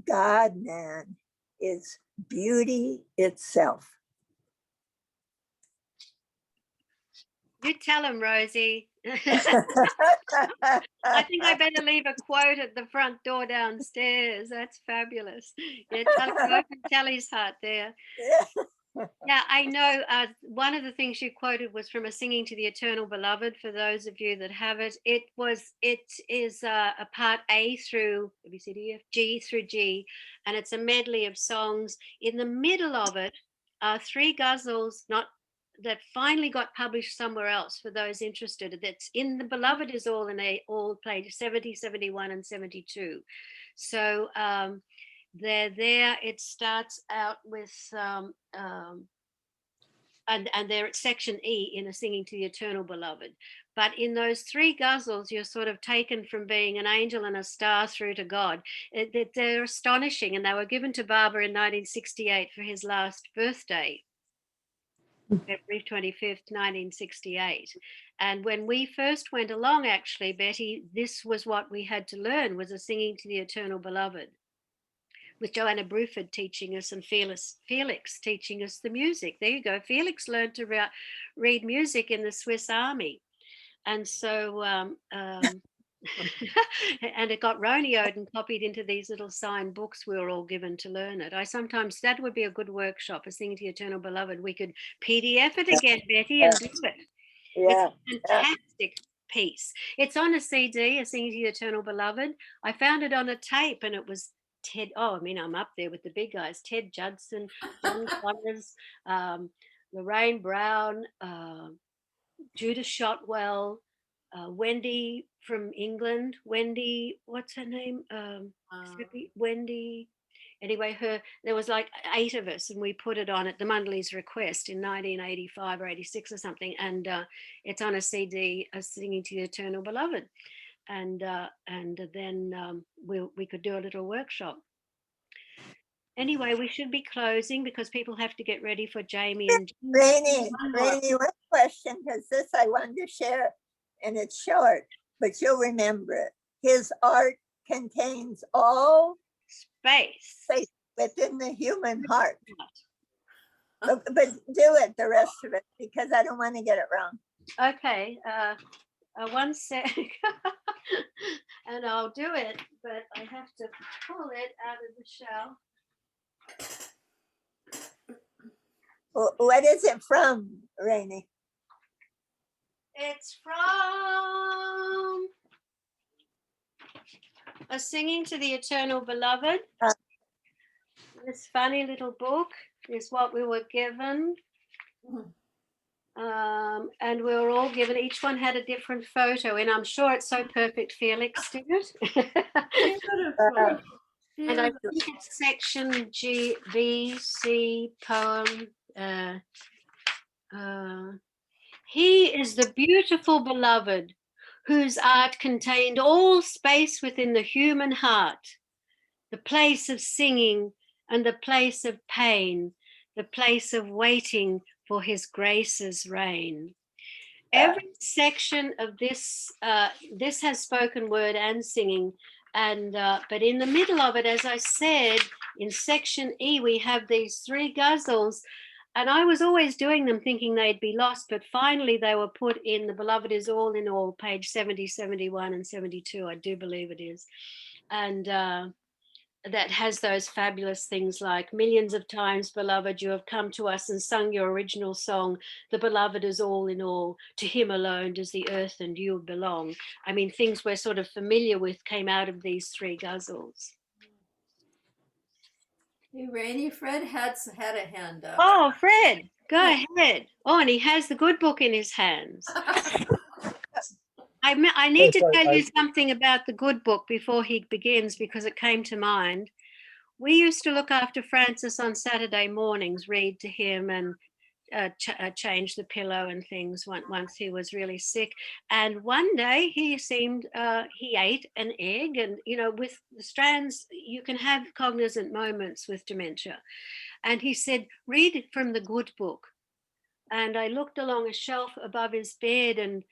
God, man, is beauty itself. You tell him, Rosie. I think I better leave a quote at the front door downstairs. That's fabulous. Yeah, tell him, open Kelly's heart there. Yeah, I know. One of the things you quoted was from a Singing to the Eternal Beloved. For those of you that have it, it is a part A through A B C D F G through G, and it's a medley of songs. In the middle of it are three ghazals, not that finally got published somewhere else. For those interested, that's in the Beloved is all in all page 70, 71, and 72. So they're there. It starts out with and they're at section E in a Singing to the Eternal Beloved. But in those three ghazals, you're sort of taken from being an angel and a star through to God. They're astonishing, and they were given to Baba in 1968 for his last birthday, February 25th, 1968. And when we first went along, actually, Betty, this was what we had to learn, was a Singing to the Eternal Beloved, with Joanna Bruford teaching us and Felix teaching us the music. There you go. Felix learned to read music in the Swiss Army. And so, and it got roneoed and copied into these little signed books we were all given to learn it. That would be a good workshop, a Singing to the Eternal Beloved. We could PDF it again, Betty, and do it. Yeah. It's a fantastic piece. It's on a CD, a Singing to the Eternal Beloved. I found it on a tape, and it was Ted. Oh, I mean, I'm up there with the big guys: Ted Judson, John Connors, Lorraine Brown, Judith Shotwell, Wendy from England. Wendy, what's her name? Wendy. Anyway, there was like 8 of us, and we put it on at the Mundley's request in 1985 or 86 or something, and it's on a CD, a Singing to the Eternal Beloved. And then we could do a little workshop. Anyway, we should be closing because people have to get ready for Jamie and Raine, one question, because this I wanted to share, and it's short, but you'll remember it. His art contains all space within the human heart. But do it, the rest of it, because I don't want to get it wrong. Okay. One sec. And I'll do it, but I have to pull it out of the shell. What is it from, Raine? It's from a Singing to the Eternal Beloved. This funny little book is what we were given. And we were all given, each one had a different photo, and I'm sure it's so perfect Felix did it. And I think it's section G, B, C, poem. He is the beautiful beloved whose art contained all space within the human heart, the place of singing and the place of pain, the place of waiting for his grace's reign. Every section of this, this has spoken word and singing, and but in the middle of it, as I said, in section E, we have these 3 ghazals, and I was always doing them thinking they'd be lost, but finally they were put in The Beloved is All in All, page 70, 71, and 72, I do believe it is. And that has those fabulous things like, millions of times, beloved, you have come to us and sung your original song. The beloved is all in all. To him alone does the earth and you belong. I mean, things we're sort of familiar with came out of these 3 ghazals. Hey, Raine, Fred had a hand up. Oh, Fred, go ahead. Oh, and he has the good book in his hands. I need to tell you something about the good book before he begins, because it came to mind. We used to look after Francis on Saturday mornings, read to him and change the pillow and things once he was really sick. And one day he seemed, he ate an egg, and, you know, with the strands, you can have cognizant moments with dementia. And he said, read it from the good book. And I looked along a shelf above his bed, and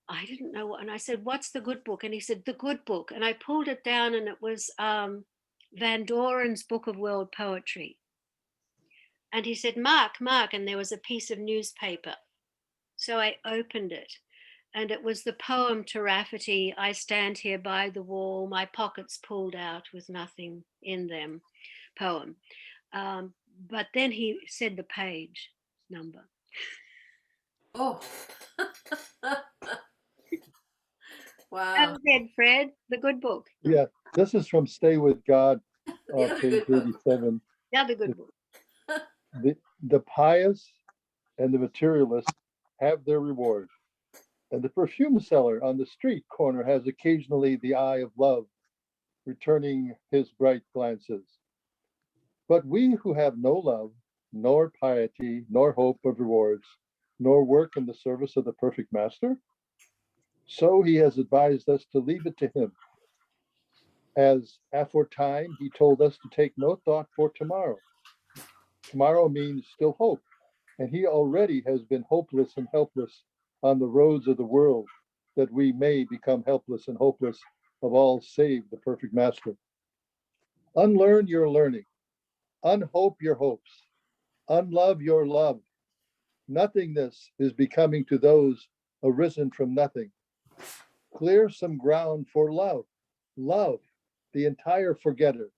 I didn't know what, and I said, "What's the good book?" And he said, "The good book." And I pulled it down, and it was Van Doren's Book of World Poetry. And he said, "Mark, Mark," and there was a piece of newspaper. So I opened it, and it was the poem to Rafferty, "I stand here by the wall, my pockets pulled out with nothing in them," poem. But then he said the page number. Oh. Go Wow. ahead, Fred, the good book. Yeah, this is from Stay with God, The other page good book. 87. The other good book. The pious and the materialist have their reward, and the perfume seller on the street corner has occasionally the eye of love, returning his bright glances. But we who have no love, nor piety, nor hope of rewards, nor work in the service of the perfect master, so he has advised us to leave it to him. As aforetime, he told us to take no thought for tomorrow. Tomorrow means still hope, and he already has been hopeless and helpless on the roads of the world, that we may become helpless and hopeless of all save the perfect master. Unlearn your learning, unhope your hopes, unlove your love. Nothingness is becoming to those arisen from nothing. Clear some ground for love. Love, the entire forgetter,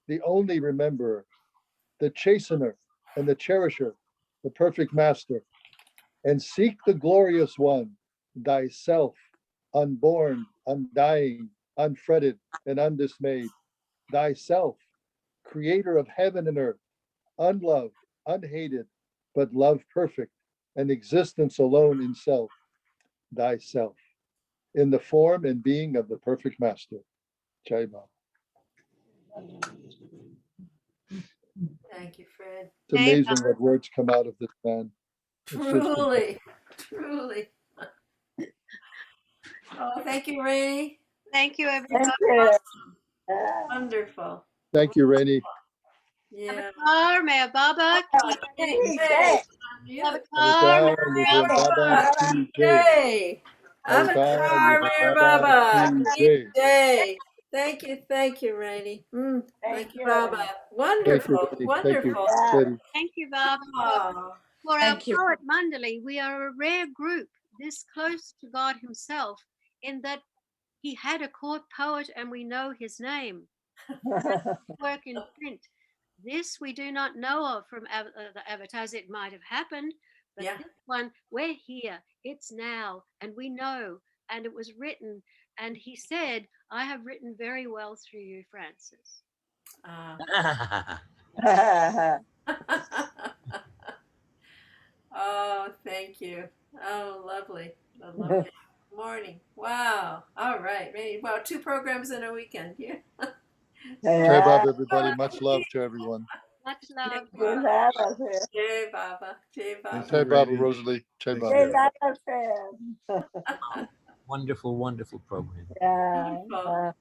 the only rememberer, the chastener and the cherisher, the perfect master. And seek the glorious one, thyself, unborn, undying, unfretted, and undismayed. Thyself, creator of heaven and earth, unloved, unhated, but love perfect, and existence alone in self. Thyself, in the form and being of the perfect master. Jai Baba. Thank you, Fred. It's amazing what words come out of this man. Truly, truly. Oh, thank you, Raine. Thank you, everybody. Thank you. Wonderful. Thank you, Rainey. Yeah. Avatar, Mayor Baba. Yay. Avatar, Mayor Baba ki jai. Yay. Avatar, Mayor Baba. ki jai. Thank you, Rainey. Thank you, you. Baba. Thank you, Wonderful, Rainey. Thank you, wonderful. Lady. Thank you, Baba. Oh, For our Thank you. poet Mandali, we are a rare group this close to God himself, in that he had a court poet and we know his name. Work in print. This we do not know of from the avatars. It might have happened, but yeah. this one, we're here. It's now, and we know, and it was written. And he said, "I have written very well through you, Francis." Oh, thank you. Oh, lovely. A lovely morning. Wow. All right. Ready? Wow, 2 programs in a weekend. Yeah. Jai Baba, everybody. Much love to everyone. Much love. Jai Baba. Jai Baba. Jai Baba, Rosalie. Jai Thank Baba. Wonderful, wonderful program. Wonderful.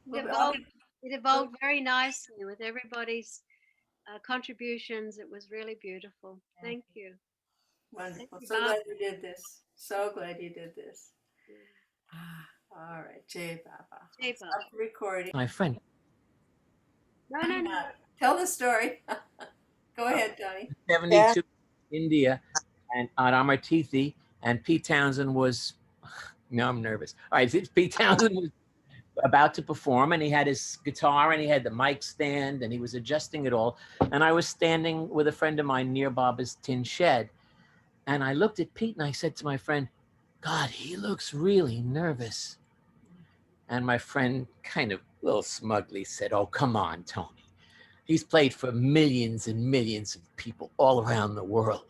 Wonderful. It evolved very nicely with everybody's contributions. It was really beautiful. Thank you. Wonderful. Thank you, So Bob. glad you did this. So glad you did this. All right. Jai Baba. Jai Stop Baba. the recording. My friend, No. Tell the story. Go ahead, Tony. 72, India, and on Amartithi, and Pete Townsend was, now I'm nervous. All right, Pete Townsend was about to perform, and he had his guitar, and he had the mic stand, and he was adjusting it all. And I was standing with a friend of mine near Baba's tin shed, and I looked at Pete, and I said to my friend, "God, he looks really nervous." And my friend kind of a little smugly said, "Oh, come on, Tony. He's played for millions and millions of people all around the world.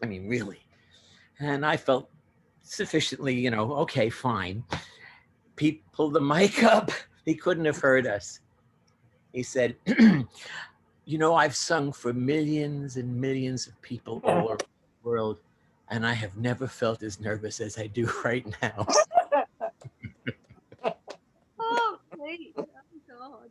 I mean, really." And I felt sufficiently, okay, fine. Pete pulled the mic up. He couldn't have heard us. He said, "I've sung for millions and millions of people all over the world, and I have never felt as nervous as I do right now." Oh, please. Oh, God.